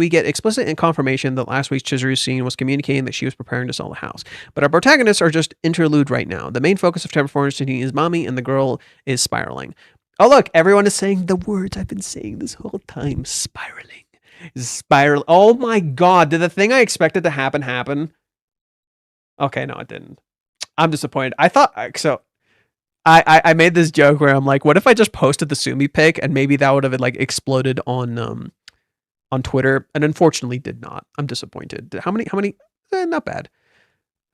get explicit and confirmation that last week's Chizuru scene was communicating that she was preparing to sell the house. But our protagonists are just interlude right now. The main focus of chapter 416 is Mami, and the girl is spiraling. Oh, look, everyone is saying the words I've been saying this whole time. Spiraling. Spiral. Oh my god, did the thing I expected to happen? Okay, no, it didn't. I'm disappointed. I thought, so, I made this joke where I'm like, what if I just posted the Sumi pic and maybe that would have like exploded on Twitter, and unfortunately did not. I'm disappointed. How many? Not bad.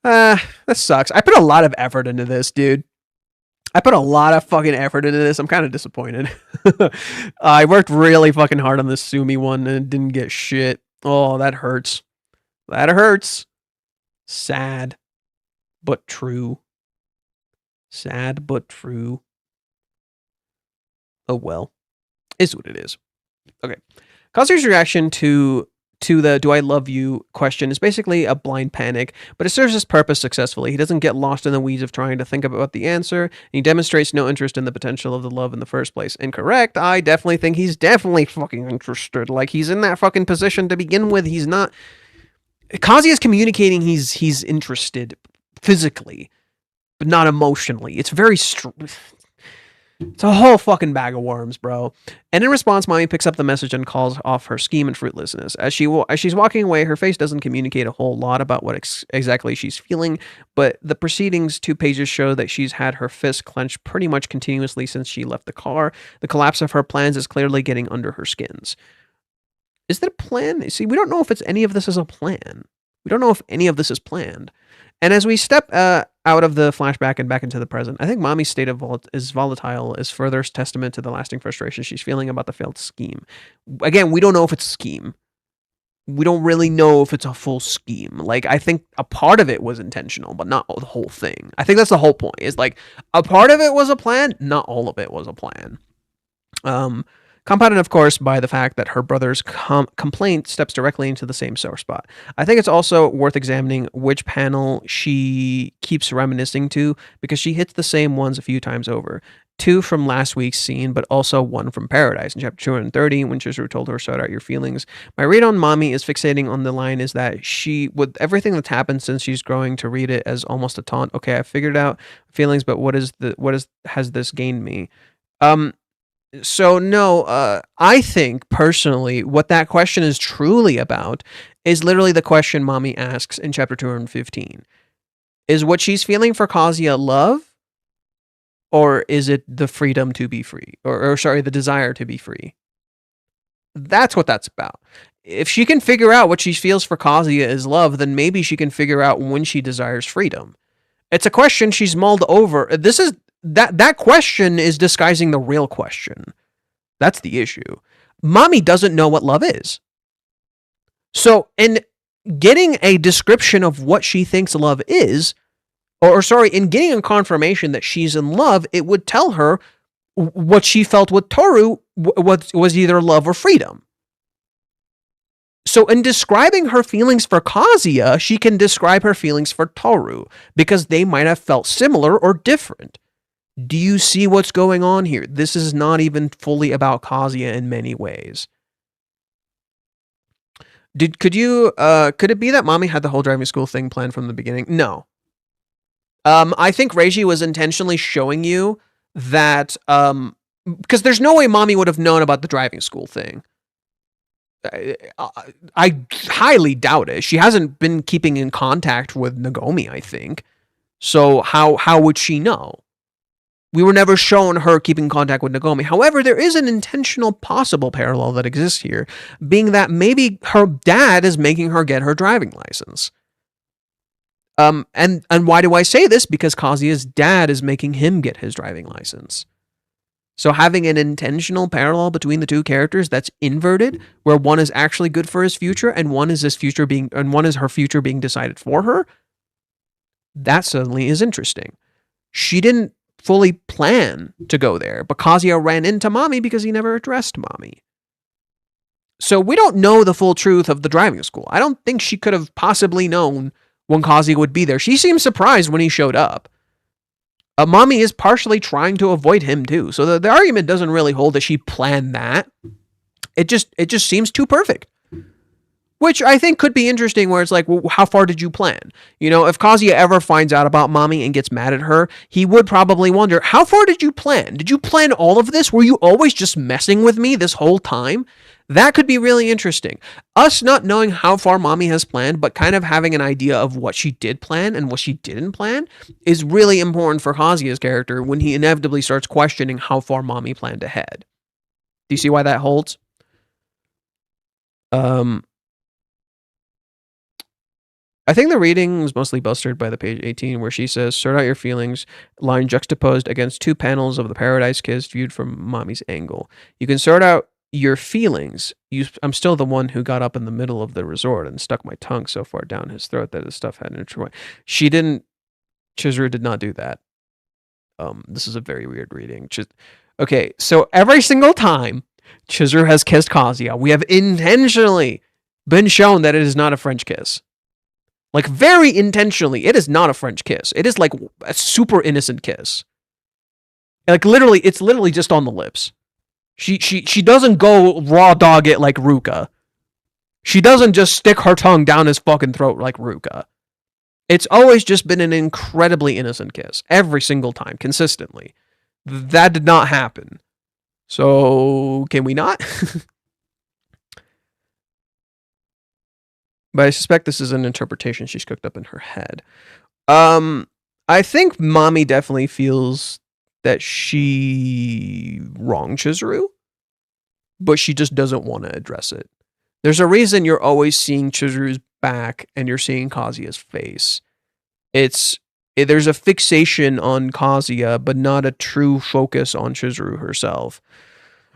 That sucks. I put a lot of effort into this, dude. I put a lot of fucking effort into this. I'm kind of disappointed. I worked really fucking hard on this Sumi one and didn't get shit. Oh, that hurts. That hurts. Sad, but true. Sad, but true. Oh well. Is what it is. Okay. Kazuya's reaction to the "do I love you" question is basically a blind panic, but it serves its purpose successfully. He doesn't get lost in the weeds of trying to think about the answer, and he demonstrates no interest in the potential of the love in the first place. Incorrect. I definitely think he's definitely fucking interested. Like, he's in that fucking position to begin with. He's not... Kazuya's communicating he's interested physically, but not emotionally. It's very... It's a whole fucking bag of worms, bro. And in response, Mami picks up the message and calls off her scheme and fruitlessness. As she's walking away, her face doesn't communicate a whole lot about what exactly she's feeling, but the preceding 2 pages show that she's had her fist clenched pretty much continuously since she left the car. The collapse of her plans is clearly getting under her skins. Is that a plan? See, we don't know if any of this is a plan. We don't know if any of this is planned. And as we step out of the flashback and back into the present, I think Mami's state of volatile is further testament to the lasting frustration she's feeling about the failed scheme. Again, we don't know if it's a scheme. We don't really know if it's a full scheme. Like, I think a part of it was intentional, but not the whole thing. I think that's the whole point, is like, a part of it was a plan, not all of it was a plan. Compounded, of course, by the fact that her brother's complaint steps directly into the same sore spot. I think it's also worth examining which panel she keeps reminiscing to, because she hits the same ones a few times over. 2 from last week's scene, but also 1 from Paradise in chapter 230, when Chizuru told her, "Sort out your feelings." My read on Mami is fixating on the line is that she, with everything that's happened since she's growing to read it as almost a taunt. Okay, I figured out feelings, but has this gained me? So no, I think personally what that question is truly about is literally the question Mami asks in chapter 215. Is what she's feeling for Kazuya love? Or is it the freedom to be free? Or sorry, the desire to be free? That's what that's about. If she can figure out what she feels for Kazuya is love, then maybe she can figure out when she desires freedom. It's a question she's mulled over. That question is disguising the real question. That's the issue. Mami doesn't know what love is. So, in getting a description of what she thinks love is, in getting a confirmation that she's in love, it would tell her what she felt with Toru was either love or freedom. So in describing her feelings for Kazuya, she can describe her feelings for Toru, because they might have felt similar or different. Do you see what's going on here? This is not even fully about Kazuya in many ways. Could it be that Mami had the whole driving school thing planned from the beginning? No. I think Reiji was intentionally showing you that, because there's no way Mami would have known about the driving school thing. I highly doubt it. She hasn't been keeping in contact with Nagomi, I think. So how would she know? We were never shown her keeping contact with Nagomi. However, there is an intentional possible parallel that exists here, being that maybe her dad is making her get her driving license. And why do I say this? Because Kazuya's dad is making him get his driving license. So having an intentional parallel between the two characters that's inverted, where one is actually good for his future and one is her future being decided for her, that suddenly is interesting. She didn't fully plan to go there, but Kazuya ran into Mami because he never addressed Mami. So we don't know the full truth of the driving school. I don't think she could have possibly known when Kazuya would be there. She seemed surprised when he showed up. Mami is partially trying to avoid him too. So the argument doesn't really hold that she planned that. It just seems too perfect. Which I think could be interesting, where it's like, well, how far did you plan? You know, if Kazuya ever finds out about Mami and gets mad at her, he would probably wonder, how far did you plan? Did you plan all of this? Were you always just messing with me this whole time? That could be really interesting. Us not knowing how far Mami has planned, but kind of having an idea of what she did plan and what she didn't plan, is really important for Kazuya's character when he inevitably starts questioning how far Mami planned ahead. Do you see why that holds? I think the reading was mostly bolstered by the page 18, where she says, sort out your feelings, line juxtaposed against two panels of the Paradise Kiss viewed from Mami's angle. You can sort out your feelings. I'm still the one who got up in the middle of the resort and stuck my tongue so far down his throat that his stuff had an intertwined. Chizuru did not do that. This is a very weird reading. Okay, so every single time Chizuru has kissed Kazuya, we have intentionally been shown that it is not a French kiss. Like, very intentionally, it is not a French kiss. It is like a super innocent kiss. Like, literally, it's literally just on the lips. She doesn't go raw dog it like Ruka. She doesn't just stick her tongue down his fucking throat like Ruka. It's always just been an incredibly innocent kiss. Every single time, consistently. That did not happen. So, can we not? But I suspect this is an interpretation she's cooked up in her head. I think Mami definitely feels that she wronged Chizuru, but she just doesn't want to address it. There's a reason you're always seeing Chizuru's back and you're seeing Kazuya's face. There's a fixation on Kazuya, but not a true focus on Chizuru herself.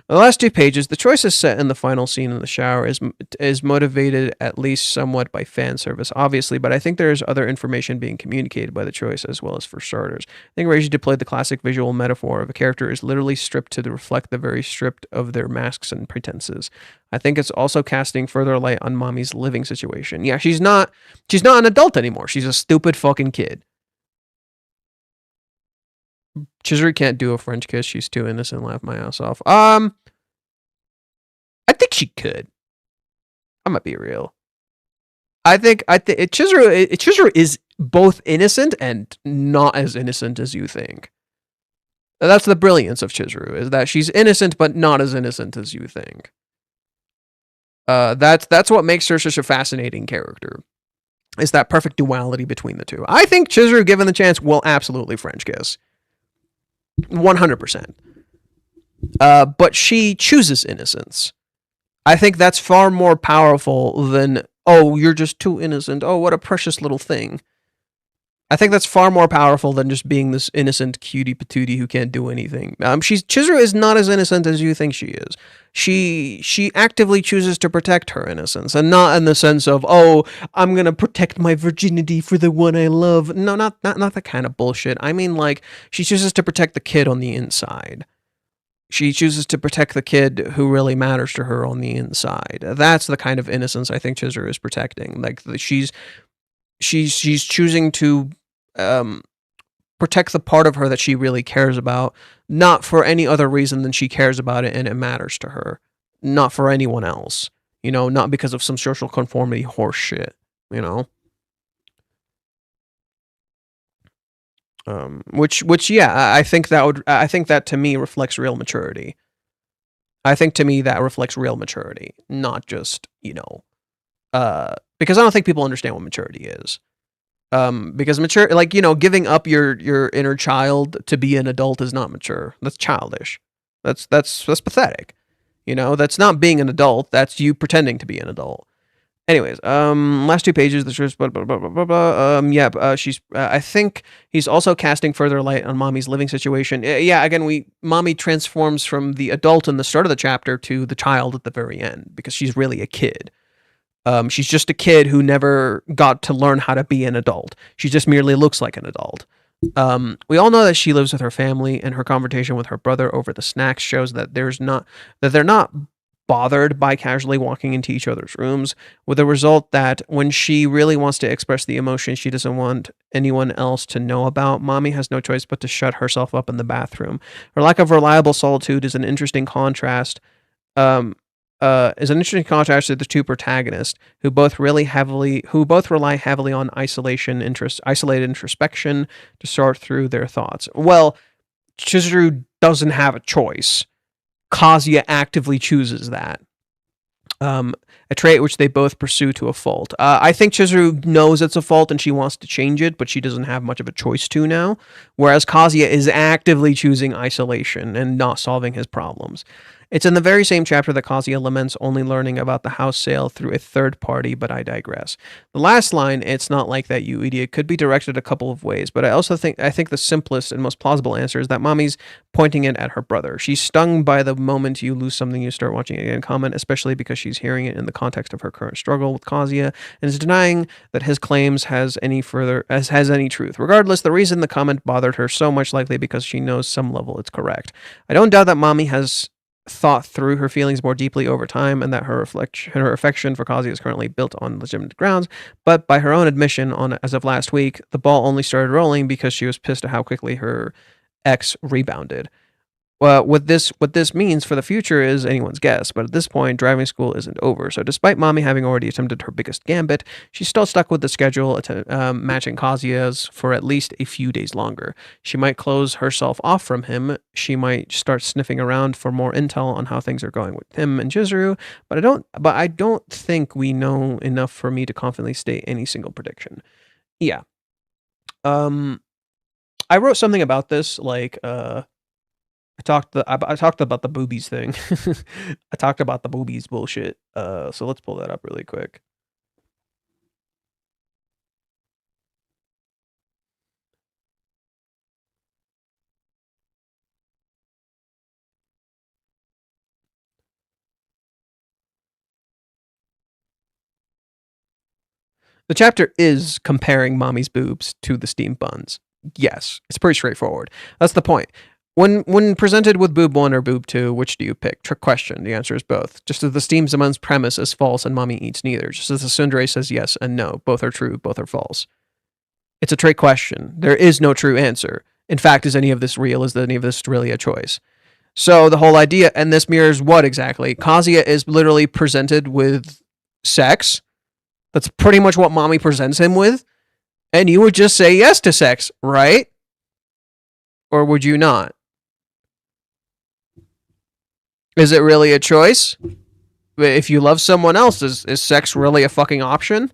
The last two pages, the choice is set in the final scene in the shower is motivated at least somewhat by fan service, obviously, but I think there is other information being communicated by the choice as well as for starters. I think Reiji deployed the classic visual metaphor of a character is literally stripped to reflect the very stripped of their masks and pretenses. I think it's also casting further light on Mami's living situation. Yeah, she's not an adult anymore. She's a stupid fucking kid. Chizuru can't do a French kiss. She's too innocent. Laugh my ass off. I think she could. I'm gonna be real. I think Chizuru is both innocent and not as innocent as you think. That's the brilliance of Chizuru, is that she's innocent but not as innocent as you think. That's what makes her such a fascinating character. Is that perfect duality between the two. I think Chizuru, given the chance, will absolutely French kiss. 100%. But she chooses innocence. I think that's far more powerful than, oh, you're just too innocent. Oh, what a precious little thing. I think that's far more powerful than just being this innocent cutie patootie who can't do anything. Chizuru is not as innocent as you think she is. She actively chooses to protect her innocence, and not in the sense of, oh, I'm gonna protect my virginity for the one I love. No, not that kind of bullshit. I mean, like, she chooses to protect the kid on the inside. She chooses to protect the kid who really matters to her on the inside. That's the kind of innocence I think Chizuru is protecting. Like she's choosing to protect the part of her that she really cares about, not for any other reason than she cares about it and it matters to her, not for anyone else. You know, not because of some social conformity horse shit. You know. Which yeah, I think that to me reflects real maturity. I think to me that reflects real maturity, not just, you know, because I don't think people understand what maturity is. Because mature, like, you know, giving up your inner child to be an adult is not mature. That's childish. That's pathetic. You know, that's not being an adult. That's you pretending to be an adult. Anyways, last 2 pages. The first, blah, blah, blah, blah, blah. She's. I think he's also casting further light on Mami's living situation. Yeah, again, Mami transforms from the adult in the start of the chapter to the child at the very end because she's really a kid. She's just a kid who never got to learn how to be an adult. She just merely looks like an adult. We all know that she lives with her family, and her confrontation with her brother over the snacks shows that they're not bothered by casually walking into each other's rooms, with the result that when she really wants to express the emotion she doesn't want anyone else to know about, Mami has no choice but to shut herself up in the bathroom. Her lack of reliable solitude is an interesting contrast. To the two protagonists who both rely heavily on isolated introspection to sort through their thoughts. Well, Chizuru doesn't have a choice. Kazuya actively chooses that. A trait which they both pursue to a fault. I think Chizuru knows it's a fault and she wants to change it, but she doesn't have much of a choice to now. Whereas Kazuya is actively choosing isolation and not solving his problems. It's in the very same chapter that Kazuya laments only learning about the house sale through a third party, but I digress. The last line, "It's not like that, you idiot," could be directed a couple of ways, but I think the simplest and most plausible answer is that Mami's pointing it at her brother. She's stung by the moment you lose something you start watching it again comment, especially because she's hearing it in the context of her current struggle with Kazuya, and is denying that his claims has any truth. Regardless, the reason the comment bothered her so much likely because she knows some level it's correct. I don't doubt that Mami has thought through her feelings more deeply over time and that her affection for Kazuya is currently built on legitimate grounds, but by her own admission as of last week, the ball only started rolling because she was pissed at how quickly her ex rebounded. What this means for the future is anyone's guess, but at this point, driving school isn't over. So despite Mami having already attempted her biggest gambit, she's still stuck with the schedule matching Kazuya's for at least a few days longer. She might close herself off from him. She might start sniffing around for more intel on how things are going with him and Chizuru, but I don't think we know enough for me to confidently state any single prediction. Yeah. I wrote something about this, like, I talked about the boobies thing. I talked about the boobies bullshit. So let's pull that up really quick. The chapter is comparing Mami's boobs to the steamed buns. Yes, it's pretty straightforward. That's the point. When presented with boob 1 or boob 2, which do you pick? Trick question. The answer is both. Just as the steamed buns premise is false and Mami eats neither. Just as the tsundere says yes and no. Both are true, both are false. It's a trick question. There is no true answer. In fact, is any of this real? Is any of this really a choice? So the whole idea, and this mirrors what exactly? Kazuya is literally presented with sex. That's pretty much what Mami presents him with. And you would just say yes to sex, right? Or would you not? Is it really a choice? If you love someone else, is sex really a fucking option?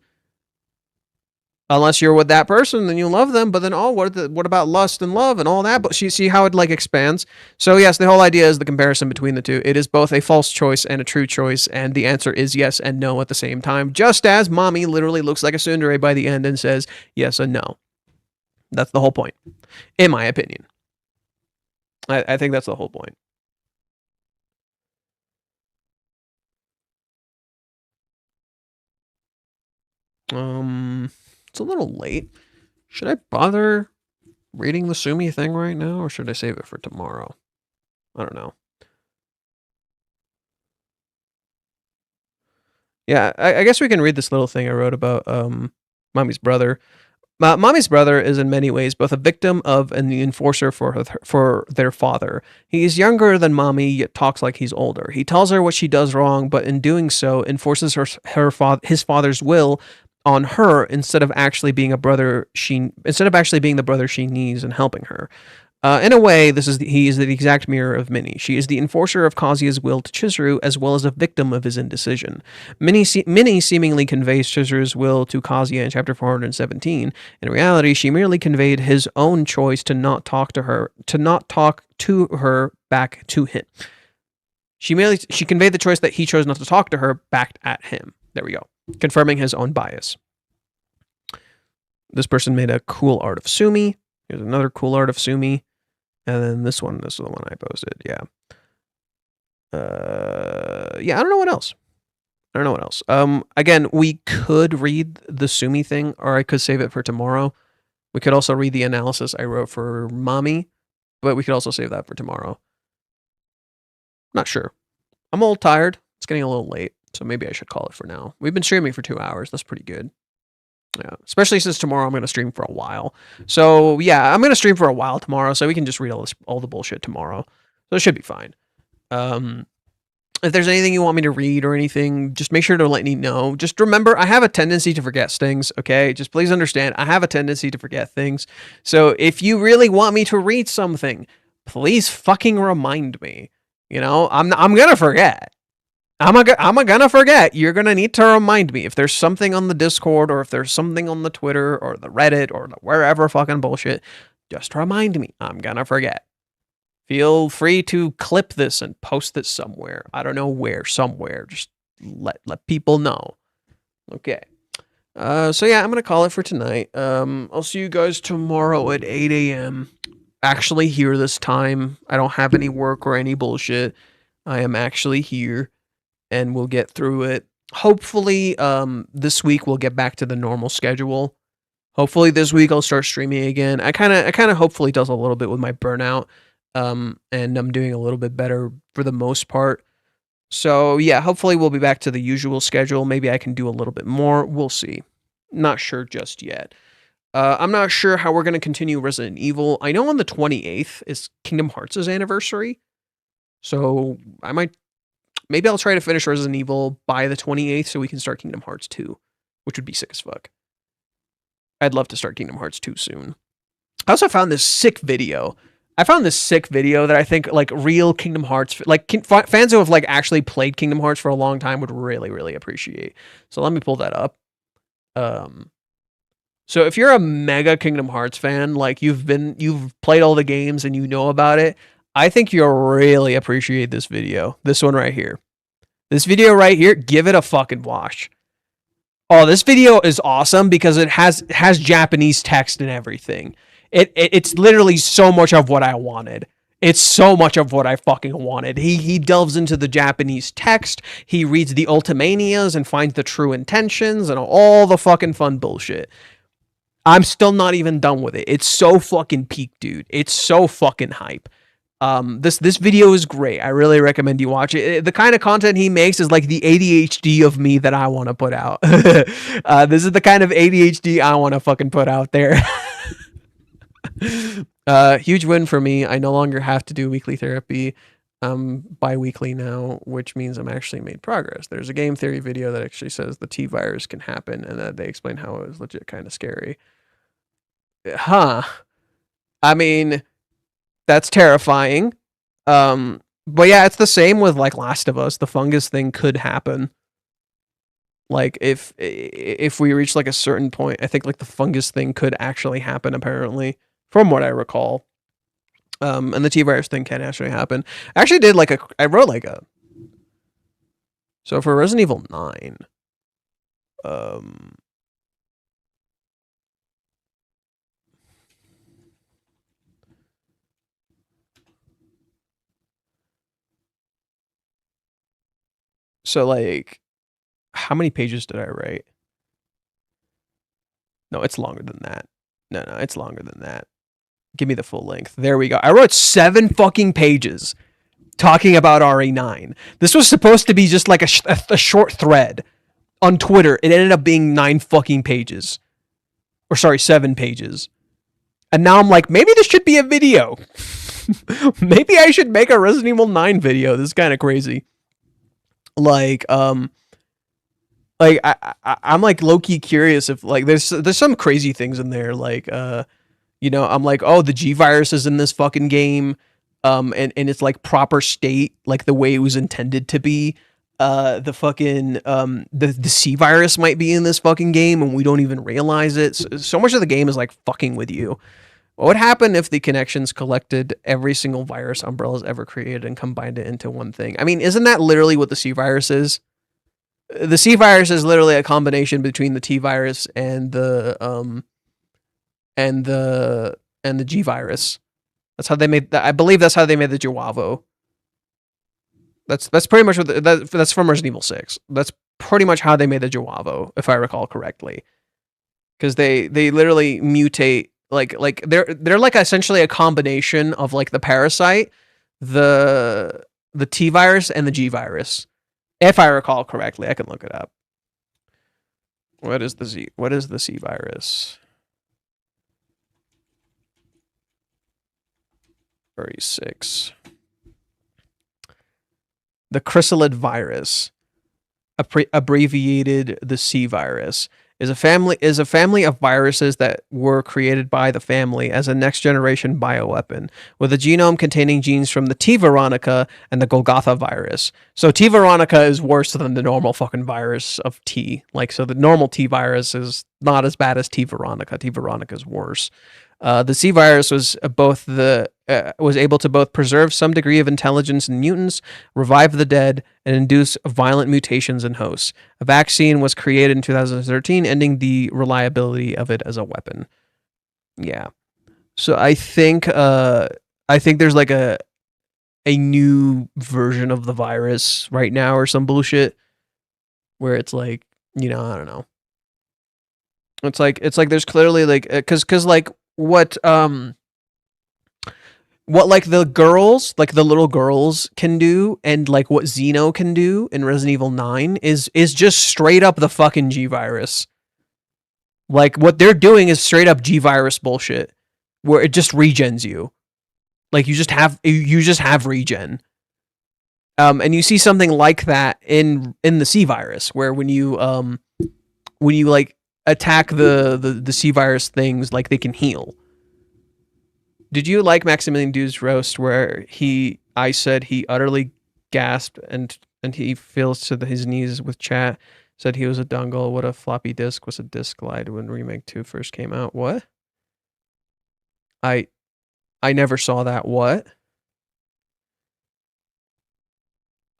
Unless you're with that person, then you love them. But then, what about lust and love and all that? But you see how it like expands. So yes, the whole idea is the comparison between the two. It is both a false choice and a true choice, and the answer is yes and no at the same time. Just as Mami literally looks like a tsundere by the end and says yes and no. That's the whole point, in my opinion. I think that's the whole point. It's a little late. Should I bother reading the Sumi thing right now, or should I save it for tomorrow? I don't know. Yeah, I guess we can read this little thing I wrote about Mami's brother. Mami's brother is in many ways both a victim of and the enforcer for their father. He is younger than Mami, yet talks like he's older. He tells her what she does wrong, but in doing so, enforces his father's will on her instead of actually being the brother she needs and helping her. In a way, he is the exact mirror of Minnie. She is the enforcer of Kazuya's will to Chizuru, as well as a victim of his indecision. Minnie seemingly conveys Chizuru's will to Kazuya in chapter 417. In reality, she merely conveyed his own choice to not talk to her back to him. She conveyed the choice that he chose not to talk to her back at him. There we go, confirming his own bias. This person made a cool art of Sumi. Here's another cool art of Sumi. And then this is the one I posted. Yeah. I don't know what else. Again, we could read the Sumi thing, or I could save it for tomorrow. We could also read the analysis I wrote for Mami, but we could also save that for tomorrow. Not sure. I'm a little tired. It's getting a little late, so maybe I should call it for now. We've been streaming for 2 hours. That's pretty good. Yeah, especially since tomorrow I'm going to stream for a while. So yeah, I'm going to stream for a while tomorrow, so we can just read all the bullshit tomorrow. So it should be fine. If there's anything you want me to read or anything, just make sure to let me know. Just remember, I have a tendency to forget things, okay? Just please understand, I have a tendency to forget things. So if you really want me to read something, please fucking remind me. You know, I'm going to forget. I'm gonna forget. You're gonna need to remind me if there's something on the Discord or if there's something on the Twitter or the Reddit or the wherever fucking bullshit. Just remind me. I'm gonna forget. Feel free to clip this and post it somewhere. I don't know where. Somewhere. Just let people know. Okay. So yeah, I'm gonna call it for tonight. I'll see you guys tomorrow at 8 a.m. Actually here this time. I don't have any work or any bullshit. I am actually here. And we'll get through it. Hopefully, this week we'll get back to the normal schedule. Hopefully this week I'll start streaming again. I kind of hopefully does a little bit with my burnout. And I'm doing a little bit better for the most part. So yeah, hopefully we'll be back to the usual schedule. Maybe I can do a little bit more. We'll see. Not sure just yet. I'm not sure how we're going to continue Resident Evil. I know on the 28th is Kingdom Hearts' anniversary. So maybe I'll try to finish Resident Evil by the 28th so we can start Kingdom Hearts 2, which would be sick as fuck. I'd love to start Kingdom Hearts 2 soon. I also found this sick video. That I think like real Kingdom Hearts, like fans who have like actually played Kingdom Hearts for a long time would really, really appreciate. So let me pull that up. So if you're a mega Kingdom Hearts fan, like you've played all the games and you know about it, I think you'll really appreciate this video. This one right here. This video right here, give it a fucking watch. Oh, this video is awesome because it has Japanese text and everything. It's literally so much of what I wanted. It's so much of what I fucking wanted. He delves into the Japanese text. He reads the Ultimanias and finds the true intentions and all the fucking fun bullshit. I'm still not even done with it. It's so fucking peak, dude. It's so fucking hype. This video is great. I really recommend you watch it. The kind of content he makes is like the ADHD of me that I want to put out. This is the kind of ADHD I want to fucking put out there. Huge win for me. I no longer have to do weekly therapy. Bi-weekly now, which means I'm actually made progress. There's a game theory video that actually says the T virus can happen, and that they explain how it was legit kind of scary. Huh. I mean, that's terrifying. But yeah, it's the same with like Last of Us. The fungus thing could happen. Like if we reach like a certain point, I think like the fungus thing could actually happen apparently, from what I recall. And the T-virus thing can actually happen. I actually did like I wrote like a, so for Resident Evil 9, so like, how many pages did I write? No, it's longer than that. No, it's longer than that. Give me the full length. There we go. I wrote 7 fucking pages talking about RE9. This was supposed to be just like a short thread. on Twitter. It ended up being 9 fucking pages. Or sorry, 7 pages. And now I'm like, maybe this should be a video. Maybe I should make a Resident Evil 9 video. This is kind of crazy. Like, I'm like low-key curious if like there's some crazy things in there. Like, you know, I'm like, oh, the G virus is in this fucking game. And it's like proper state, like the way it was intended to be. The fucking the C virus might be in this fucking game and we don't even realize it. So much of the game is like fucking with you. What would happen if the connections collected every single virus Umbrella's ever created and combined it into one thing? I mean, isn't that literally what the C virus is? The C virus is literally a combination between the T virus and the G virus. That's how they made. I believe that's how they made the Jiwavo. That's pretty much what that's from Resident Evil 6. That's pretty much how they made the Jiwavo, if I recall correctly. Because they literally mutate. Like they're like essentially a combination of like the parasite, the T virus, and the G virus, if I recall correctly. I can look it up. What is the C virus? 36. The chrysalid virus, abbreviated the C virus, is a family of viruses that were created by the family as a next generation bioweapon with a genome containing genes from the T Veronica and the Golgotha virus. So T Veronica is worse than the normal fucking virus of T. Like, so the normal T virus is not as bad as T Veronica. T Veronica is worse. The C virus was was able to both preserve some degree of intelligence in mutants, revive the dead, and induce violent mutations in hosts. A vaccine was created in 2013, ending the reliability of it as a weapon. Yeah. So I think there's like a new version of the virus right now or some bullshit where it's like, you know, I don't know. It's like there's clearly like cuz like what like the girls, like the little girls can do, and like what Xeno can do in Resident Evil 9 is just straight up the fucking G virus. Like what they're doing is straight up G virus bullshit, where it just regens you. Like you just have regen. And you see something like that in the C virus, where when you like attack the C virus things, like they can heal. Did you like Maximilian Dude's roast where I said he utterly gasped and he feels to his knees with chat, said he was a dongle, what a floppy disk was a disk glide when Remake 2 first came out? What? I never saw that. What?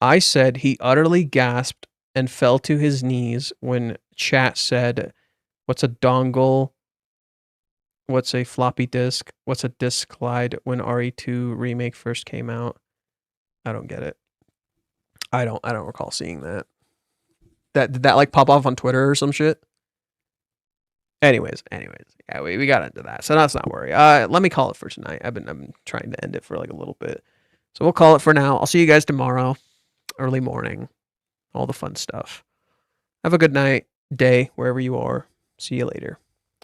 I said he utterly gasped and fell to his knees when chat said, what's a dongle? What's a floppy disk? What's a disk glide when RE2 remake first came out? I don't get it. I don't recall seeing that. Did that like pop off on Twitter or some shit? Anyways, yeah, we got into that, so let's not worry. Let me call it for tonight. I've been trying to end it for like a little bit, so we'll call it for now. I'll see you guys tomorrow, early morning, all the fun stuff. Have a good night, day, wherever you are. See you later.